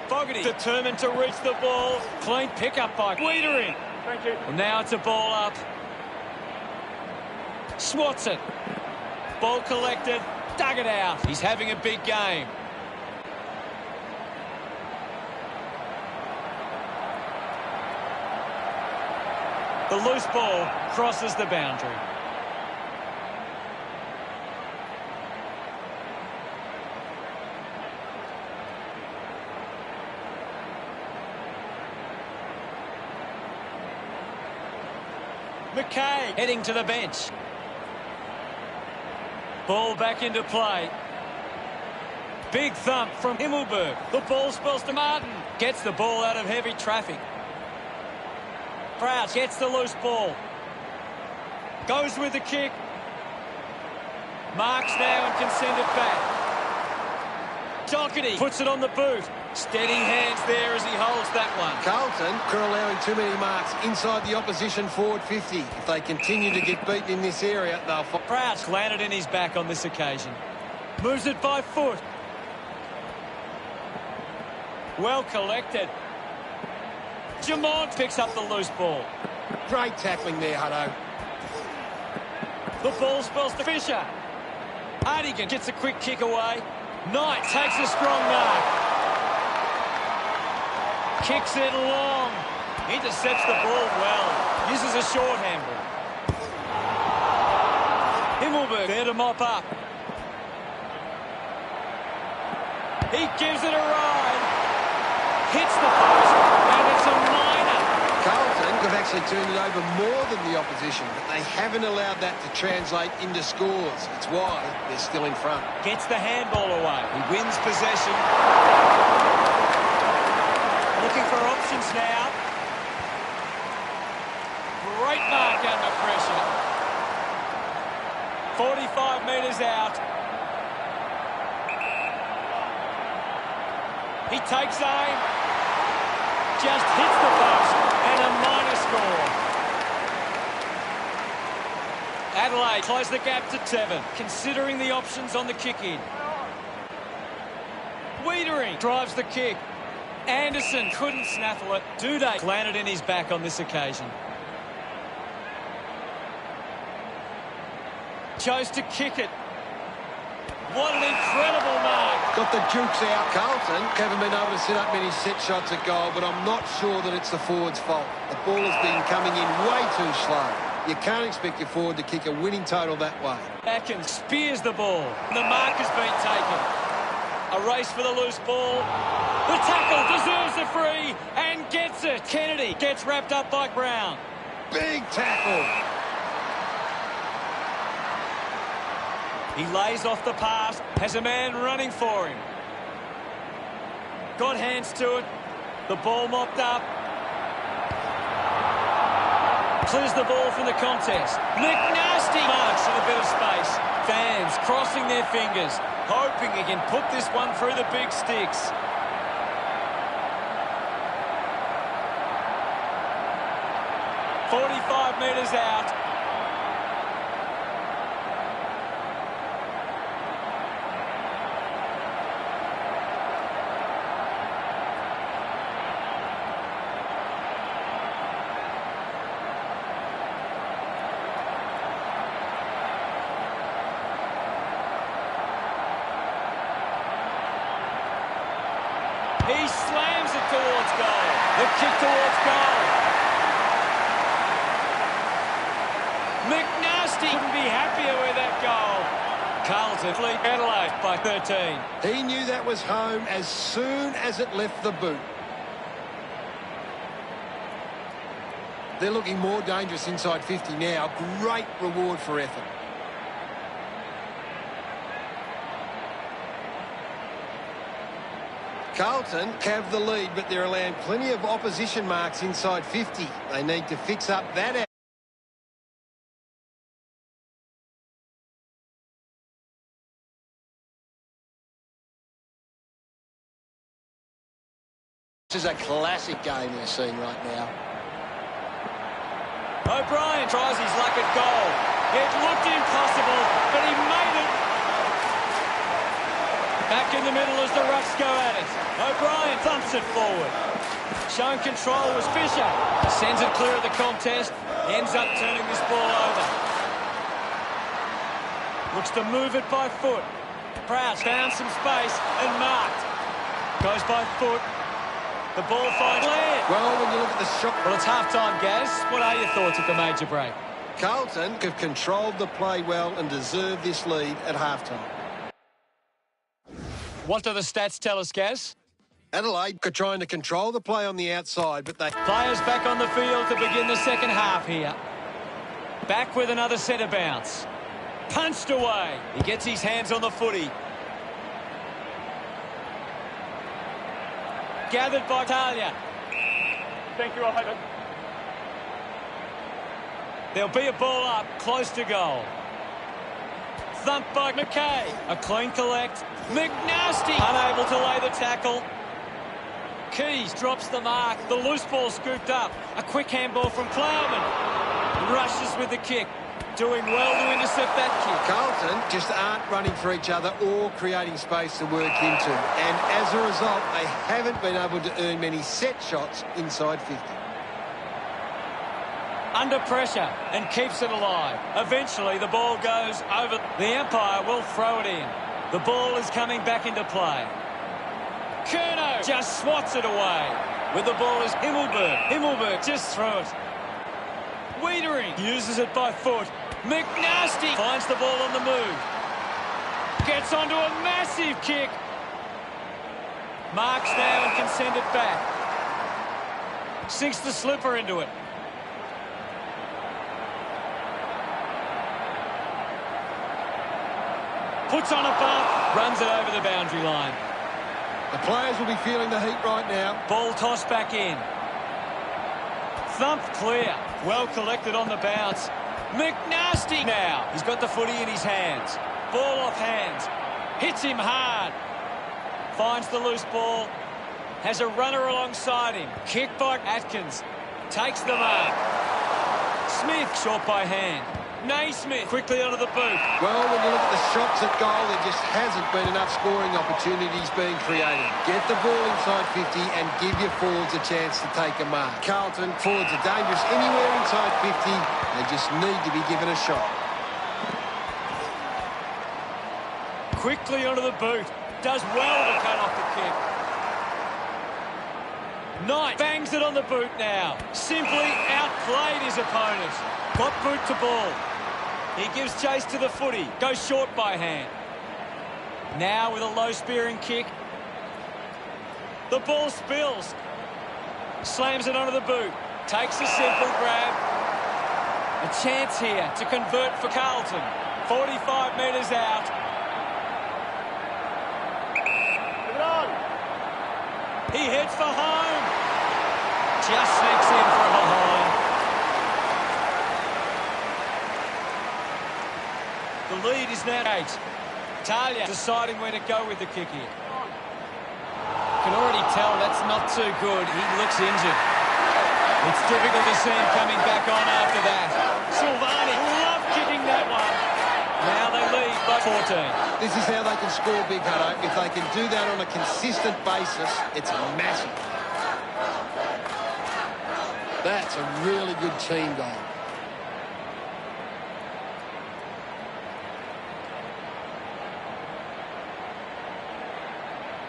Fogarty determined to reach the ball. Clean pickup by Wiedering. Thank you. Well, now it's a ball up. Swats it. Ball collected. Dug it out. He's having a big game. The loose ball crosses the boundary. McKay heading to the bench. Ball back into play. Big thump from Himmelberg. The ball spills to Martin. Gets the ball out of heavy traffic. Crouch gets the loose ball. Goes with the kick. Marks now and can send it back. Doherty puts it on the boot. Steady hands there as he holds that one. Carlton are allowing too many marks inside the opposition forward 50. If they continue to get beaten in this area, they'll... Crouch landed in his back on this occasion. Moves it by foot. Well collected. Jamont picks up the loose ball. Great tackling there, Hutto. The ball spells to Fisher. Hardigan gets a quick kick away. Knight takes a strong mark. Kicks it long. Intercepts the ball well. Uses a short handle. Himmelberg there to mop up. He gives it a ride. Hits the post. And it's a minor. Carlton have actually turned it over more than the opposition, but they haven't allowed that to translate into scores. It's why they're still in front. Gets the handball away. He wins possession. Looking for options now. Great mark under pressure. 45 metres out. He takes aim. Just hits the post. And a minor score. Adelaide close the gap to 7, considering the options on the kick-in. Wiedering drives the kick. Anderson couldn't snaffle it. Duday landed in his back on this occasion. Chose to kick it. What an incredible mark. Got the jukes out. Carlton haven't been able to set up many set shots at goal, but I'm not sure that it's the forward's fault. The ball has been coming in way too slow. You can't expect your forward to kick a winning total that way. Atkins spears the ball. The mark has been taken. A race for the loose ball. The tackle deserves the free and gets it. Kennedy gets wrapped up by Brown. Big tackle. He lays off the pass, has a man running for him. Got hands to it. The ball mopped up. Clears the ball from the contest. McNasty marks in a bit of space. Fans crossing their fingers, hoping he can put this one through the big sticks. "45 metres out. He slams it towards goal. The kick towards goal. McNasty couldn't be happier with that goal. Carlton lead Adelaide by 13. He knew that was home as soon as it left the boot. They're looking more dangerous inside 50 now. Great reward for effort. Carlton have the lead, but they're allowing plenty of opposition marks inside 50. They need to fix up that out. This is a classic game we're seeing right now. O'Brien tries his luck at goal. It looked impossible, but he made it. Back in the middle as the Ruffs go at it. O'Brien thumps it forward. Showing control was Fisher. Sends it clear of the contest. Ends up turning this ball over. Looks to move it by foot. Prowse found some space and marked. Goes by foot. The ball finds land. Well, when you look at the shot... Well, it's half-time, Gaz. What are your thoughts at the major break? Carlton have controlled the play well and deserve this lead at halftime. What do the stats tell us, Gaz? Adelaide are trying to control the play on the outside, but they... Players back on the field to begin the second half here. Back with another centre bounce. Punched away. He gets his hands on the footy. Gathered by Talia. Thank you, I'll There'll be a ball up, close to goal. Thumped by McKay. A clean collect. McNasty unable to lay the tackle. Keys drops the mark. The loose ball scooped up. A quick handball from Plowman. Rushes with the kick. Doing well to intercept that kick. Carlton just aren't running for each other or creating space to work into. And as a result, they haven't been able to earn many set shots inside 50. Under pressure and keeps it alive. Eventually the ball goes over. The umpire will throw it in. The ball is coming back into play. Curnow just swats it away. With the ball is Himmelberg. Himmelberg just throws it. Wiedering uses it by foot. McNasty finds the ball on the move. Gets onto a massive kick. Marks now and can send it back. Sinks the slipper into it. Puts on a bump. Runs it over the boundary line. The players will be feeling the heat right now. Ball tossed back in. Thumped clear. Well collected on the bounce. McNasty now. He's got the footy in his hands. Ball off hands. Hits him hard. Finds the loose ball. Has a runner alongside him. Kick by Atkins. Takes the mark. Smith short by hand. Naismith quickly onto the boot. Well, when you look at the shots at goal, there just hasn't been enough scoring opportunities being created. Get the ball inside 50 and give your forwards a chance to take a mark. Carlton, forwards are dangerous anywhere inside 50. They just need to be given a shot. Quickly onto the boot. Does well to cut off the kick. Knight bangs it on the boot now. Simply outplayed his opponent. Got boot to ball. He gives chase to the footy. Goes short by hand. Now with a low spearing kick. The ball spills. Slams it onto the boot. Takes a simple grab. A chance here to convert for Carlton. 45 metres out. He heads for home. Just sneaks in from behind. The lead is now 8. Talia deciding where to go with the kick here. Can already tell that's not too good. He looks injured. It's difficult to see him coming back on after that. Silvani love kicking that one. Now they lead by 14. This is how they can score big, Hutto. If they can do that on a consistent basis, it's massive. That's a really good team goal.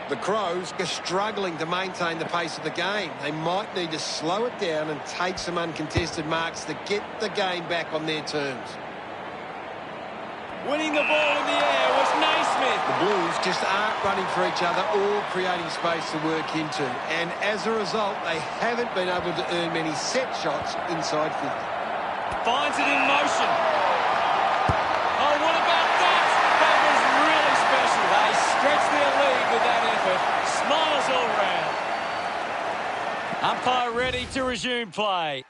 The Crows are struggling to maintain the pace of the game. They might need to slow it down and take some uncontested marks to get the game back on their terms. Winning the ball in the air was Naismith. The Blues just aren't running for each other or creating space to work into. And as a result, they haven't been able to earn many set shots inside 50. Finds it in motion. Oh, what about that? That was really special. They stretched their lead with that effort. Smiles all round. Umpire ready to resume play.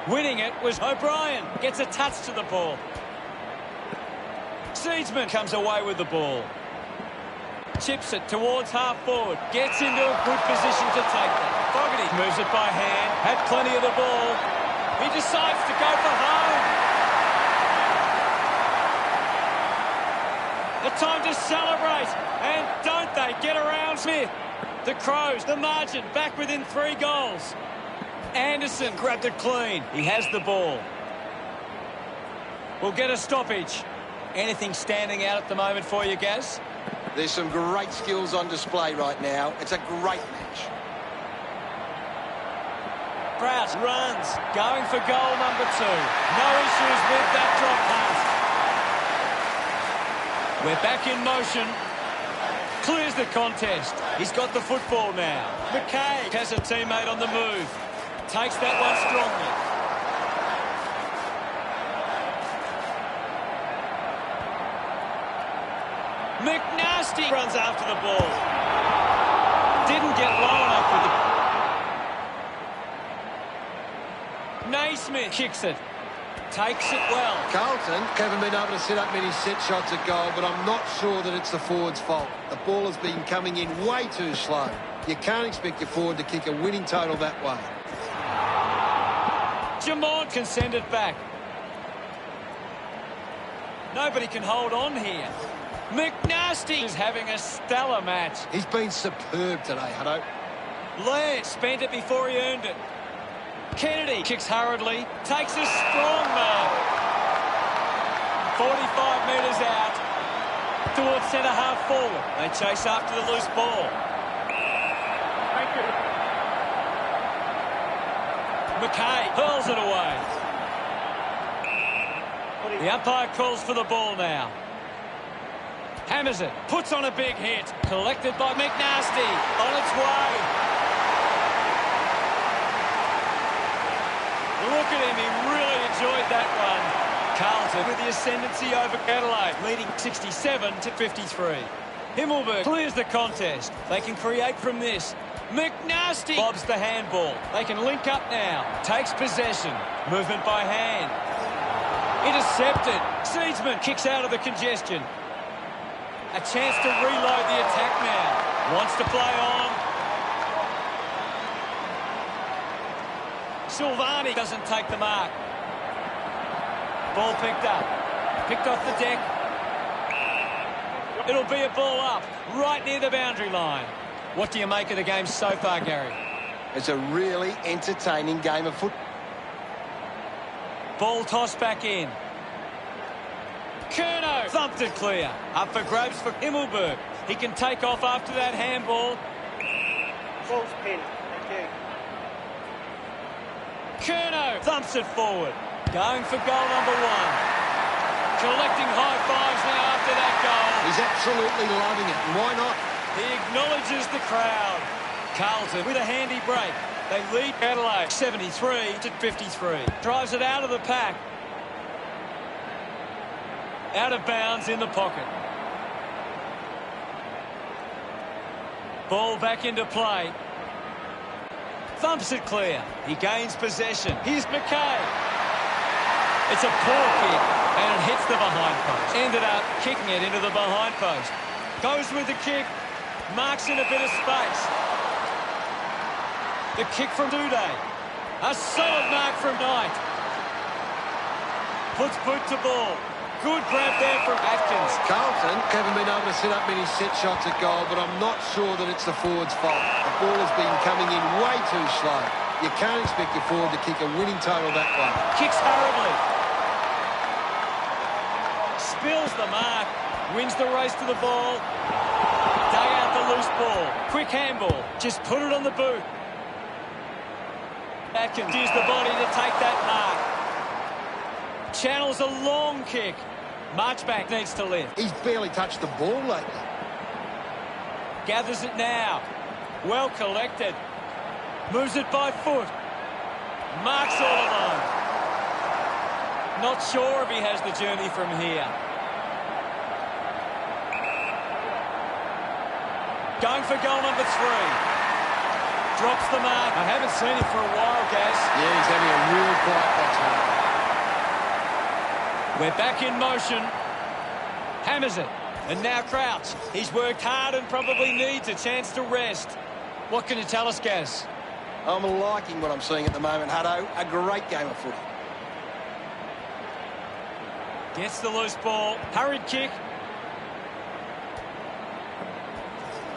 Winning it was O'Brien. Gets a touch to the ball. Seedsman comes away with the ball. Chips it towards half forward. Gets into a good position to take that. Fogarty moves it by hand. Had plenty of the ball. He decides to go for home. The time to celebrate. And don't they get around Smith. The Crows, the margin, back within 3 goals. Anderson grabbed it clean. He has the ball. We'll get a stoppage. Anything standing out at the moment for you, Gaz? There's some great skills on display right now. It's a great match. Prout runs, going for goal number 2. No issues with that drop pass. We're back in motion. Clears the contest. He's got the football now. McKay has a teammate on the move. Takes that one strongly. McNasty runs after the ball. Didn't get low enough with the... Naismith kicks it. Takes it well. Carlton haven't been able to set up many set shots at goal, but I'm not sure that it's the forward's fault. The ball has been coming in way too slow. You can't expect your forward to kick a winning total that way. Jamont can send it back. Nobody can hold on here. McNasty is having a stellar match. He's been superb today, Hutto. Laird spent it before he earned it. Kennedy kicks hurriedly, takes a strong mark. 45 metres out towards centre-half forward. They chase after the loose ball. Thank you. McKay hurls it away. The umpire calls for the ball now. Hammers it, puts on a big hit. Collected by McNasty, on its way. Look at him, he really enjoyed that run. Carlton with the ascendancy over Adelaide, leading 67-53. Himmelberg clears the contest. They can create from this. McNasty lobs the handball. They can link up now. Takes possession. Movement by hand. Intercepted. Seedsman kicks out of the congestion. A chance to reload the attack now. Wants to play on. Silvani doesn't take the mark. Ball picked up. Picked off the deck. It'll be a ball up, right near the boundary line. What do you make of the game so far, Gary? It's a really entertaining game of football. Ball tossed back in. Curnow thumped it clear. Up for grabs for Himmelberg. He can take off after that handball. Ball's pinned. Thank you. Curnow thumps it forward. Going for goal number 1. Collecting high fives now after that goal. He's absolutely loving it, and why not? He acknowledges the crowd. Carlton with a handy break. They lead Adelaide 73-53. Drives it out of the pack. Out of bounds in the pocket. Ball back into play. Thumps it clear. He gains possession. Here's McKay. It's a poor kick, and it hits the behind post. Ended up kicking it into the behind post. Goes with the kick. Marks in a bit of space. The kick from Duday. A solid mark from Knight. Puts boot to ball. Good grab there from Atkins. Carlton haven't been able to set up many set shots at goal, but I'm not sure that it's the forward's fault. The ball has been coming in way too slow. You can't expect your forward to kick a winning total that way. Kicks hurriedly. Spills the mark. Wins the race to the ball. Dug out the loose ball. Quick handball. Just put it on the boot. Atkins used the body to take that mark. Channels a long kick. Marchbank needs to lift. He's barely touched the ball lately. Gathers it now. Well collected. Moves it by foot. Marks all alone. Not sure if he has the journey from here. Going for goal number 3. Drops the mark. I haven't seen him for a while, Gaz. Yeah, he's having a real quiet watch now. We're back in motion. Hammers it. And now Crouch. He's worked hard and probably needs a chance to rest. What can you tell us, Gaz? I'm liking what I'm seeing at the moment, Hutto. A great game of footy. Gets the loose ball. Hurried kick.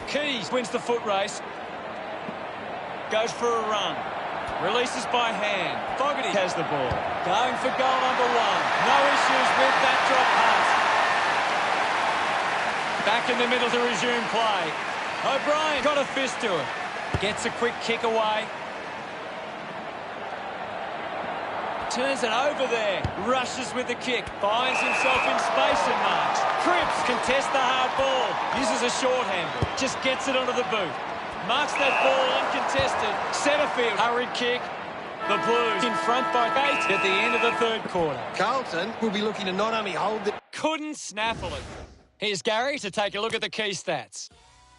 Keys wins the foot race. Goes for a run. Releases by hand. Fogarty has the ball. Going for goal number 1. No issues with that drop pass. Back in the middle to resume play. O'Brien got a fist to it. Gets a quick kick away. Turns it over there. Rushes with the kick. Finds himself in space and marks. Cripps contests the hard ball. Uses a short handle. Just gets it onto the boot. Marks that ball uncontested. Centre field. Hurried kick. The Blues in front by 8 at the end of the third quarter. Carlton will be looking to not only hold the... Couldn't snaffle it. Here's Gary to take a look at the key stats.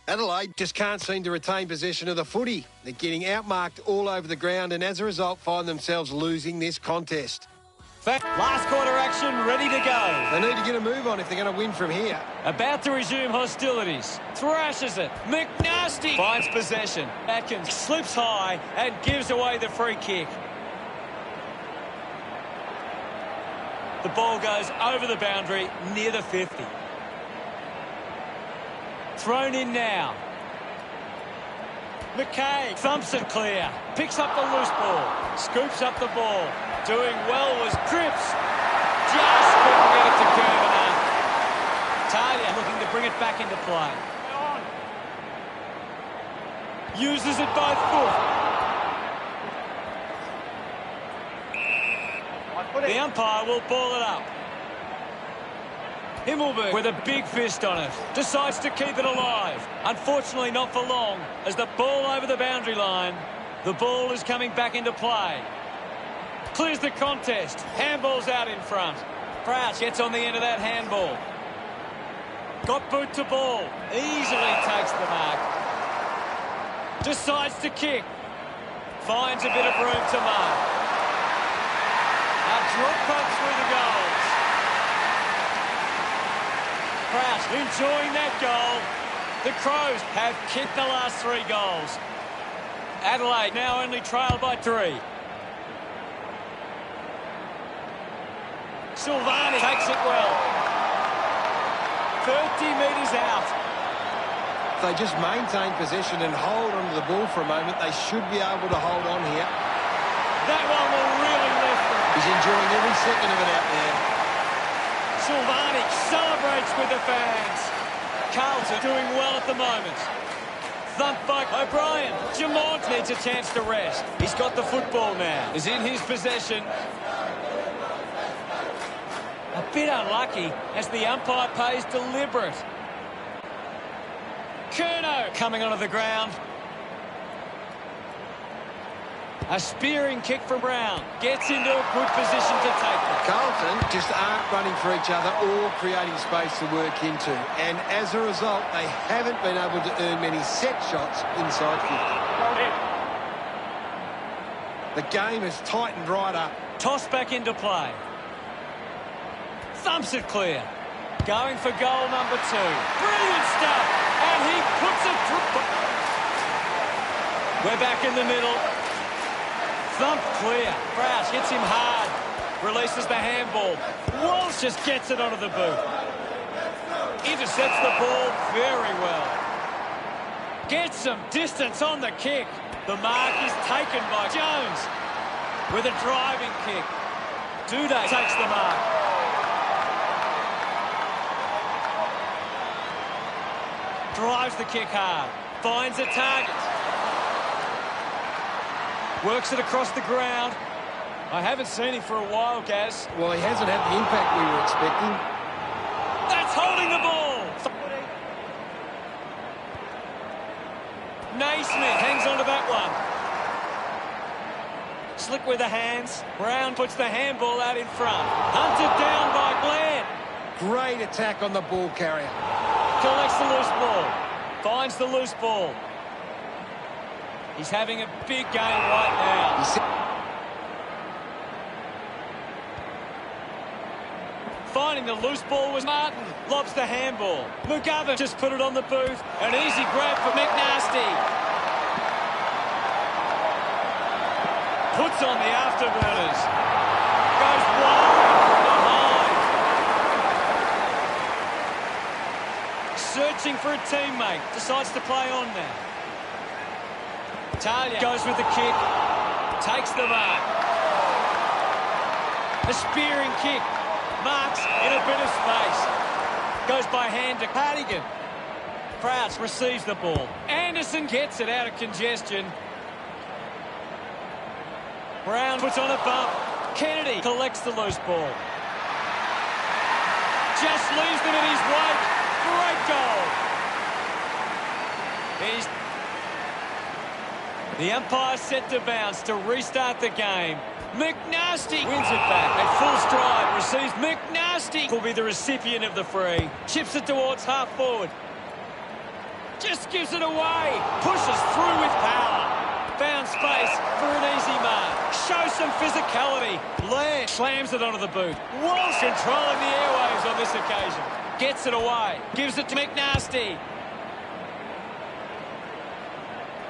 Adelaide just can't seem to retain possession of the footy. They're getting outmarked all over the ground and as a result find themselves losing this contest. Last quarter action ready to go. They need to get a move on if they're going to win from here. About to resume hostilities. Thrashes it. McNasty finds possession. Atkins slips high and gives away the free kick. The ball goes over the boundary near the 50. Thrown in now. McKay thumps it clear. Picks up the loose ball. Scoops up the ball. Doing well was Cripps. Just couldn't get it to curve enough. Talia looking to bring it back into play. Uses it by foot. The umpire will ball it up. Himmelberg with a big fist on it. Decides to keep it alive. Unfortunately not for long as the ball over the boundary line. The ball is coming back into play. Clears the contest. Handball's out in front. Crouch gets on the end of that handball. Got boot to ball. Easily takes the mark. Decides to kick. Finds a bit of room to mark. A drop punt through the goals. Crouch enjoying that goal. The Crows have kicked the last 3 goals. Adelaide now only trailed by 3. Silvani takes it well. 30 metres out. If they just maintain possession and hold onto the ball for a moment, they should be able to hold on here. That one will really lift them. He's enjoying every second of it out there. Silvani celebrates with the fans. Carlton doing well at the moment. Thumped by O'Brien. Jamont needs a chance to rest. He's got the football now. Is in his possession. A bit unlucky as the umpire pays deliberate. Curnow coming onto the ground. A spearing kick from Brown. Gets into a good position to take it. Carlton just aren't running for each other or creating space to work into. And as a result, they haven't been able to earn many set shots inside 50. The game has tightened right up. Toss back into play. Thumps it clear. Going for goal number 2. Brilliant stuff. And he puts it through. We're back in the middle. Thump clear. Crouch hits him hard. Releases the handball. Walsh just gets it onto the boot. Intercepts the ball very well. Gets some distance on the kick. The mark is taken by Jones with a driving kick. Duday takes the mark. Drives the kick hard. Finds a target. Works it across the ground. I haven't seen him for a while, Gaz. Well, he hasn't had the impact we were expecting. That's holding the ball. Naismith hangs onto that one. Slick with the hands. Brown puts the handball out in front. Hunted down by Glenn. Great attack on the ball carrier. Collects the loose ball. Finds the loose ball. He's having a big game right now. Finding the loose ball was Martin. Lobs the handball. McGovern just put it on the boot. An easy grab for McNasty. Puts on the afterburners. Goes wide behind. Searching for a teammate. Decides to play on now. Talia goes with the kick. Takes the mark. A spearing kick. Marks in a bit of space. Goes by hand to Cardigan. Crouch receives the ball. Anderson gets it out of congestion. Brown puts on a bump. Kennedy collects the loose ball. Just leaves them in his wake. Great goal. The umpire set to bounce to restart the game. McNasty wins it back at full stride. Receives McNasty. Will be the recipient of the free. Chips it towards half forward. Just gives it away. Pushes through with power. Found space for an easy mark. Shows some physicality. Laird slams it onto the boot. Walsh controlling the airwaves on this occasion. Gets it away. Gives it to McNasty.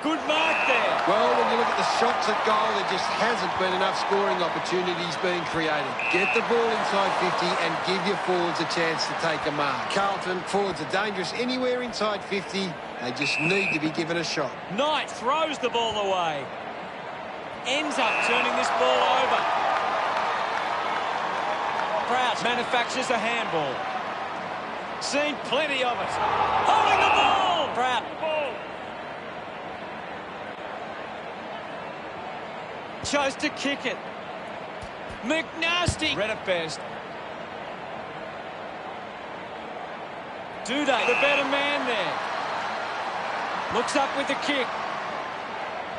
Good mark there. Well, when you look at the shots at goal, there just hasn't been enough scoring opportunities being created. Get the ball inside 50 and give your forwards a chance to take a mark. Carlton, forwards are dangerous anywhere inside 50. They just need to be given a shot. Knight throws the ball away. Ends up turning this ball over. Crouch manufactures a handball. Seen plenty of it. Holding the ball. Crouch. Chose to kick it. McNasty read it best. Duday, the better man there. Looks up with the kick.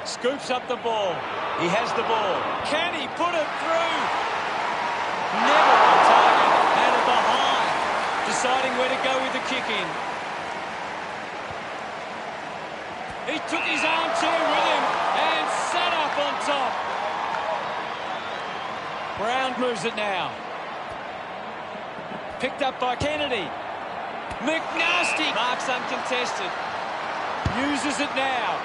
Scoops up the ball. He has the ball. Can he put it through? Never on target. Out of behind. Deciding where to go with the kick in. He took his armchair with him and sat up on top. Brown moves it now. Picked up by Kennedy. McNasty marks uncontested. Uses it now.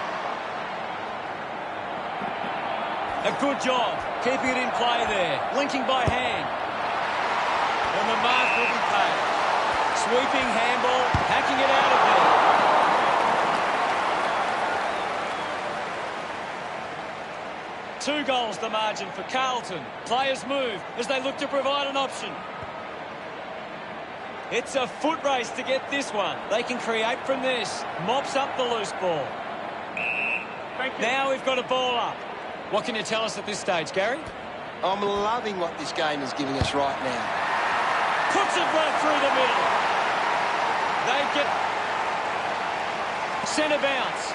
A good job keeping it in play there. Linking by hand. And the mark will be paid. Sweeping handball, hacking it out of there. Two goals the margin for Carlton. Players move as they look to provide an option. It's a foot race to get this one. They can create from this. Mops up the loose ball. Thank you. Now we've got a ball up. What can you tell us at this stage, Gary? I'm loving what this game is giving us right now. Puts it right through the middle. They get centre bounce.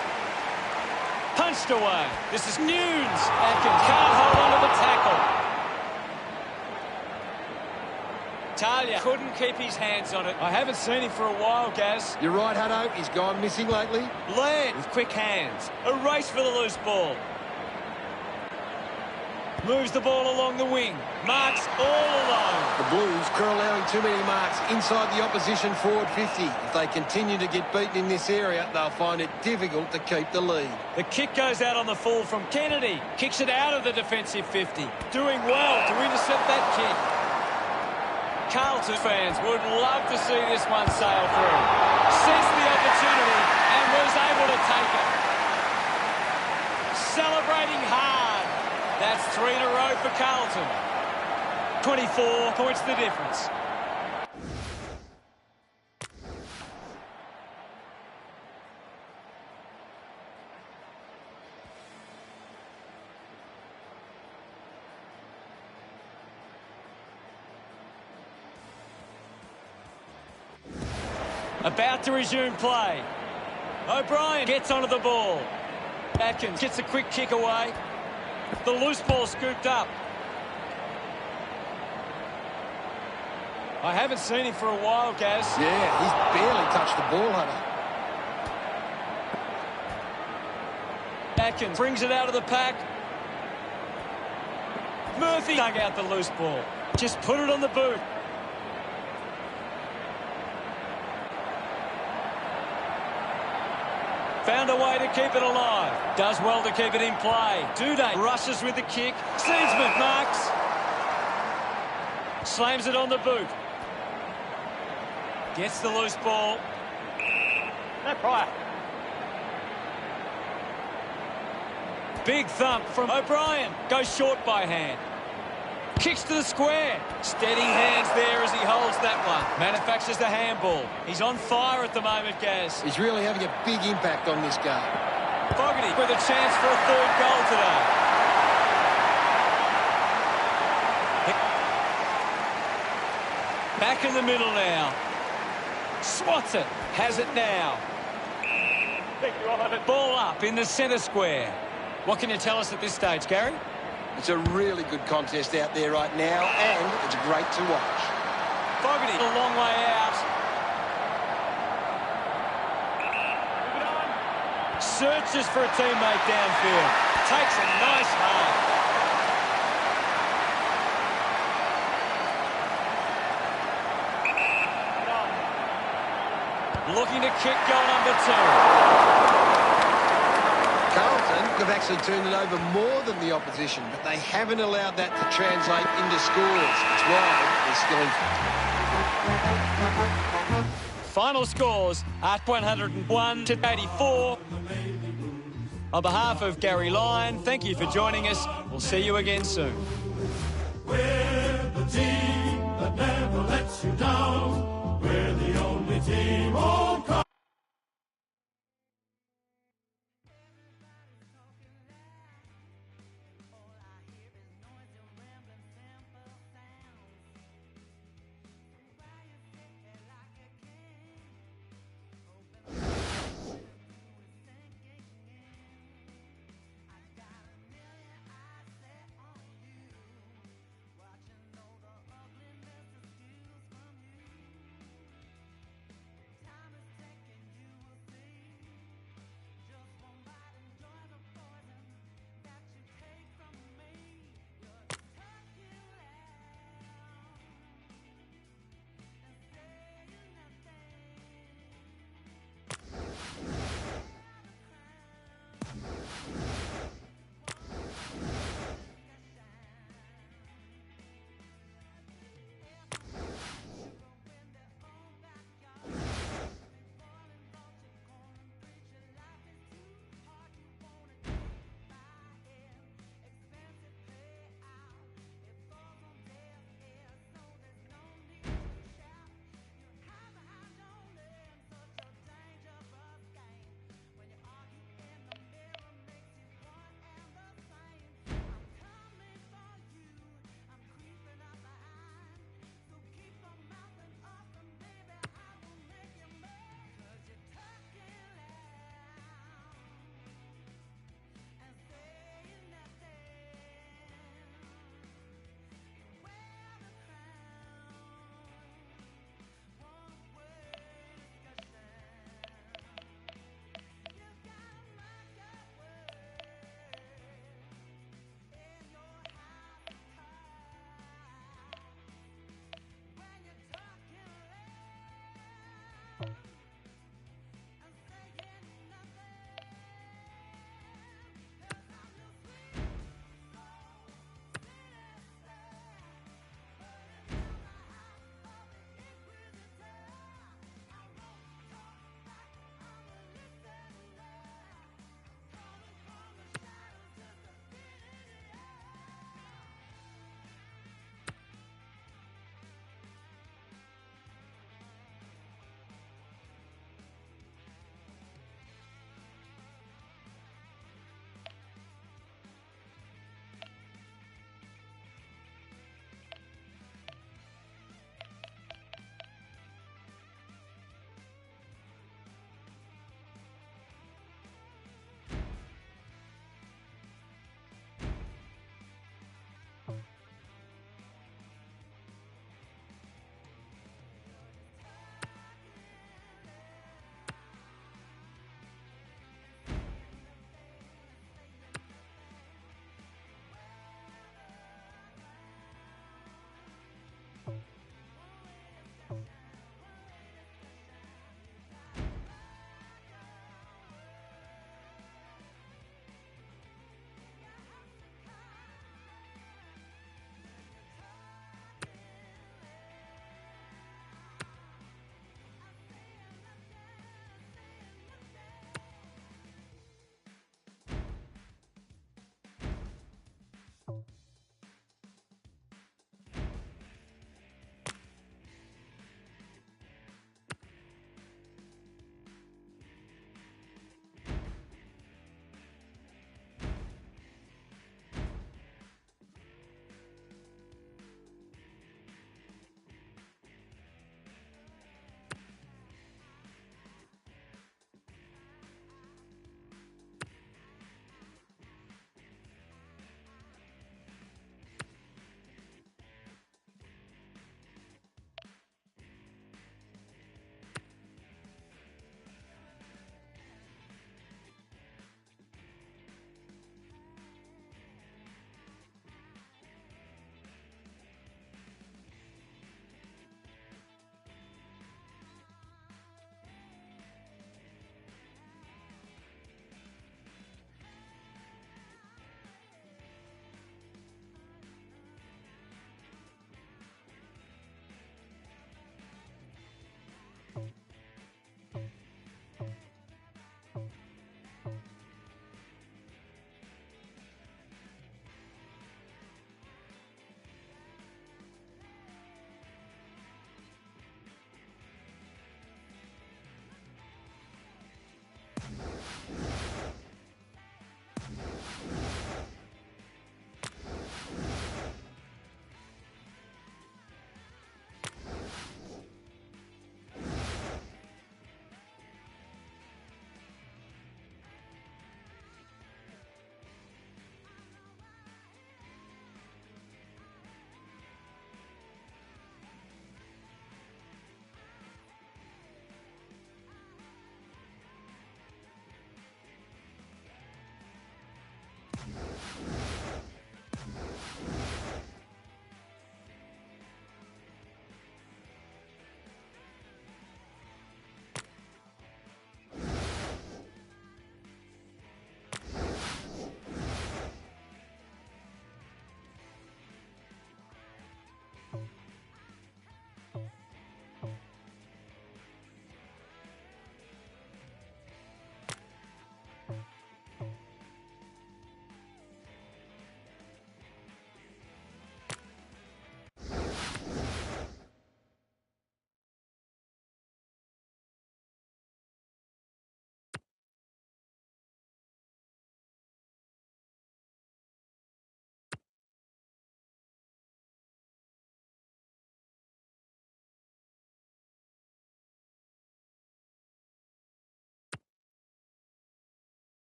Punched away. This is Nunes. Atkins can't hold on to the tackle. Talia couldn't keep his hands on it. I haven't seen him for a while, Gaz. You're right, Hutto. He's gone missing lately. Laird with quick hands. A race for the loose ball. Moves the ball along the wing. Marks all alone. The Blues are allowing too many marks inside the opposition forward 50. If they continue to get beaten in this area, they'll find it difficult to keep the lead. The kick goes out on the full from Kennedy. Kicks it out of the defensive 50. Doing well to intercept that kick. Carlton fans would love to see this one sail through. Seized the opportunity and was able to take it. Celebrating hard. That's 3 in a row for Carlton. 24 points the difference. About to resume play. O'Brien gets onto the ball. Atkins gets a quick kick away. The loose ball scooped up. I haven't seen him for a while, Gaz. Yeah, he's barely touched the ball, Hunter. Atkins brings it out of the pack. Murphy dug out the loose ball. Just put it on the boot. Found a way to keep it alive. Does well to keep it in play. Duday rushes with the kick. Seedsman marks. Slams it on the boot. Gets the loose ball. No prior. Big thump from O'Brien. Goes short by hand. Kicks to the square. Steady hands there as he holds that one. Manufactures the handball. He's on fire at the moment, Gaz. He's really having a big impact on this game. Fogarty with a chance for a third goal today. Back in the middle now. Swats it. Has it now. Thank you, I'll have it. Ball up in the centre square. What can you tell us at this stage, Gary? It's a really good contest out there right now, and it's great to watch. Fogarty a long way out. Move it on. Searches for a teammate downfield. Takes a nice half. Looking to kick goal number 2. Carlton have actually turned it over more than the opposition, but they haven't allowed that to translate into scores. That's why they're still in. Final scores at 101 to 84. On behalf of Gary Lyon, thank you for joining us. We'll see you again soon. We're the team that never lets you down. We're the only team on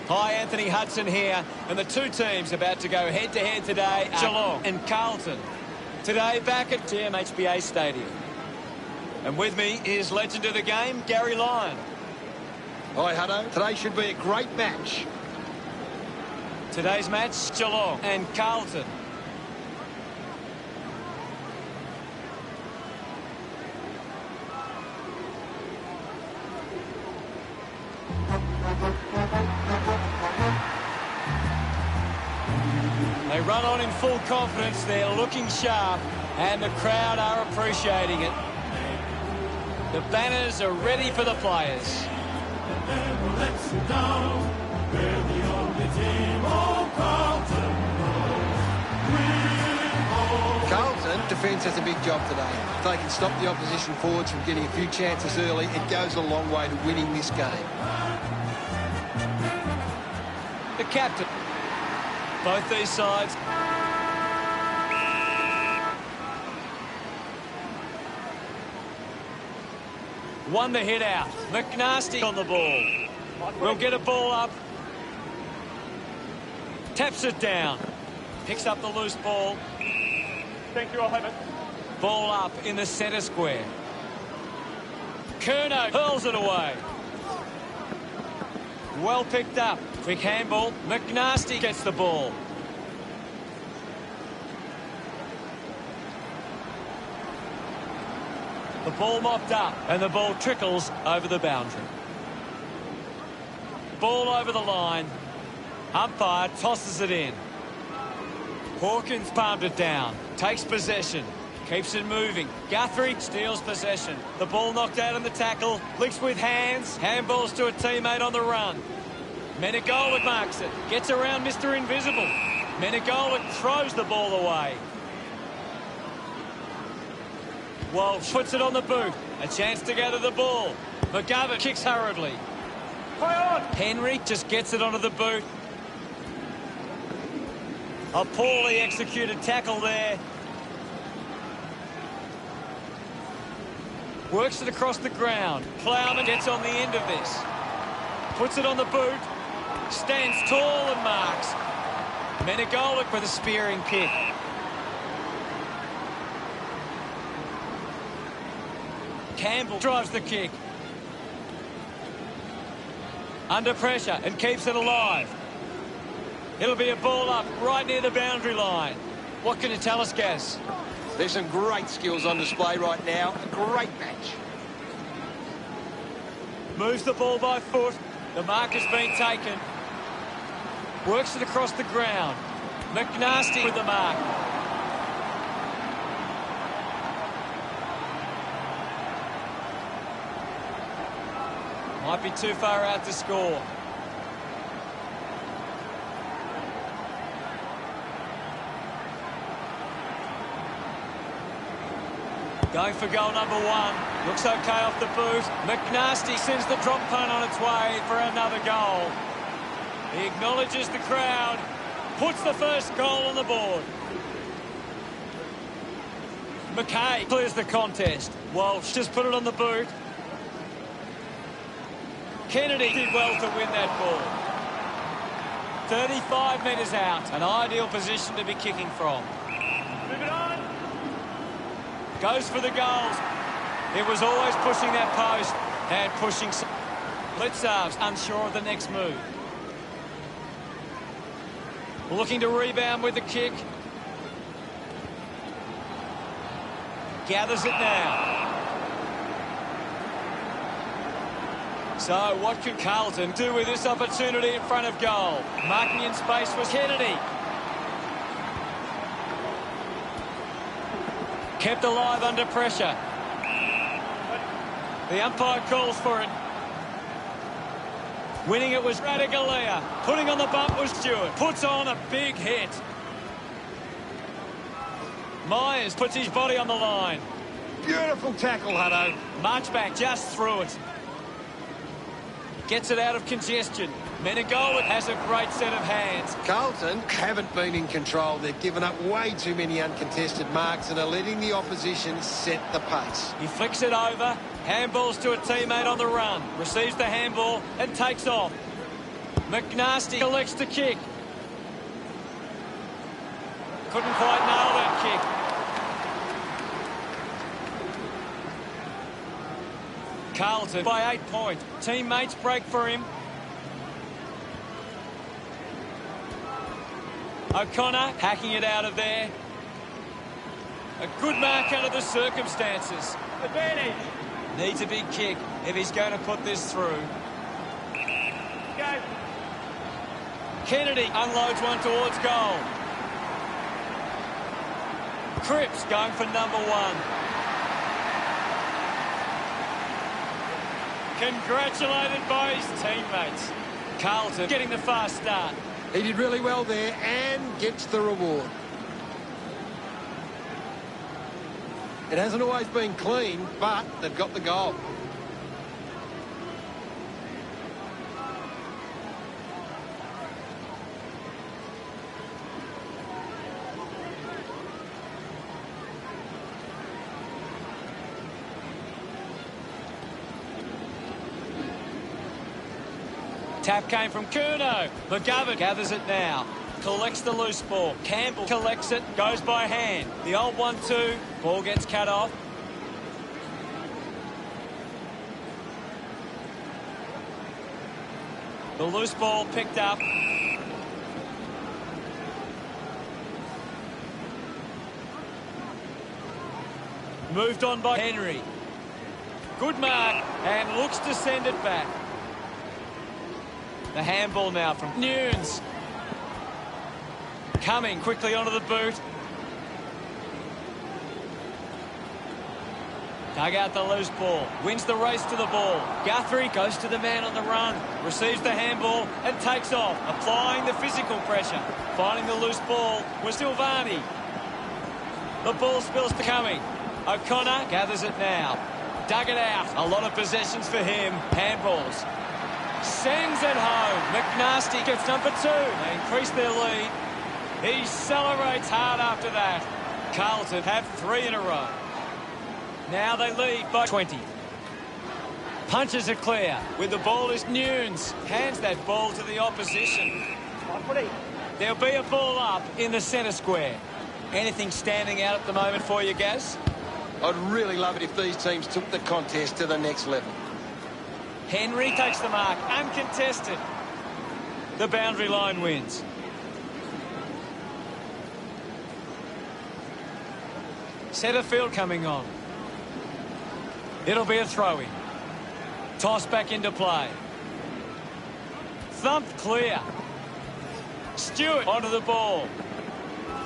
Hi, Anthony Hudson here, and the two teams about to go head-to-head today are Geelong and Carlton. Today, back at TMHBA Stadium. And with me is legend of the game, Gary Lyon. Hi, Hutto. Today should be a great match. Today's match, Geelong and Carlton. They run on in full confidence, they're looking sharp, and the crowd are appreciating it. The banners are ready for the players. Carlton defence has a big job today. If they can stop the opposition forwards from getting a few chances early, it goes a long way to winning this game. The captain. Both these sides. Won the hit out. McNasty on the ball. Will get a ball up. Taps it down. Picks up the loose ball. Thank you, I'll have it. Ball up in the centre square. Curnow hurls it away. Well picked up. Quick handball. McNasty gets the ball. The ball mopped up and the ball trickles over the boundary. Ball over the line. Umpire tosses it in. Hawkins palmed it down. Takes possession. Keeps it moving. Guthrie steals possession. The ball knocked out in the tackle. Licks with hands. Handballs to a teammate on the run. Menegola marks it. Gets around Mr. Invisible. Menegola throws the ball away. Walsh puts it on the boot. A chance to gather the ball. McGovern kicks hurriedly. Henry just gets it onto the boot. A poorly executed tackle there. Works it across the ground. Plowman gets on the end of this. Puts it on the boot. Stands tall and marks. Menegola with a spearing kick. Campbell drives the kick. Under pressure and keeps it alive. It'll be a ball up right near the boundary line. What can you tell us, Gaz? There's some great skills on display right now. A great match. Moves the ball by foot. The mark has been taken. Works it across the ground. McNasty with the mark. Might be too far out to score. Going for goal number one. Looks okay off the boot. McNasty sends the drop punt on its way for another goal. He acknowledges the crowd. Puts the first goal on the board. McKay clears the contest. Walsh just put it on the boot. Kennedy did well to win that ball. 35 metres out. An ideal position to be kicking from. Move it on. Goes for the goals. It was always pushing that post and pushing. Blitzarves unsure of the next move. Looking to rebound with the kick. Gathers it now. So what can Carlton do with this opportunity in front of goal? Marking in space was Kennedy. Kept alive under pressure. The umpire calls for it. Winning it was Radigalia. Putting on the bump was Stewart. Puts on a big hit. Myers puts his body on the line. Beautiful tackle, Hutto. Marchbank just through it. Gets it out of congestion. Menegola has a great set of hands. Carlton haven't been in control. They've given up way too many uncontested marks and are letting the opposition set the pace. He flicks it over. Handballs to a teammate on the run. Receives the handball and takes off. McNasty collects the kick. Couldn't quite nail that kick. Carlton by 8 points. Teammates break for him. O'Connor hacking it out of there. A good mark under the circumstances. Advantage. Needs a big kick if he's going to put this through. Go. Kennedy unloads one towards goal. Cripps going for number 1. Congratulated by his teammates. Carlton getting the fast start. He did really well there and gets the reward. It hasn't always been clean, but they've got the goal. Tap came from Curnow. McGovern gathers it now. Collects the loose ball. Campbell collects it. Goes by hand. The old 1-2. Ball gets cut off. The loose ball picked up. Moved on by Henry. Good mark. And looks to send it back. The handball now from Nunes. Coming quickly onto the boot. Dug out the loose ball. Wins the race to the ball. Guthrie goes to the man on the run. Receives the handball and takes off. Applying the physical pressure. Finding the loose ball was Silvani. The ball spills to Cumming. O'Connor gathers it now. Dug it out. A lot of possessions for him. Handballs. Sends it home. McNasty gets number 2. They increase their lead. He celebrates hard after that. Carlton have 3 in a row. Now they lead by 20. Punches it clear. With the ball is Nunes. Hands that ball to the opposition. There'll be a ball up in the centre square. Anything standing out at the moment for you, Gaz? I'd really love it if these teams took the contest to the next level. Henry takes the mark, uncontested. The boundary line wins. Centre field coming on. It'll be a throw-in. Toss back into play. Thumped clear. Stewart onto the ball.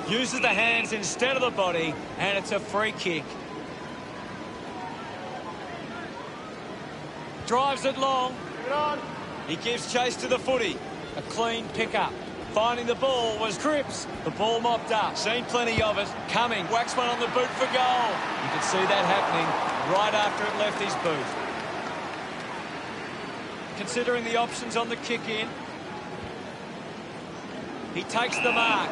Uses the hands instead of the body, and it's a free kick. Drives it long. Get on. He gives chase to the footy. A clean pick-up. Finding the ball was Cripps. The ball mopped up. Seen plenty of it. Coming. Whacks one on the boot for goal. You can see that happening right after it left his boot. Considering the options on the kick-in. He takes the mark.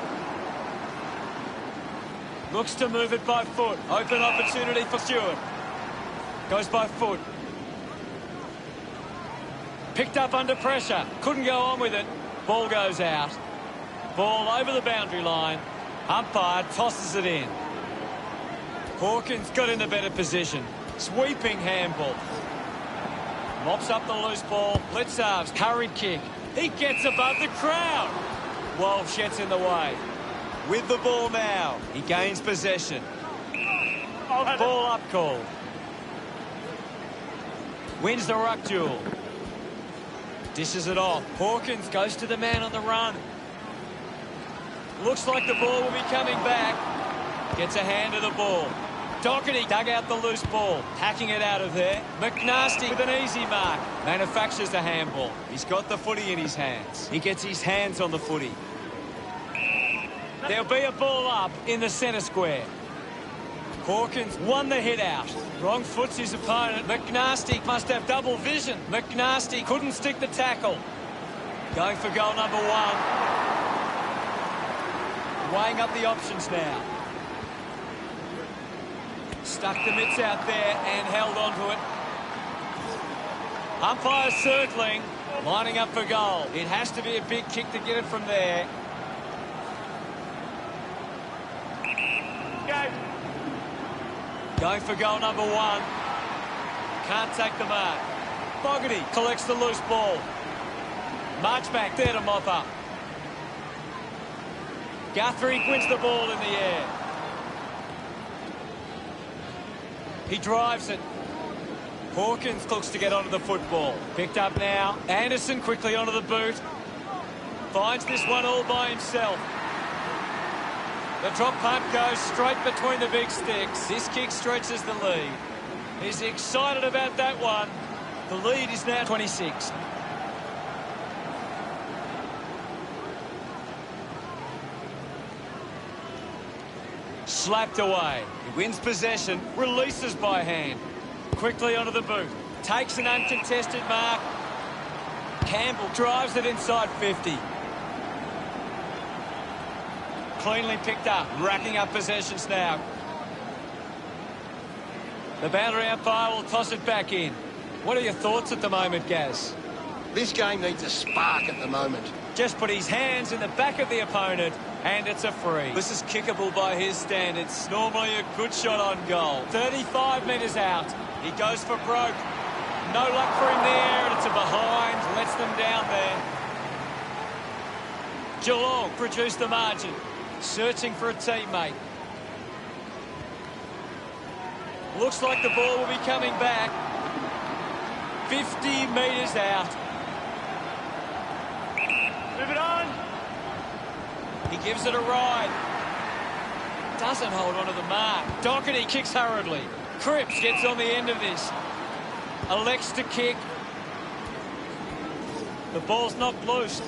Looks to move it by foot. Open opportunity for Stewart. Goes by foot. Picked up under pressure. Couldn't go on with it. Ball goes out. Ball over the boundary line. Umpire tosses it in. Hawkins got in a better position. Sweeping handball. Mops up the loose ball. Blitzarv's hurried kick. He gets above the crowd. Walsh gets in the way. With the ball now. He gains possession. Ball up call. Wins the ruck duel. Dishes it off. Hawkins goes to the man on the run. Looks like the ball will be coming back. Gets a hand to the ball. Doherty dug out the loose ball. Hacking it out of there. McNasty with an easy mark. Manufactures the handball. He's got the footy in his hands. He gets his hands on the footy. There'll be a ball up in the centre square. Hawkins won the hit out. Wrong foots his opponent. McNasty must have double vision. McNasty couldn't stick the tackle. Going for goal number 1. Weighing up the options now. Stuck the mitts out there and held onto it. Umpire circling. Lining up for goal. It has to be a big kick to get it from there. Go. Going for goal number 1. Can't take the mark. Fogarty collects the loose ball. Marchbank there to mop up. Guthrie wins the ball in the air. He drives it. Hawkins looks to get onto the football. Picked up now. Anderson quickly onto the boot. Finds this one all by himself. The drop punt goes straight between the big sticks. This kick stretches the lead. He's excited about that one. The lead is now 26. Slapped away. He wins possession. Releases by hand. Quickly onto the boot. Takes an uncontested mark. Campbell drives it inside 50. Cleanly picked up. Racking up possessions now. The boundary umpire will toss it back in. What are your thoughts at the moment, Gaz? This game needs a spark at the moment. Just put his hands in the back of the opponent, and it's a free. This is kickable by his standards. Normally a good shot on goal. 35 metres out. He goes for broke. No luck for him there, and it's a behind. Lets them down there. Geelong produced the margin. Searching for a teammate. Looks like the ball will be coming back. 50 metres out. Move it on. He gives it a ride. Doesn't hold on to the mark. Doherty kicks hurriedly. Cripps gets on the end of this. Elects to kick. The ball's not loose.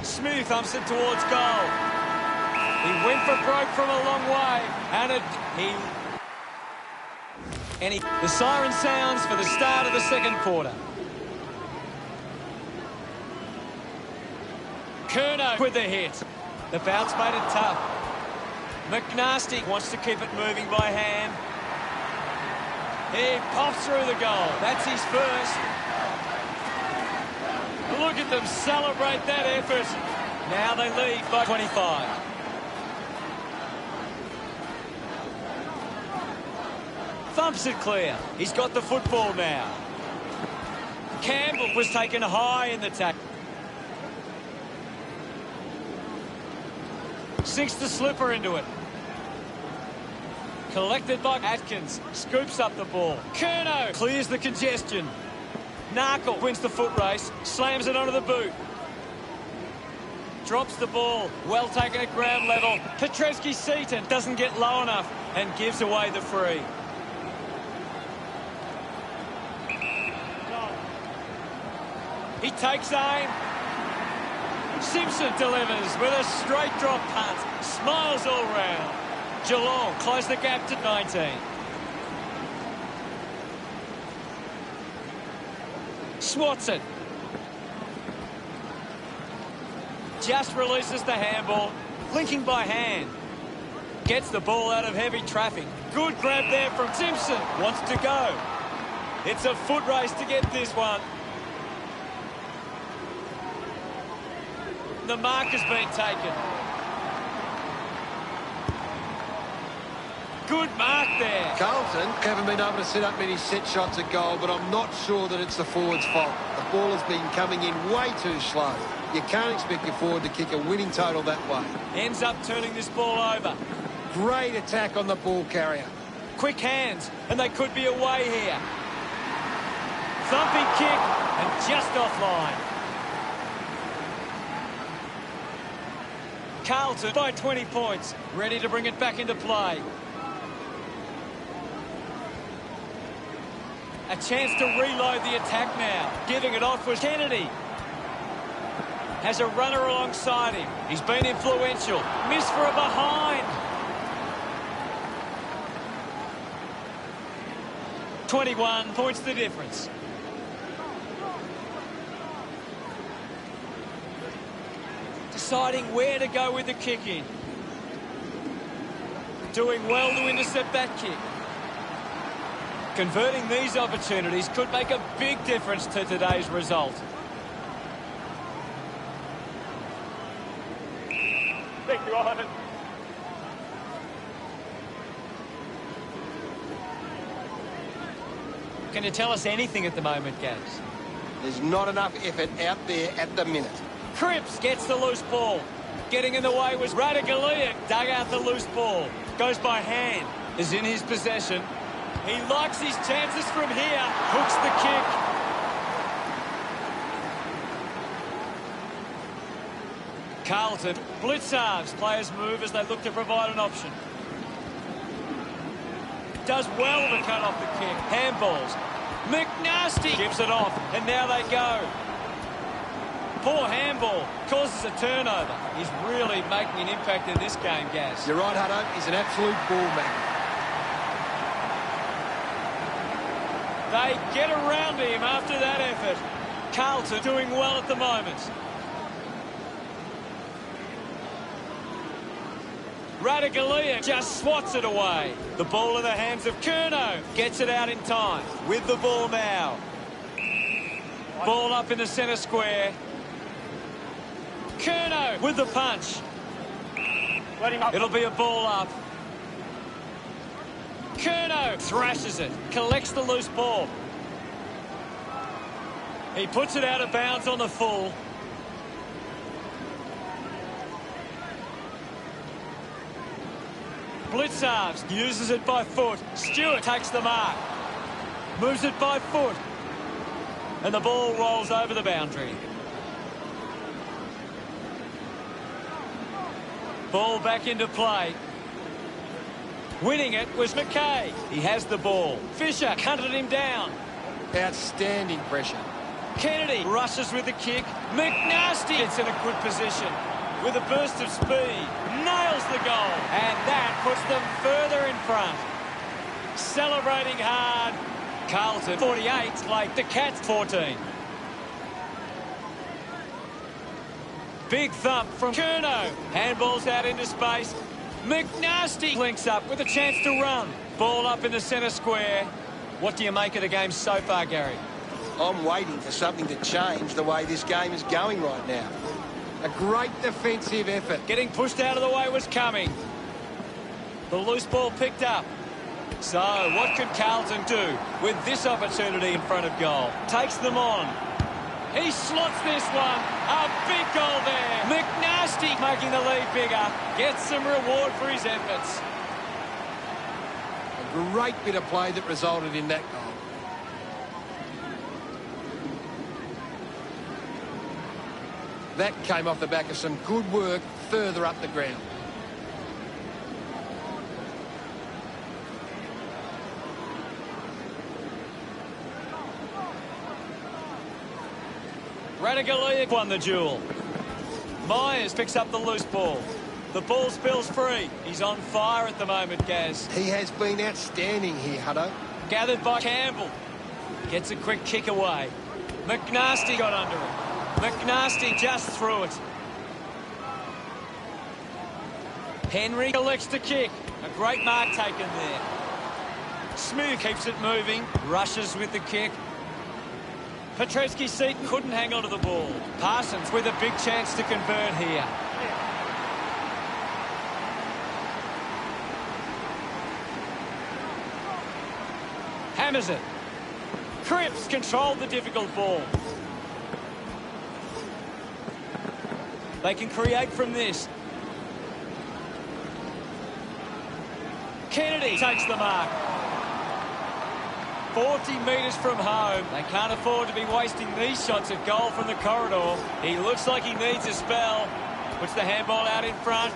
Smooth thumps it towards goal. He went for broke from a long way. And the siren sounds for the start of the second quarter. Curnow with the hit. The bounce made it tough. McNasty wants to keep it moving by hand. He pops through the goal. That's his first. Look at them celebrate that effort. Now they lead by 25. Thumps it clear. He's got the football now. Campbell was taken high in the tackle. Sinks the slipper into it. Collected by Atkins. Scoops up the ball. Curnow clears the congestion. Narkle wins the foot race. Slams it onto the boot. Drops the ball. Well taken at ground level. Petrevski-Seaton doesn't get low enough and gives away the free. He takes aim. Simpson delivers with a straight drop punt. Smiles all round. Geelong close the gap to 19. Swats it. Just releases the handball. Linking by hand. Gets the ball out of heavy traffic. Good grab there from Simpson. Wants to go. It's a foot race to get this one. The mark has been taken. Good mark there. Carlton haven't been able to set up many set shots at goal, but I'm not sure that it's the forward's fault. The ball has been coming in way too slow. You can't expect your forward to kick a winning total that way. Ends up turning this ball over. Great attack on the ball carrier. Quick hands, and they could be away here. Thumping kick, and just offline. Carlton by 20 points, ready to bring it back into play. A chance to reload the attack now. Giving it off was Kennedy. Has a runner alongside him. He's been influential. Missed for a behind. 21 points the difference. Deciding where to go with the kick in. Doing well to intercept that kick. Converting these opportunities could make a big difference to today's result. Thank you, I'll have it. Can you tell us anything at the moment, Gaz? There's not enough effort out there at the minute. Cripps gets the loose ball. Getting in the way was Radaglia. Dug out the loose ball. Goes by hand. Is in his possession. He likes his chances from here. Hooks the kick. Carlton. Blitz halves. Players move as they look to provide an option. Does well to cut off the kick. Handballs. McNasty gives it off. And now they go. Poor handball causes a turnover. He's really making an impact in this game, Gaz. You're right, Hutto. He's an absolute ball magnet. They get around him after that effort. Carlton doing well at the moment. Radaglia just swats it away. The ball in the hands of Curnow. Gets it out in time. With the ball now. Ball up in the centre square. Curnow with the punch. Let him up. It'll be a ball up. Curnow thrashes it. Collects the loose ball. He puts it out of bounds on the full. Blitzarves uses it by foot. Stewart takes the mark. Moves it by foot. And the ball rolls over the boundary. Ball back into play. Winning it was McKay. He has the ball. Fisher hunted him down. Outstanding pressure. Kennedy rushes with the kick. McNasty gets in a good position. With a burst of speed. Nails the goal. And that puts them further in front. Celebrating hard. Carlton 48, like the Cats 14. Big thump from Curnow. Handballs out into space. McNasty links up with a chance to run. Ball up in the centre square. What do you make of the game so far, Gary? I'm waiting for something to change the way this game is going right now. A great defensive effort. Getting pushed out of the way was coming. The loose ball picked up. So, what could Carlton do with this opportunity in front of goal? Takes them on. He slots this one. A big goal there. McNasty making the lead bigger. Gets some reward for his efforts. A great bit of play that resulted in that goal. That came off the back of some good work further up the ground. Radaglia won the duel. Myers picks up the loose ball. The ball spills free. He's on fire at the moment, Gaz. He has been outstanding here, Hutto. Gathered by Campbell. Gets a quick kick away. McNasty got under it. McNasty just threw it. Henry collects the kick. A great mark taken there. Smooth keeps it moving. Rushes with the kick. Petrovsky-Seton couldn't hang on to the ball. Parsons with a big chance to convert here. Hammers it. Cripps controlled the difficult ball. They can create from this. Kennedy takes the mark. 40 metres from home. They can't afford to be wasting these shots at goal from the corridor. He looks like he needs a spell. Puts the handball out in front.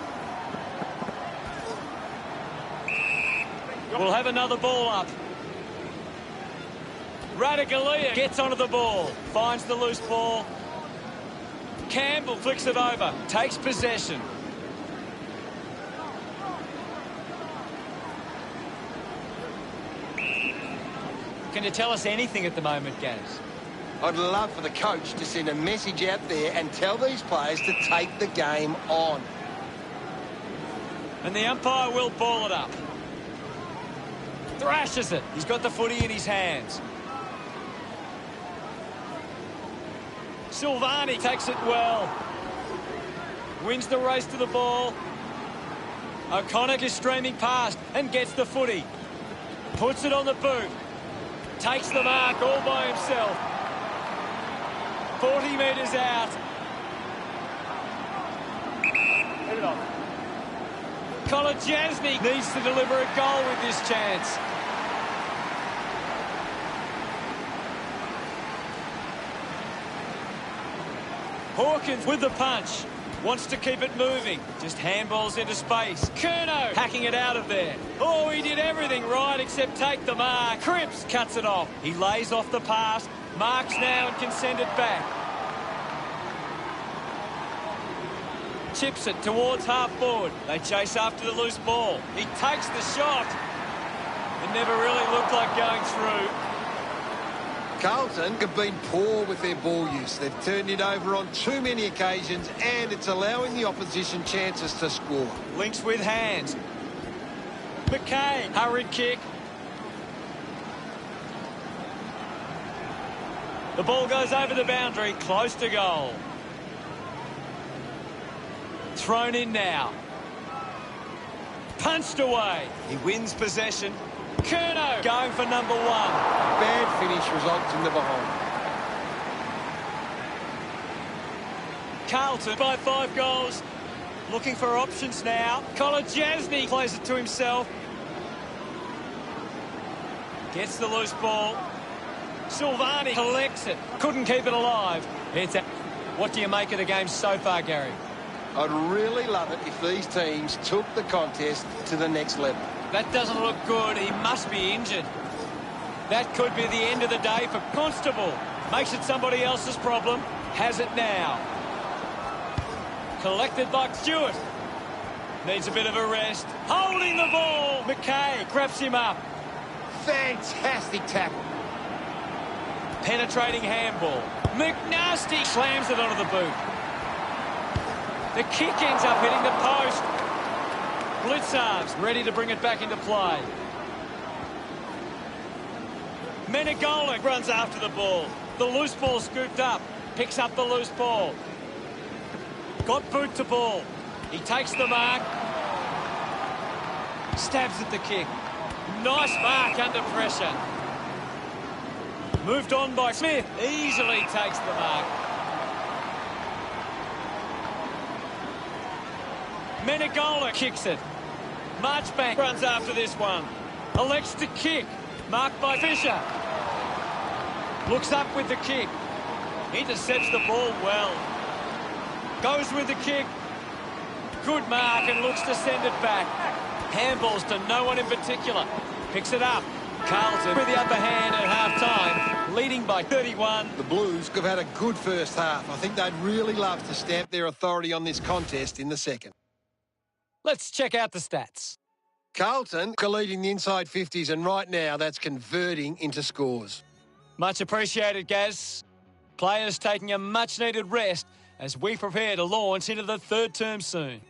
We'll have another ball up. Radaglia gets onto the ball. Finds the loose ball. Campbell flicks it over. Takes possession. Can you tell us anything at the moment, Gaz? I'd love for the coach to send a message out there and tell these players to take the game on. And the umpire will ball it up. Thrashes it. He's got the footy in his hands. Silvani takes it well. Wins the race to the ball. O'Connor is streaming past and gets the footy. Puts it on the boot. Takes the mark all by himself. 40 metres out. Hit it off. Kolodjasny needs to deliver a goal with this chance. Hawkins with the punch. Wants to keep it moving. Just handballs into space. Curnow hacking it out of there. Oh, he did everything right except take the mark. Cripps cuts it off. He lays off the pass. Marks now and can send it back. Chips it towards half forward. They chase after the loose ball. He takes the shot. It never really looked like going through. Carlton have been poor with their ball use. They've turned it over on too many occasions, and it's allowing the opposition chances to score. Links with hands. McKay, hurried kick. The ball goes over the boundary, close to goal. Thrown in now. Punched away. He wins possession. Curnow going for number 1. Bad finish results in the behind. Carlton by 5 goals. Looking for options now. Kolodjasny plays it to himself. Gets the loose ball. Silvani collects it. Couldn't keep it alive. It's what do you make of the game so far, Gary? I'd really love it if these teams took the contest to the next level. That doesn't look good. He must be injured. That could be the end of the day for Constable. Makes it somebody else's problem. Has it now. Collected by Stewart. Needs a bit of a rest. Holding the ball. McKay grabs him up. Fantastic tackle. Penetrating handball. McNasty slams it onto the boot. The kick ends up hitting the post. Blitzards ready to bring it back into play. Menegola runs after the ball. The loose ball scooped up. Picks up the loose ball. Got boot to ball. He takes the mark. Stabs at the kick. Nice mark under pressure. Moved on by Smith. Easily takes the mark. Menegola kicks it. Marchbank runs after this one. Elects to kick. Marked by Fisher. Looks up with the kick. Intercepts the ball well. Goes with the kick. Good mark and looks to send it back. Handballs to no one in particular. Picks it up. Carlton with the upper hand at half-time, leading by 31. The Blues have had a good first half. I think they'd really love to stamp their authority on this contest in the second. Let's check out the stats. Carlton are leading the inside 50s, and right now that's converting into scores. Much appreciated, Gaz. Players taking a much-needed rest as we prepare to launch into the third term soon.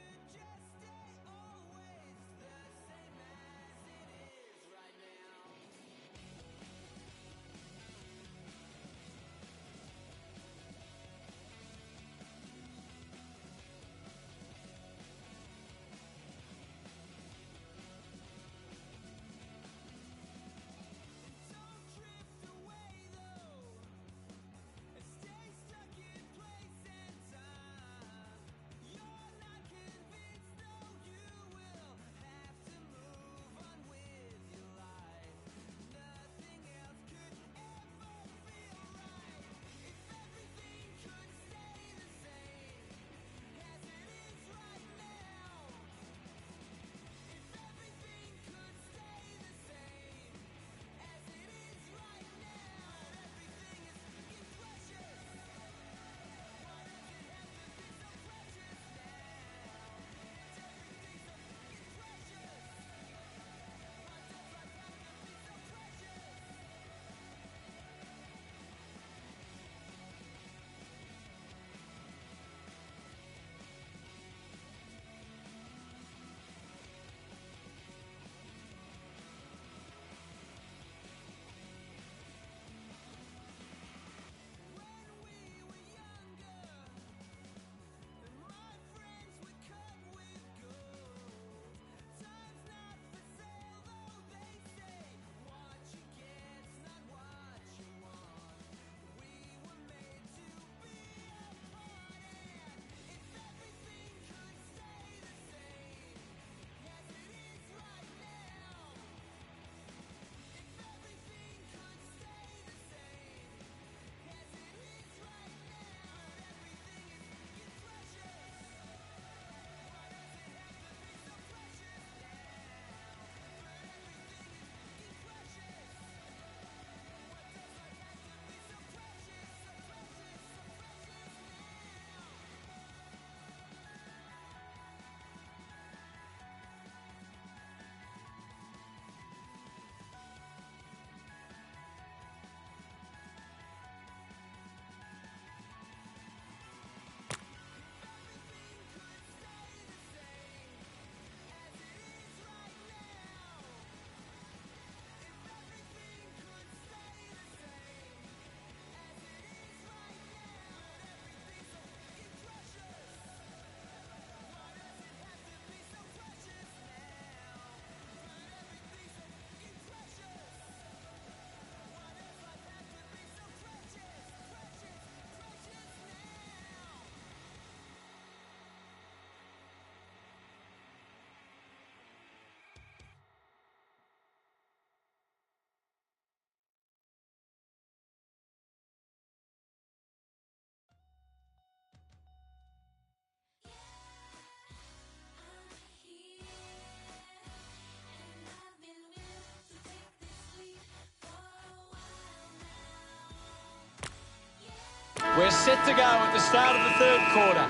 We're set to go at the start of the third quarter.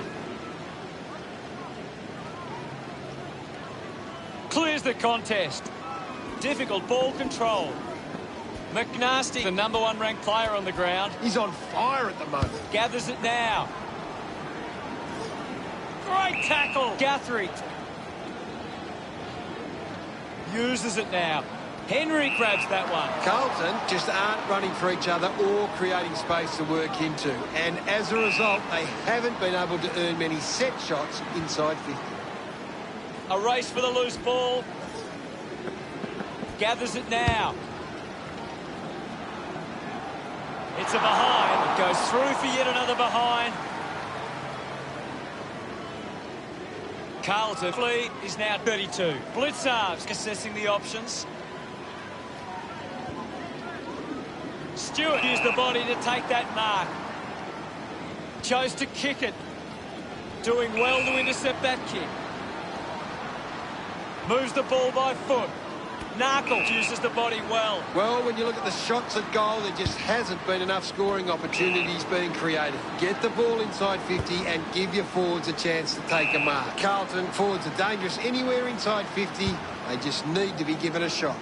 Clears the contest. Difficult ball control. McNasty, the #1 ranked player on the ground. He's on fire at the moment. Gathers it now. Great tackle. Guthrie. Uses it now. Henry grabs that one. Carlton just aren't running for each other or creating space to work into. And as a result, they haven't been able to earn many set shots inside 50. A race for the loose ball. Gathers it now. It's a behind. It goes through for yet another behind. Carlton is now 32. Blitzarves assessing the options. Stewart used the body to take that mark. Chose to kick it. Doing well to intercept that kick. Moves the ball by foot. Narkle uses the body well. Well, when you look at the shots at goal, there just hasn't been enough scoring opportunities being created. Get the ball inside 50 and give your forwards a chance to take a mark. Carlton, forwards are dangerous anywhere inside 50. They just need to be given a shot.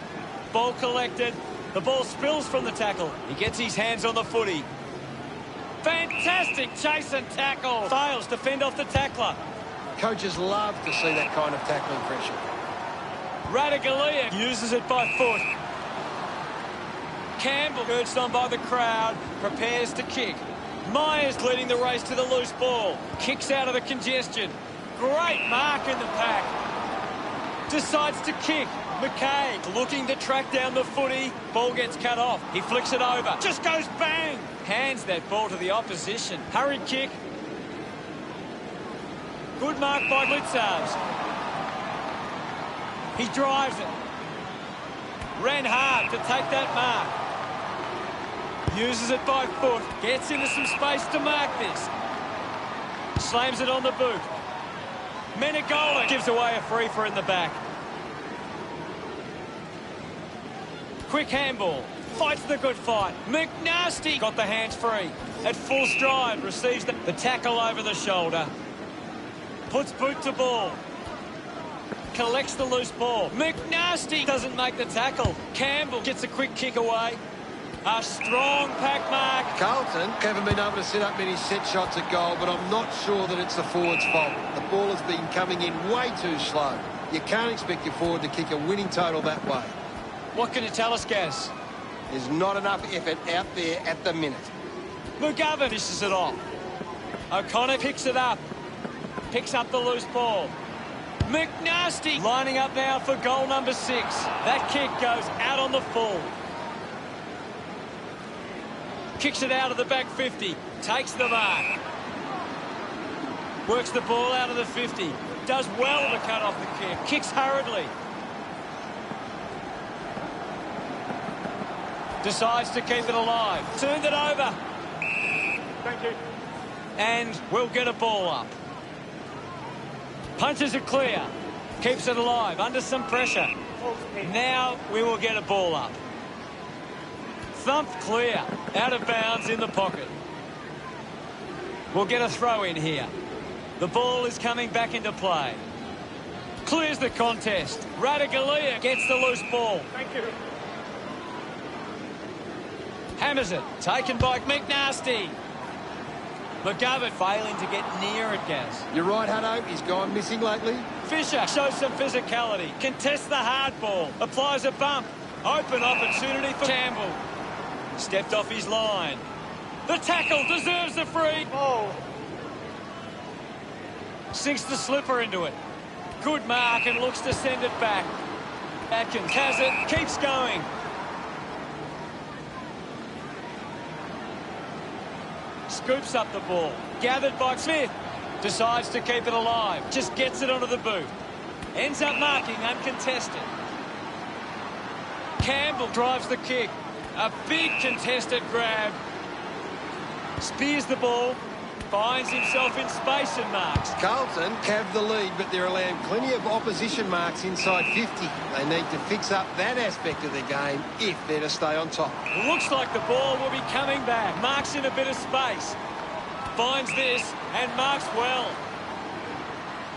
Ball collected. The ball spills from the tackle. He gets his hands on the footy. Fantastic chase and tackle. Fails to fend off the tackler. Coaches love to see that kind of tackling pressure. Radaglia uses it by foot. Campbell, urged on by the crowd, prepares to kick. Myers leading the race to the loose ball. Kicks out of the congestion. Great mark in the pack. Decides to kick. McKay looking to track down the footy. Ball gets cut off. He flicks it over. Just goes bang. Hands that ball to the opposition. Hurried kick. Good mark by Blitzarves. He drives it. Ran hard to take that mark. Uses it by foot. Gets into some space to mark this. Slams it on the boot. Menegola gives away a free for in the back. Quick handball. Fights the good fight. McNasty got the hands free. At full stride, receives the tackle over the shoulder. Puts boot to ball. Collects the loose ball. McNasty doesn't make the tackle. Campbell gets a quick kick away. A strong pack mark. Carlton haven't been able to set up many set shots at goal, but I'm not sure that it's the forward's fault. The ball has been coming in way too slow. You can't expect your forward to kick a winning total that way. What can you tell us, Gaz? There's not enough effort out there at the minute. McGovern dishes it off. O'Connor picks it up. Picks up the loose ball. McNasty lining up now for goal number 6. That kick goes out on the full. Kicks it out of the back 50. Takes the mark. Works the ball out of the 50. Does well to cut off the kick. Kicks hurriedly. Decides to keep it alive. Turned it over. Thank you. And we'll get a ball up. Punches it clear. Keeps it alive under some pressure. Now we will get a ball up. Thumped clear. Out of bounds in the pocket. We'll get a throw in here. The ball is coming back into play. Clears the contest. Radaglia gets the loose ball. Thank you. Hammers it. Taken by McNasty. McGovern failing to get near it, Gaz. You're right, Hutto. He's gone missing lately. Fisher shows some physicality. Contests the hard ball. Applies a bump. Open opportunity for Campbell. Stepped off his line. The tackle deserves the free. Oh. Sinks the slipper into it. Good mark and looks to send it back. Atkins has it. Keeps going. Scoops up the ball. Gathered by Smith. Decides to keep it alive. Just gets it onto the boot. Ends up marking uncontested. Campbell drives the kick. A big contested grab. Spears the ball. Finds himself in space and marks. Carlton have the lead, but they're allowing plenty of opposition marks inside 50. They need to fix up that aspect of their game if they're to stay on top. Looks like the ball will be coming back. Marks in a bit of space. Finds this and marks well.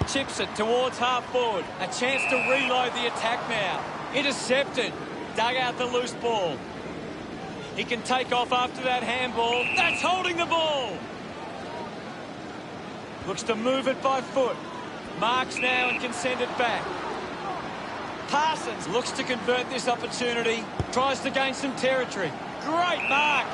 Chips it towards half forward. A chance to reload the attack now. Intercepted. Dug out the loose ball. He can take off after that handball. That's holding the ball. Looks to move it by foot. Marks now and can send it back. Parsons looks to convert this opportunity. Tries to gain some territory. Great mark.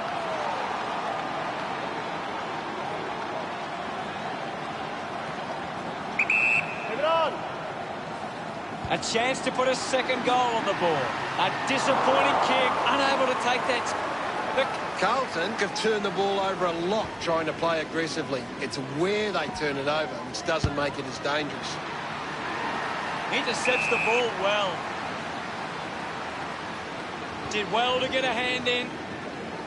A chance to put a second goal on the board. A disappointing kick, unable to take that. Carlton have turned the ball over a lot trying to play aggressively. It's where they turn it over which doesn't make it as dangerous. Intercepts the ball well. Did well to get a hand in.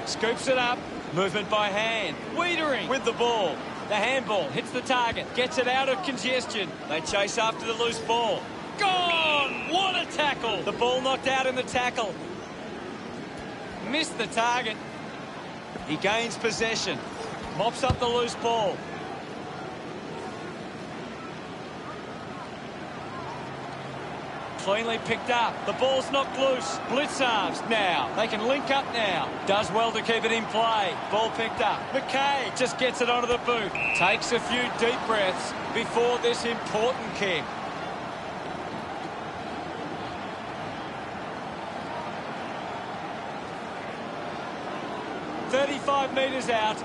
Scoops it up. Movement by hand. Wiedering with the ball. The handball hits the target. Gets it out of congestion. They chase after the loose ball. Gone! What a tackle! The ball knocked out in the tackle. Missed the target. He gains possession. Mops up the loose ball. Cleanly picked up. The ball's knocked loose. Blitz halves now. They can link up now. Does well to keep it in play. Ball picked up. McKay just gets it onto the boot. Takes a few deep breaths before this important kick. "35 metres out."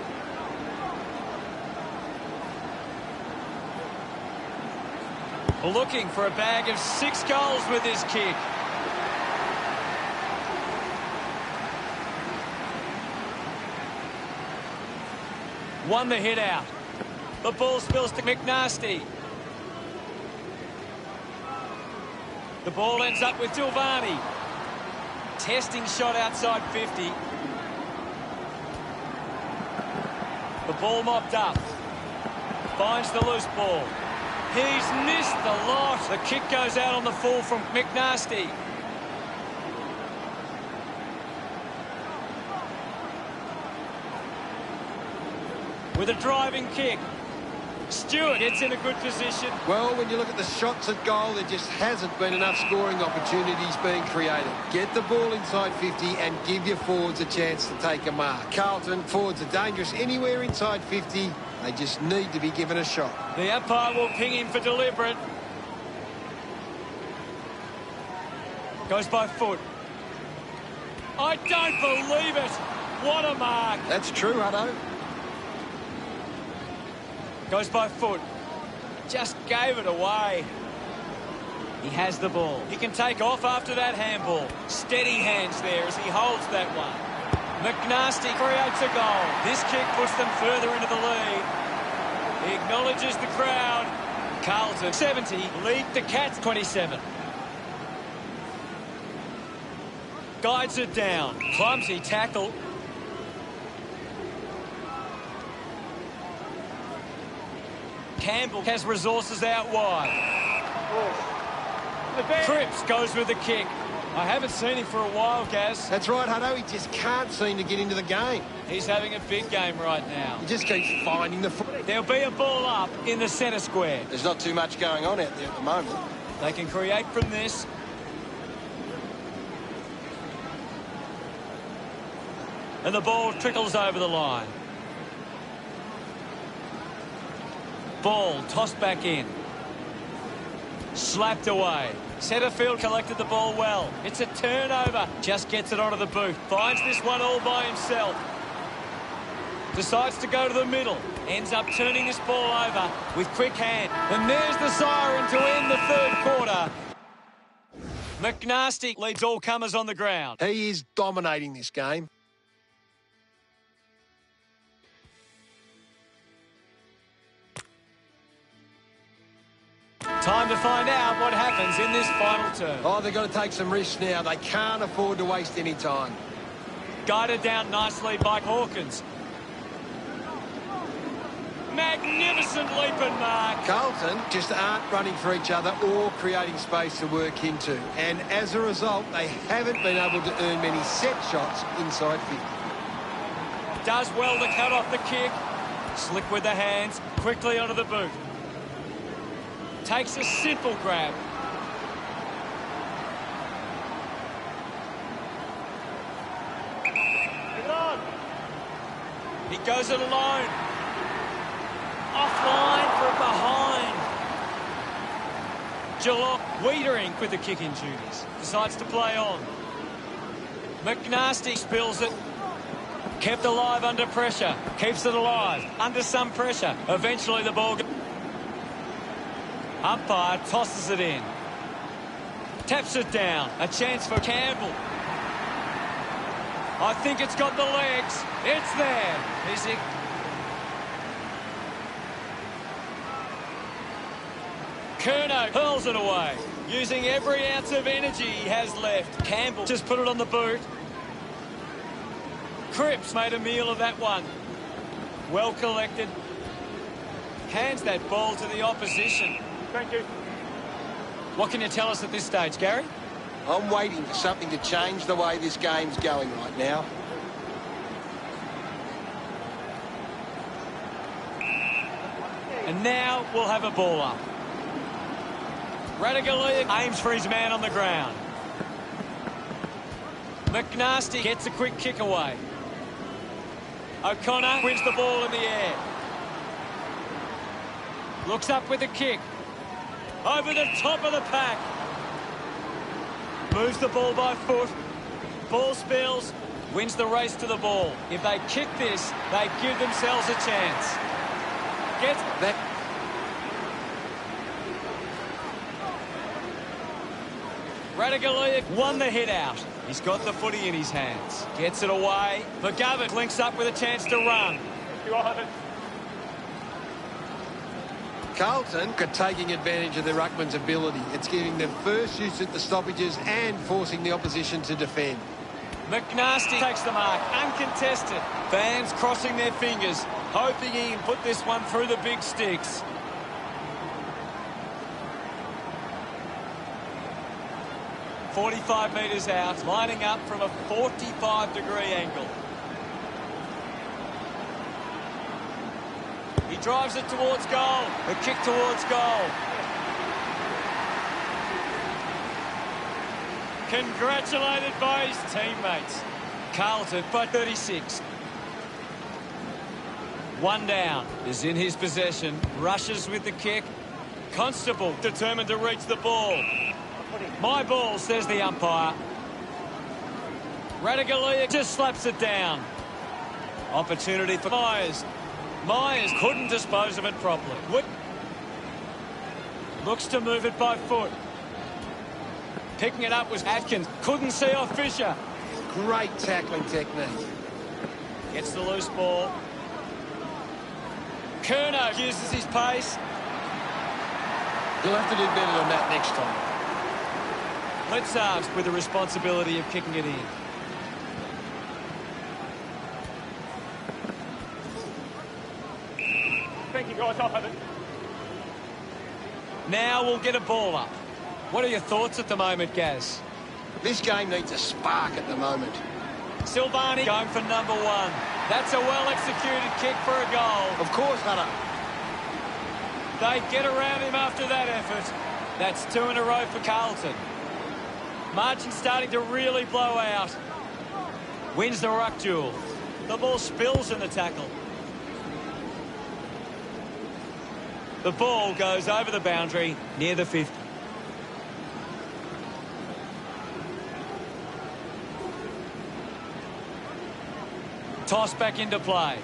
Looking for a bag of 6 goals with this kick. Won the hit out. The ball spills to McNasty. The ball ends up with Giovanni. Testing shot outside 50. The ball mopped up. Finds the loose ball. He's missed the lot. The kick goes out on the full from McNasty. With a driving kick. Stewart gets in a good position. Well, when you look at the shots at goal, there just hasn't been enough scoring opportunities being created. Get the ball inside 50 and give your forwards a chance to take a mark. Carlton, forwards are dangerous anywhere inside 50. They just need to be given a shot. The umpire will ping him for deliberate. Goes by foot. I don't believe it. What a mark. That's true, Hutto. Goes by foot. Just gave it away. He has the ball. He can take off after that handball. Steady hands there as he holds that one. McNasty creates a goal. This kick puts them further into the lead. He acknowledges the crowd. Carlton 70 lead the Cats 27. Guides it down. Clumsy tackle. Campbell has resources out wide. Cripps goes with the kick. I haven't seen him for a while, Gaz. That's right, Hutto. He just can't seem to get into the game. He's having a big game right now. He just keeps finding the foot. There'll be a ball up in the centre square. There's not too much going on out there at the moment. They can create from this. And the ball trickles over the line. Ball tossed back in. Slapped away. Setterfield collected the ball well. It's a turnover. Just gets it onto the boot. Finds this one all by himself. Decides to go to the middle. Ends up turning this ball over with quick hand. And there's the siren to end the third quarter. McNasty leads all comers on the ground. He is dominating this game. Time to find out what happens in this final turn. Oh, they've got to take some risks now. They can't afford to waste any time. Guided down nicely by Hawkins. Magnificent leap and mark. Carlton just aren't running for each other or creating space to work into. And as a result, they haven't been able to earn many set shots inside 50. Does well to cut off the kick. Slick with the hands, quickly onto the boot. Takes a simple grab. He goes it alone. Offline for a behind. Geelong Wiedering with the kicking duties. Decides to play on. McNasty spills it. Kept alive under pressure. Keeps it alive. Under some pressure. Eventually the ball... Umpire tosses it in. Taps it down. A chance for Campbell. I think it's got the legs. It's there. Is it? Curnow hurls it away, using every ounce of energy he has left. Campbell just put it on the boot. Cripps made a meal of that one. Well collected. Hands that ball to the opposition. Thank you. What can you tell us at this stage, Gary? I'm waiting for something to change the way this game's going right now. And now we'll have a ball up. Radigalia aims for his man on the ground. McNasty gets a quick kick away. O'Connor wins the ball in the air. Looks up with a kick. Over the top of the pack. Moves the ball by foot. Ball spills. Wins the race to the ball. If they kick this, they give themselves a chance. Gets that. Radigalia won the hit out. He's got the footy in his hands. Gets it away. McGovern links up with a chance to run. You all have it. Carlton are taking advantage of their ruckman's ability. It's giving them first use at the stoppages and forcing the opposition to defend. McNasty takes the mark, uncontested. Fans crossing their fingers, hoping he can put this one through the big sticks. "45 metres out, lining up from a 45-degree angle. He drives it towards goal. A kick towards goal. Congratulated by his teammates. Carlton by 36. One down is in his possession. Rushes with the kick. Constable determined to reach the ball. My ball, says the umpire. Radigalia just slaps it down. Opportunity for Myers. Myers couldn't dispose of it properly. Looks to move it by foot. Picking it up was Atkins. Couldn't see off Fisher. Great tackling technique. Gets the loose ball. Curnow uses his pace. You'll have to do better than that next time. Blitzards with the responsibility of kicking it in. Thank you, guys. I'll have it. Now we'll get a ball up. What are your thoughts at the moment, Gaz? This game needs a spark at the moment. Silvani going for number one. That's a well-executed kick for a goal. Of course, Hunter. They get around him after that effort. That's 2 in a row for Carlton. Margin starting to really blow out. Wins the ruck duel. The ball spills in the tackle. The ball goes over the boundary near the 50. Toss back into play.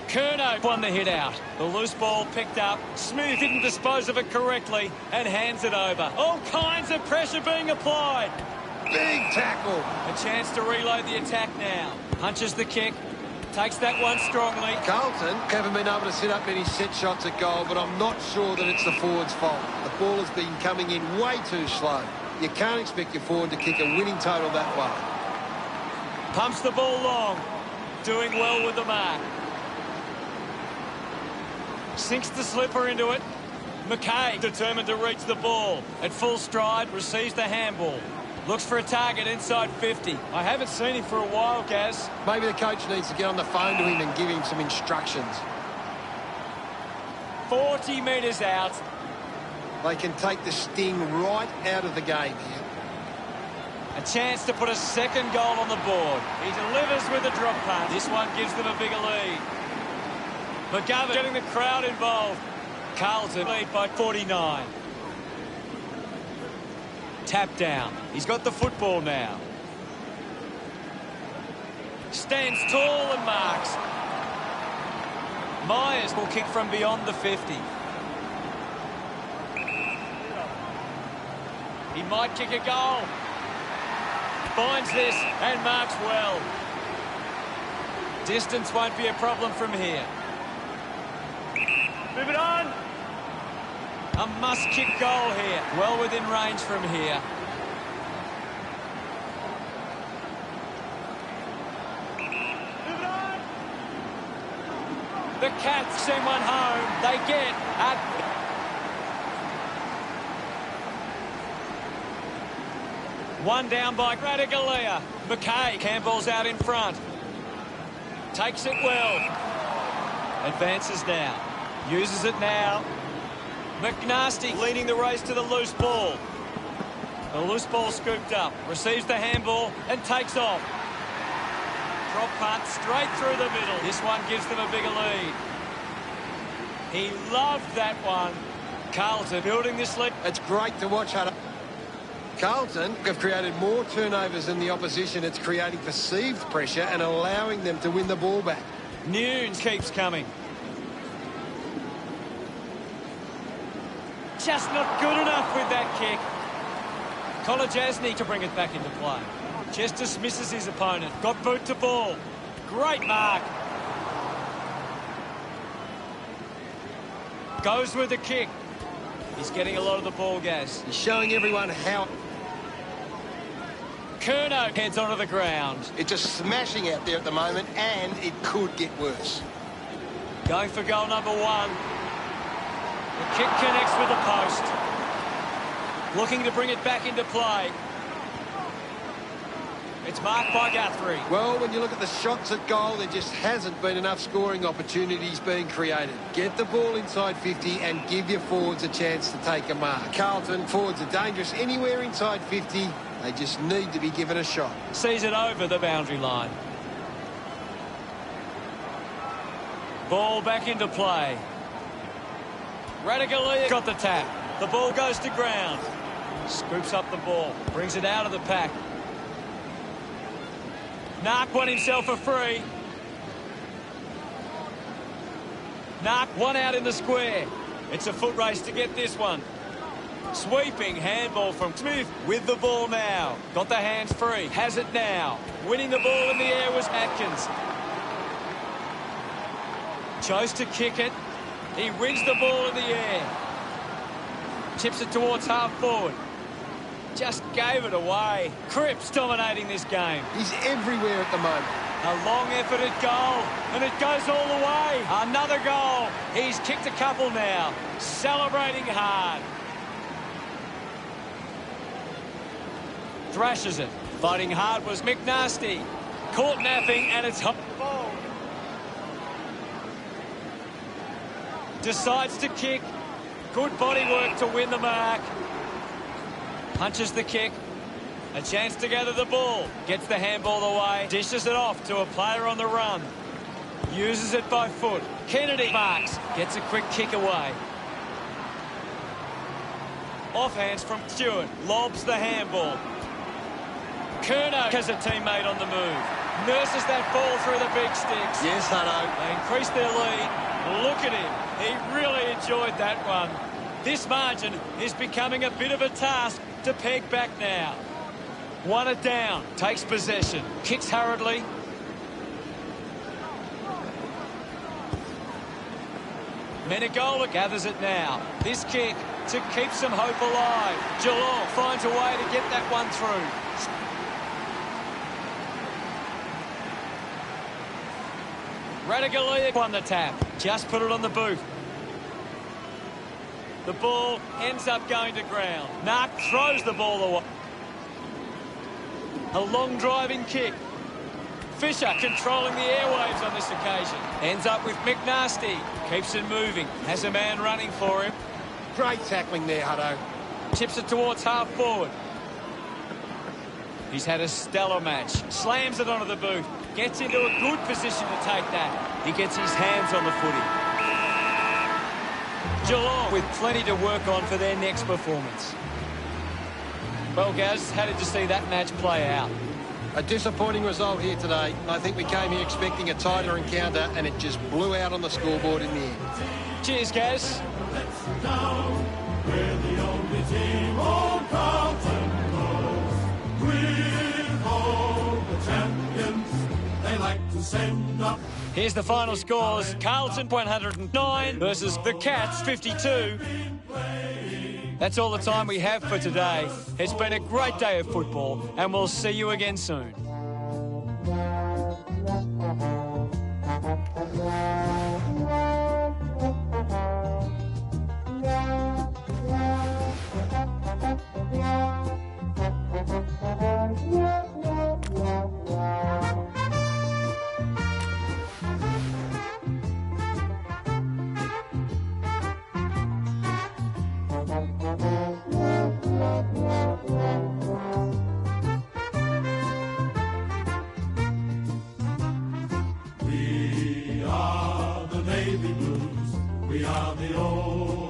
Curnow won the hit out. The loose ball picked up. Smooth didn't dispose of it correctly and hands it over. All kinds of pressure being applied. Big tackle. A chance to reload the attack now. Punches the kick. Takes that one strongly. Carlton haven't been able to set up many set shots at goal, but I'm not sure that it's the forward's fault. The ball has been coming in way too slow. You can't expect your forward to kick a winning total that way. Pumps the ball long. Doing well with the mark. Sinks the slipper into it. McKay determined to reach the ball. At full stride, receives the handball. Looks for a target inside 50. I haven't seen him for a while, Gaz. Maybe the coach needs to get on the phone to him and give him some instructions. 40 metres out. They can take the sting right out of the game here. A chance to put a second goal on the board. He delivers with a drop pass. This one gives them a bigger lead. McGovern getting the crowd involved. Carlton lead by 49. Tap down. He's got the football now. Stands tall and marks. Myers will kick from beyond the 50. He might kick a goal. Finds this and marks well. Distance won't be a problem from here. Move it on. A must-kick goal here. Well within range from here. Move it on. The Cats send one home. They get at... One down by Radaglia. McKay. Campbell's out in front. Takes it well. Advances now. Uses it now. McNasty leading the race to the loose ball. The loose ball scooped up. Receives the handball and takes off. Drop punt straight through the middle. This one gives them a bigger lead. He loved that one. Carlton building this lead. It's great to watch. Carlton have created more turnovers than the opposition. It's creating perceived pressure and allowing them to win the ball back. Nunes keeps coming. Just not good enough with that kick. Kolajasny to bring it back into play. Just dismisses his opponent. Got boot to ball. Great mark. Goes with the kick. He's getting a lot of the ball, Gaz. He's showing everyone how... Curnow heads onto the ground. It's just smashing out there at the moment, and it could get worse. Going for goal number one. The kick connects with the post. Looking to bring it back into play. It's marked by Guthrie. Well, when you look at the shots at goal, there just hasn't been enough scoring opportunities being created. Get the ball inside 50 and give your forwards a chance to take a mark. Carlton, forwards are dangerous anywhere inside 50. They just need to be given a shot. Sees it over the boundary line. Ball back into play. Radaglia got the tap. The ball goes to ground. Scoops up the ball. Brings it out of the pack. Nark won himself a free. Nark one out in the square. It's a foot race to get this one. Sweeping handball from Smith with the ball now. Got the hands free. Has it now. Winning the ball in the air was Atkins. Chose to kick it. He wins the ball in the air. Chips it towards half forward. Just gave it away. Cripps dominating this game. He's everywhere at the moment. A long efforted goal, and it goes all the way. Another goal. He's kicked a couple now. Celebrating hard. Thrashes it. Fighting hard was McNasty. Caught napping, and it's hot. Decides to kick. Good body work to win the mark. Punches the kick. A chance to gather the ball. Gets the handball away. Dishes it off to a player on the run. Uses it by foot. Kennedy marks. Gets a quick kick away. Offhands from Stewart. Lobs the handball. Curnow has a teammate on the move. Nurses that ball through the big sticks. Yes, Hutto. They increase their lead. Look at him. He really enjoyed that one. This margin is becoming a bit of a task to peg back now. Won it down. Takes possession. Kicks hurriedly. Menegola gathers it now. This kick to keep some hope alive. Geelong finds a way to get that one through. Radaglia won the tap. Just put it on the boot. The ball ends up going to ground. Nark throws the ball away. A long driving kick. Fisher controlling the airwaves on this occasion. Ends up with McNasty. Keeps it moving. Has a man running for him. Great tackling there, Hutto. Chips it towards half forward. He's had a stellar match. Slams it onto the boot. Gets into a good position to take that. He gets his hands on the footy. Geelong with plenty to work on for their next performance. Well, Gaz, how did you see that match play out? A disappointing result here today. I think we came here expecting a tighter encounter and it just blew out on the scoreboard in the end. Cheers, Gaz. We're the only team old Carlton knows. We're all the champions. They like to send up. Here's the final scores. Carlton 109 versus the Cats 52. That's all the time we have for today. It's been a great day of football, and we'll see you again soon. We are the Navy Blues. We are the old